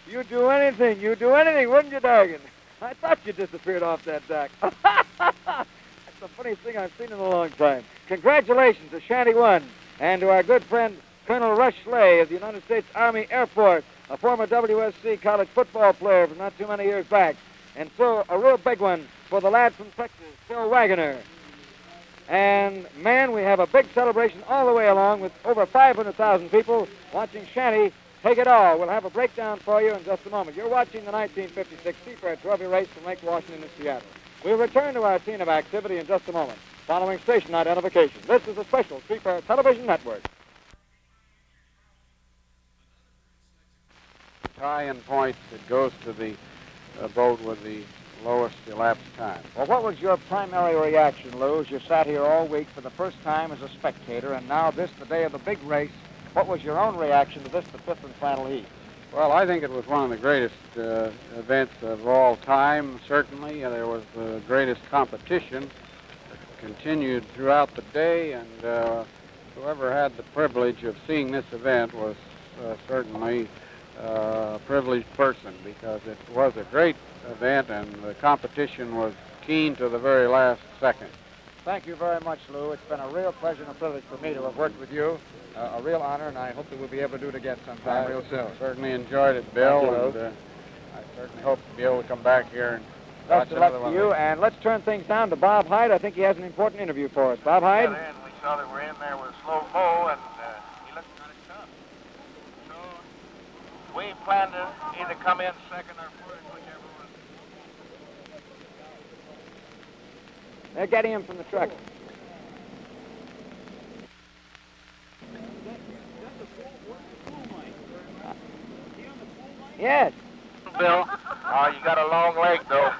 You'd do anything, wouldn't you, Dargan? I thought you disappeared off that dock. That's the funniest thing I've seen in a long time. Congratulations to Shanty One and to our good friend Colonel Rush Slay of the United States Army Air Force, a former WSC college football player from not too many years back. And so a real big one for the lad from Texas, Bill Wagoner. And, man, we have a big celebration all the way along with over 500,000 people watching Shanty take it all. We'll have a breakdown for you in just a moment. You're watching the 1956 Seafair Trophy race from Lake Washington in Seattle. We'll return to our scene of activity in just a moment, following station identification. This is a special Seafair Television Network. Tie-in points, it goes to the boat with the lowest elapsed time. Well, what was your primary reaction, Lou, as you sat here all week for the first time as a spectator, and now this, the day of the big race? What was your own reaction to this, the fifth and final heat? Well, I think it was one of the greatest events of all time, certainly. There was the greatest competition. It continued throughout the day, and whoever had the privilege of seeing this event was certainly a privileged person, because it was a great event and the competition was keen to the very last second. Thank you very much, Lou. It's been a real pleasure and a privilege for me to have worked with you. A real honor, and I hope that we'll be able to do it again sometime real soon. Certainly enjoyed it, Bill, Thank you, and I certainly hope to be able to come back here and Best watch of luck another to one. you, and let's turn things down to Bob Hyde. I think he has an important interview for us. Bob Hyde? And we saw that we're in there with Slow Mo, and he looked kind of tough. So we plan to either come in second or first, whichever one. They're getting him from the truck. Yes. Bill, oh, you got a long leg, though.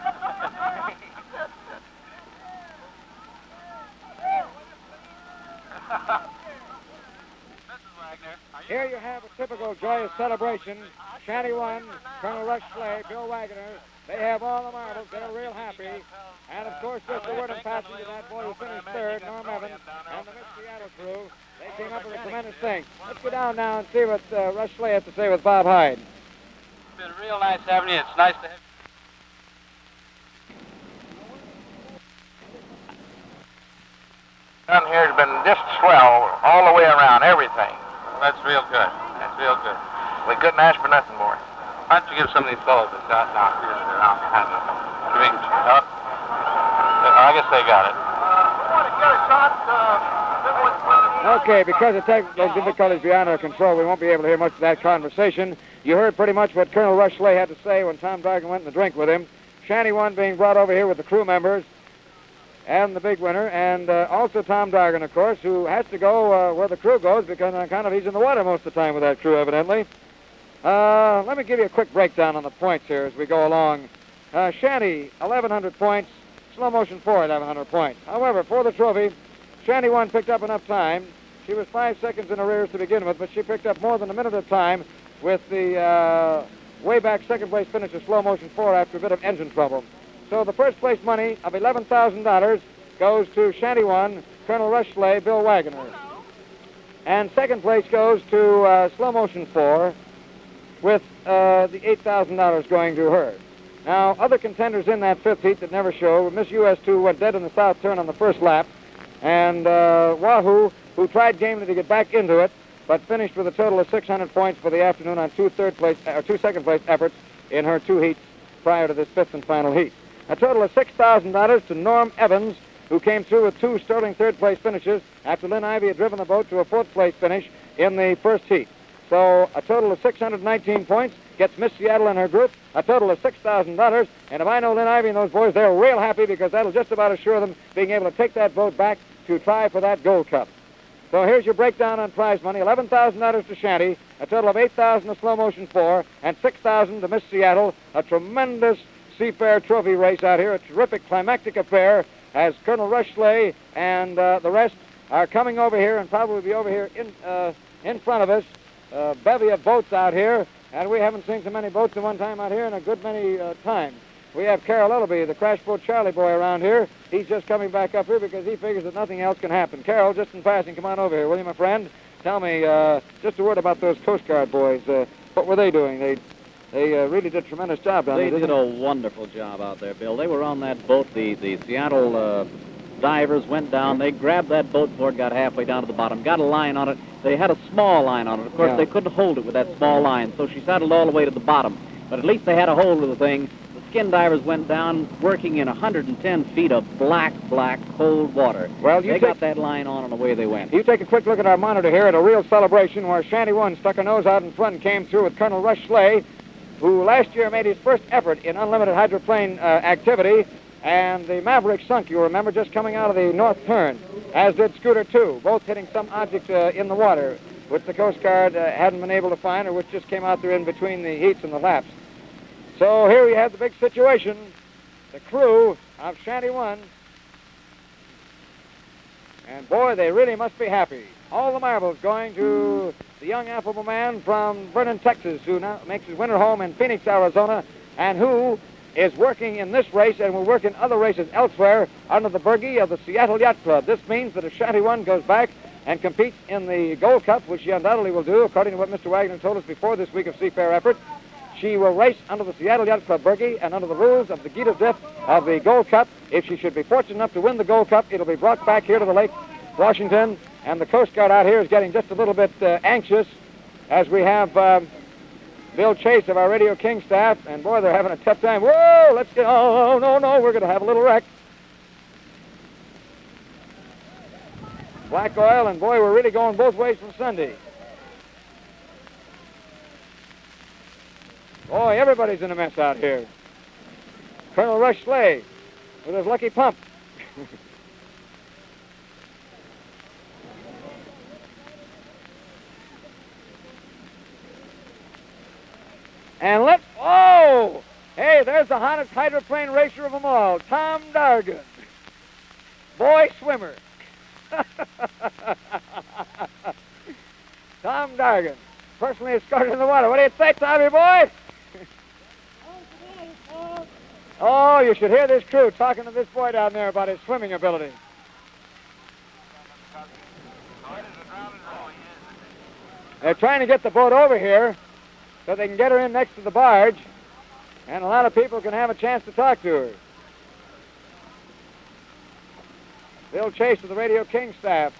Here you have a typical joyous celebration. Shanty One, Colonel Rush Slay, Bill Wagoner. They have all the marbles. They're real happy. And, of course, just a word in passing to that boy who finished third, Norm Evans, and the Miss Seattle crew. They came up with a tremendous thing. Let's go down now and see what Rush Slay has to say with Bob Hyde. It's been real nice having you. It's nice to have you. Down here has been just swell all the way around, everything. That's real good. That's real good. We couldn't ask for nothing more. Why don't you give some of these fellows a shot down here that are out behind us? I guess they got it. We want to get a shot. Okay, because of technical difficulties beyond our control, we won't be able to hear much of that conversation. You heard pretty much what Colonel Rush Slay had to say when Tom Dargan went in the drink with him. Shanty One being brought over here with the crew members and the big winner, and also Tom Dargan, of course, who has to go where the crew goes because on account of he's in the water most of the time with that crew, evidently. Let me give you a quick breakdown on the points here as we go along. Shanty, 1,100 points. Slow Motion 4, 1,100 points. However, for the trophy, Shanty One picked up enough time. She was 5 seconds in arrears to begin with, but she picked up more than a minute of time with the way back second place finish of Slow Motion 4 after a bit of engine trouble. So the first place money of $11,000 goes to Shanty One, Colonel Rush Slay, Bill Wagoner. And second place goes to Slow Motion 4 with the $8,000 going to her. Now, other contenders in that fifth heat that never showed, Miss US2 went dead in the south turn on the first lap, and Wahoo, who tried gamely to get back into it, but finished with a total of 600 points for the afternoon on two second place efforts in her two heats prior to this fifth and final heat. A total of $6,000 to Norm Evans, who came through with two sterling third place finishes after Lynn Ivey had driven the boat to a fourth place finish in the first heat. So a total of 619 points gets Miss Seattle and her group, a total of $6,000. And if I know Lynn Ivey and those boys, they're real happy because that'll just about assure them being able to take that boat back to try for that Gold Cup. So here's your breakdown on prize money. $11,000 to Shanty, a total of $8,000 to Slow Motion 4, and $6,000 to Miss Seattle. A tremendous Seafair trophy race out here, a terrific climactic affair as Colonel Rush Slay and the rest are coming over here and probably be over here in front of us. A bevy of boats out here, and we haven't seen so many boats at one time out here in a good many times. We have Carroll Ellaby, the Crash Boat Charlie boy around here. He's just coming back up here because he figures that nothing else can happen. Carroll, just in passing, come on over here, will you, my friend? Tell me just a word about those Coast Guard boys. What were they doing? They really did a tremendous job down there. They did a wonderful job out there, Bill. They were on that boat. The Seattle divers went down. They grabbed that boat before it got halfway down to the bottom, got a line on it. They had a small line on it. Of course, they couldn't hold it with that small line, so she settled all the way to the bottom. But at least they had a hold of the thing. The skin divers went down, working in 110 feet of black, cold water. Well, they got that line on, and away they went. You take a quick look at our monitor here at a real celebration where Shanty 1 stuck her nose out in front and came through with Colonel Rush Slay, who last year made his first effort in unlimited hydroplane activity, and the Maverick sunk, you remember, just coming out of the north turn, as did Scooter 2, both hitting some object in the water, which the Coast Guard hadn't been able to find, or which just came out there in between the heats and the laps. So here we have the big situation. The crew of Shanty 1, and boy, they really must be happy. All the marbles going to the young affable man from Vernon, Texas, who now makes his winter home in Phoenix, Arizona, and who is working in this race and will work in other races elsewhere under the burgee of the Seattle Yacht Club. This means that if Shanty 1 goes back and competes in the Gold Cup, which she undoubtedly will do, according to what Mr. Wagner told us before this week of Seafair effort, she will race under the Seattle Yacht Club burgee and under the rules of the Gita Dip of the Gold Cup. If she should be fortunate enough to win the Gold Cup, it'll be brought back here to the Lake Washington, and the Coast Guard out here is getting just a little bit anxious as we have Bill Chase of our Radio King staff, and boy, they're having a tough time. Whoa, let's get, oh, no, we're going to have a little wreck. Black oil, and boy, we're really going both ways from Sunday. Boy, everybody's in a mess out here. Colonel Rush Slay with his lucky pump. And let's, oh! Hey, there's the hottest hydroplane racer of them all, Tom Dargan. Boy swimmer. Tom Dargan, personally escorted in the water. What do you say, Tommy boy? Oh, you should hear this crew talking to this boy down there about his swimming ability. They're trying to get the boat over here so they can get her in next to the barge, and a lot of people can have a chance to talk to her. Bill Chase of the Radio King staff,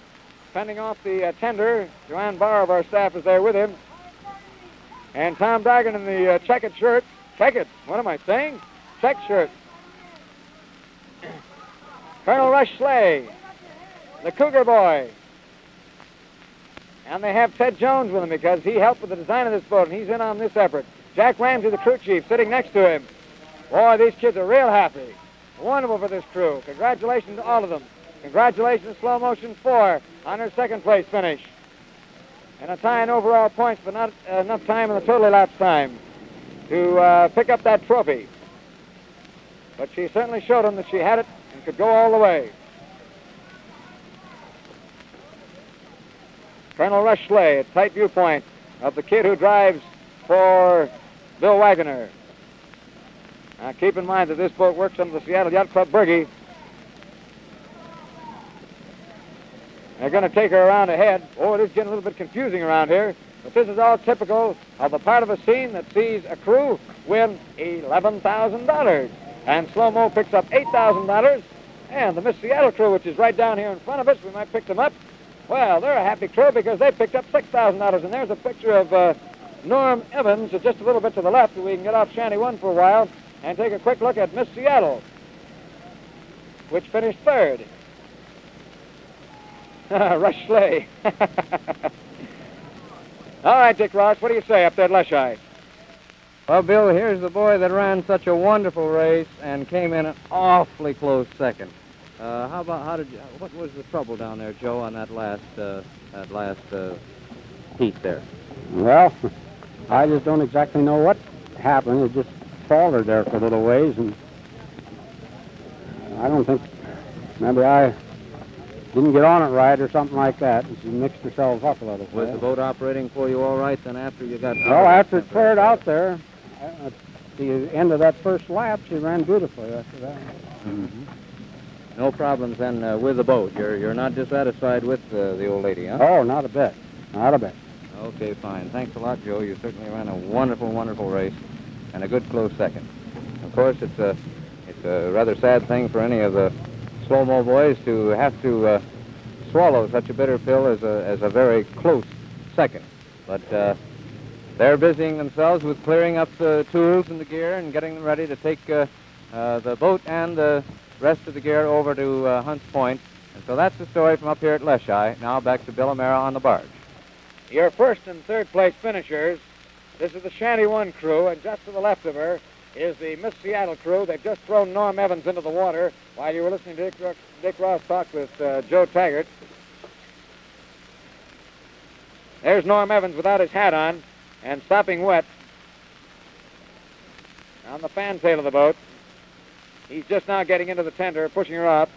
fending off the tender. Joanne Barr of our staff is there with him. And Tom Dargan in the checkered shirt. Checkered? What am I saying? Check shirt. Colonel Rush Slay, the Cougar Boy. And they have Ted Jones with him because he helped with the design of this boat, and he's in on this effort. Jack Ramsey, the crew chief, sitting next to him. Boy, these kids are real happy. Wonderful for this crew. Congratulations to all of them. Congratulations to Slow Motion 4 on her second place finish. And a tie in overall points, but not enough time in the total elapsed time to pick up that trophy. But she certainly showed them that she had it and could go all the way. Colonel Rush Slay, a tight viewpoint of the kid who drives for Bill Wagner. Now keep in mind that this boat works under the Seattle Yacht Club burgee. They're going to take her around ahead. Oh, it is getting a little bit confusing around here. But this is all typical of the part of a scene that sees a crew win $11,000. And Slow Mo picks up $8,000. And the Miss Seattle crew, which is right down here in front of us, we might pick them up. Well, they're a happy crew because they picked up $6,000. And there's a picture of Norm Evans, just a little bit to the left, so we can get off Shanty 1 for a while and take a quick look at Miss Seattle, which finished third. Rush Slay. All right, Dick Ross, what do you say up there at Leshai? Well, Bill, here's the boy that ran such a wonderful race and came in an awfully close second. What was the trouble down there, Joe, on that last heat there? Well, I just don't exactly know what happened. It just faltered there for a little ways, and I don't think maybe I didn't get on it right or something like that. She mixed herself up a little. Was the boat operating for you all right then after you got... Well, after it cleared out there, at the end of that first lap, she ran beautifully after that. Mm-hmm. No problems then with the boat. You're not dissatisfied with the old lady, huh? Oh, not a bit. Not a bit. Okay, fine. Thanks a lot, Joe. You certainly ran a wonderful, wonderful race and a good close second. Of course, it's a rather sad thing for any of the slow-mo boys to have to swallow such a bitter pill as a very close second. But they're busying themselves with clearing up the tools and the gear and getting them ready to take the boat and the rest of the gear over to Hunts Point. And so that's the story from up here at Leschi. Now back to Bill O'Mara on the barge. Your first and third place finishers. This is the Shanty One crew, and just to the left of her is the Miss Seattle crew. They've just thrown Norm Evans into the water while you were listening to Dick Ross talk with Joe Taggart. There's Norm Evans without his hat on and sopping wet on the fantail of the boat. He's just now getting into the tender, pushing her up.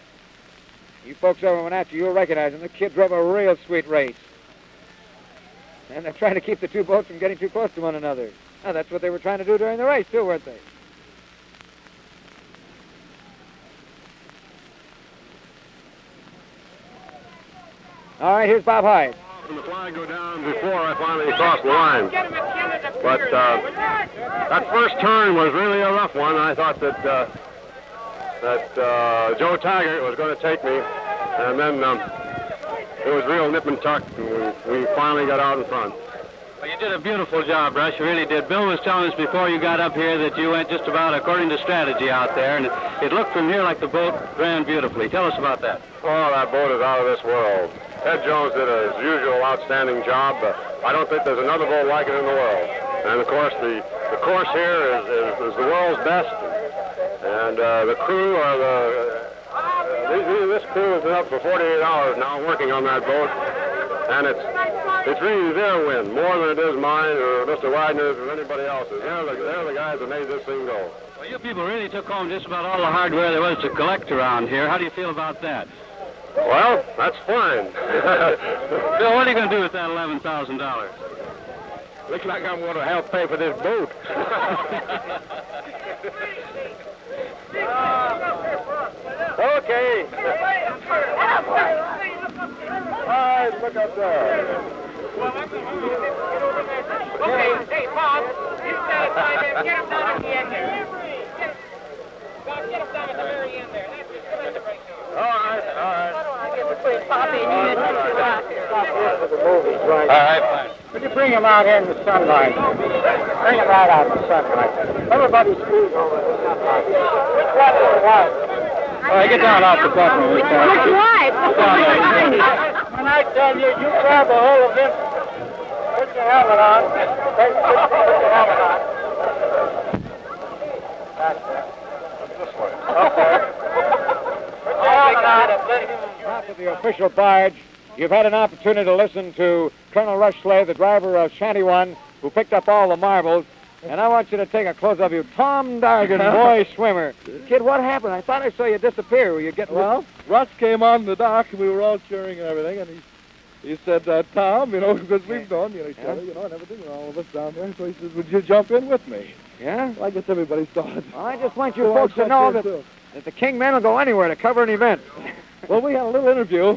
You folks over in Wenatchee, you'll recognize him. The kid drove a real sweet race. And they're trying to keep the two boats from getting too close to one another. Now, that's what they were trying to do during the race, too, weren't they? All right, here's Bob Hyde. The flag go down before I finally crossed the line. But that first turn was really a rough one. I thought that Joe Taggart was going to take me, and then it was real nip and tuck, and we finally got out in front. Well, you did a beautiful job, Rush. You really did. Bill was telling us before you got up here that you went just about according to strategy out there, and it looked from here like the boat ran beautifully. Tell us about that. Oh, that boat is out of this world. Ed Jones did his usual outstanding job. I don't think there's another boat like it in the world. And, of course, the course here is the world's best. And the crew are this crew has been up for 48 hours now working on that boat. And it's really their win, more than it is mine or Mr. Widener's or anybody else's. They're the guys that made this thing go. Well, you people really took home just about all the hardware there was to collect around here. How do you feel about that? Well, that's fine. Bill, what are you going to do with that $11,000? Looks like I'm going to help pay for this boat. Okay. All right, look up there. Okay, hey, Bob, you satisfied him. Get him down at the end there. Bob, get him down at the very end there. That's just good at the break. All right. I get between Poppy and you and let you out here. All right, fine. Would you bring him out here in the sunlight? Bring him right out in the sunlight. Everybody squeeze over in the sunlight. Which one is the wife? All right, get down off the button. Which wife? When I tell you, you grab a hold of him, put your helmet on. Put your helmet on. That's it. This way. Okay. Top of the official barge, you've had an opportunity to listen to Colonel Rush Slade, the driver of Shanty One, who picked up all the marbles. And I want you to take a close-up of you. Tom Dargan, boy swimmer. Kid, what happened? I thought I saw you disappear. Were you getting... Well, Russ came on the dock, and we were all cheering and everything, and he said, Tom, because we've known each other, and everything, and all of us down there. So he said, would you jump in with me? Yeah? Well, I guess everybody saw it. Well, I just want you folks to know that the King men will go anywhere to cover an event. Well, we had a little interview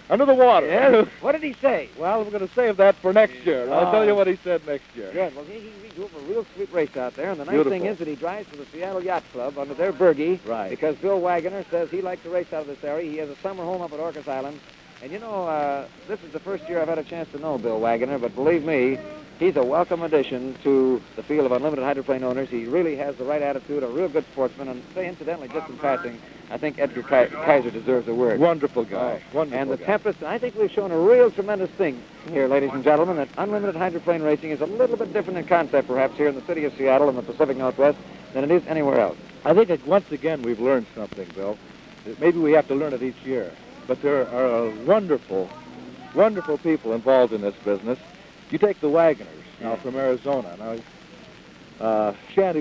under the water. Yeah? What did he say? Well, we're going to save that for next year. And I'll tell you what he said next year. Good. Well, he drove a real sweet race out there, and the nice thing is that he drives for the Seattle Yacht Club under their burgie. Right. Because Bill Wagoner says he likes to race out of this area. He has a summer home up at Orcas Island. And this is the first year I've had a chance to know Bill Wagoner, but believe me, he's a welcome addition to the field of unlimited hydroplane owners. He really has the right attitude, a real good sportsman, and say, incidentally, just in passing, I think Edgar Kaiser deserves a word. Wonderful guy. Wonderful And the guy. Tempest, I think we've shown a real tremendous thing here, ladies and gentlemen, that unlimited hydroplane racing is a little bit different in concept, perhaps, here in the city of Seattle and the Pacific Northwest than it is anywhere else. I think that once again we've learned something, Bill. maybe we have to learn it each year. But there are wonderful, wonderful people involved in this business. You take the Wagoners now from Arizona. Now, Shanty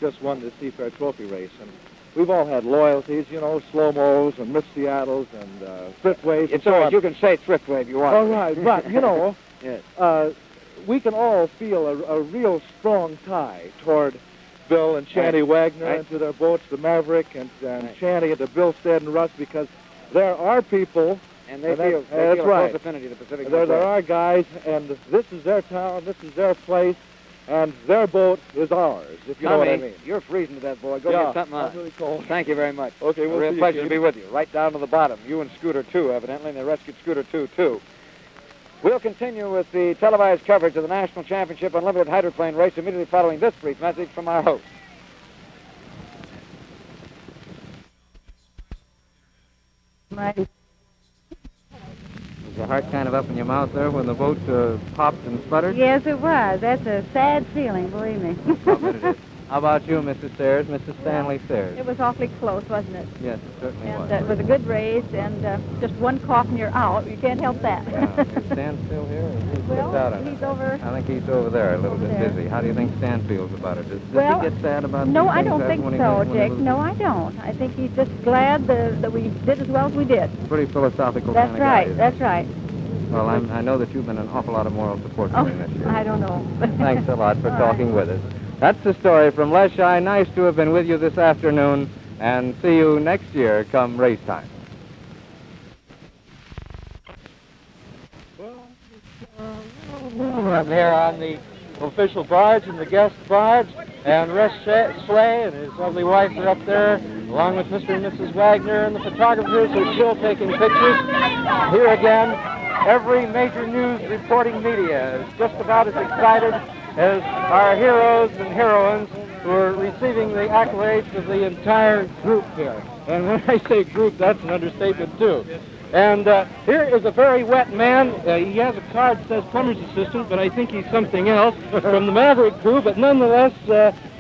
just won the Seafair Trophy race, and we've all had loyalties, you know, slow-mos and Miss Seattles and Thriftways. It's all right. You can say Thriftway if you want. All right, but, you know, Yes. we can all feel a real strong tie toward Bill and Shanty Wagner and to their boats, the Maverick and Shanty and to Bill Stead and Russ, because there are people, And they feel that's a right. close affinity to the Pacific There Northwest. are guys, and this is their town, this is their place, and their boat is ours, if you know what I mean. You're freezing to that, boy. Go Yeah, get something on. I'm really cold. Thank you very much. Okay, we'll a real see you, pleasure to Keith. be with you. Right down to the bottom. You and Scooter 2, evidently, and they rescued Scooter 2, too. We'll continue with the televised coverage of the National Championship Unlimited Hydroplane race immediately following this brief message from our host. Mighty. Was your heart kind of up in your mouth there when the boat popped and sputtered? Yes, it was. That's a sad feeling, believe me. I'll bet it is. How about you, Mrs. Sayers, Mrs. Stanley Sayers? It was awfully close, wasn't it? Yes, it certainly And was. it was a good race, and just one cough and you're out. You can't help that. Is Stan still here? Or is he Well, kicked out on he's it? over. I think he's over there, a little Over bit there. busy. How do you think Stan feels about it? Does Well, he get sad about No, these I things don't after think when he so, when he Dick. loses? No, I don't. I think he's just glad that we did as well as we did. Pretty philosophical That's kind of guy. right. isn't That's he? right. Well, I know that you've been an awful lot of moral support for Oh, him this year. I don't know. Thanks a lot for All talking right. with us. That's the story from Leschi. Nice to have been with you this afternoon, and see you next year come race time. I'm here on the official barge and the guest barge, and Russ Slay and his lovely wife are up there, along with Mr. and Mrs. Wagner, and the photographers are still taking pictures. Here again, every major news reporting media is just about as excited as our heroes and heroines who are receiving the accolades of the entire group here. And when I say group, that's an understatement, too. And here is a very wet man. He has a card that says plumber's assistant, but I think he's something else from the Maverick crew. But nonetheless,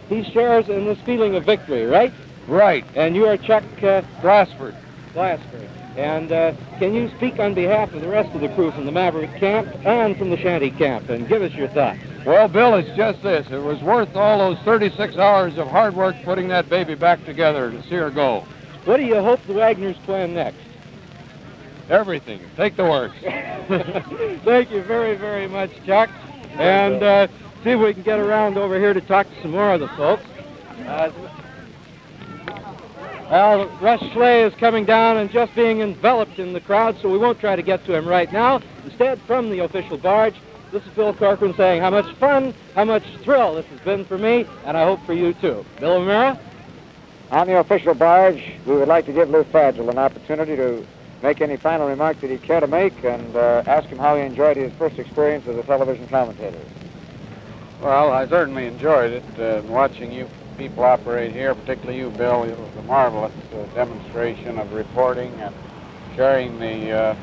he shares in this feeling of victory, right? Right. And you are Chuck Glassford. Glassford. And can you speak on behalf of the rest of the crew from the Maverick camp and from the Shanty camp and give us your thoughts? Well, Bill, it's just this. It was worth all those 36 hours of hard work putting that baby back together to see her go. What do you hope the Wagners plan next? Everything. Take the works. Thank you very, very much, Chuck. And see if we can get around over here to talk to some more of the folks. Well, Russ Schley is coming down and just being enveloped in the crowd, so we won't try to get to him right now. Instead, from the official barge, this is Bill Corcoran saying how much fun, how much thrill this has been for me, and I hope for you too. Bill O'Meara? On the official barge, we would like to give Lou Fadgel an opportunity to make any final remark that he'd care to make and ask him how he enjoyed his first experience as a television commentator. Well, I certainly enjoyed it. Watching you people operate here, particularly you, Bill, it was a marvelous demonstration of reporting and sharing the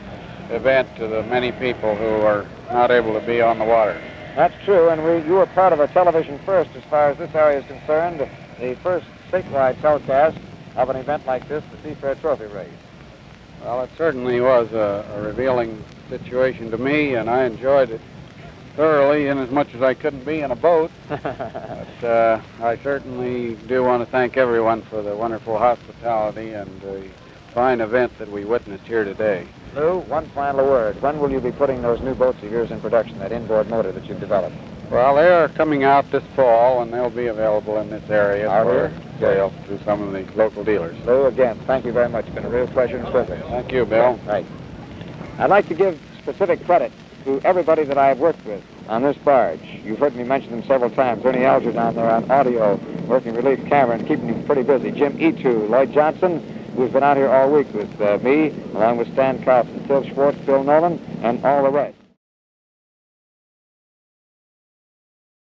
event to the many people who are not able to be on the water. That's true, and you were part of a television first as far as this area is concerned, the first statewide telecast of an event like this, the Seafair Trophy race. Well, it certainly was a revealing situation to me, and I enjoyed it thoroughly, in as much as I couldn't be in a boat. But I certainly do want to thank everyone for the wonderful hospitality and the fine event that we witnessed here today. Lou, one final word. When will you be putting those new boats of yours in production, that inboard motor that you've developed? Well, they are coming out this fall, and they'll be available in this area Are for they? sale to some of the local dealers. Lou, again, thank you very much. It's been a real pleasure and privilege. Thank you, Bill. Right. I'd like to give specific credit to everybody that I've worked with on this barge. You've heard me mention them several times. Ernie Alger down there on audio, working relief camera and keeping him pretty busy. Jim E2, Lloyd Johnson, who's been out here all week with me, along with Stan Carlson, Phil Schwartz, Bill Nolan, and all the rest.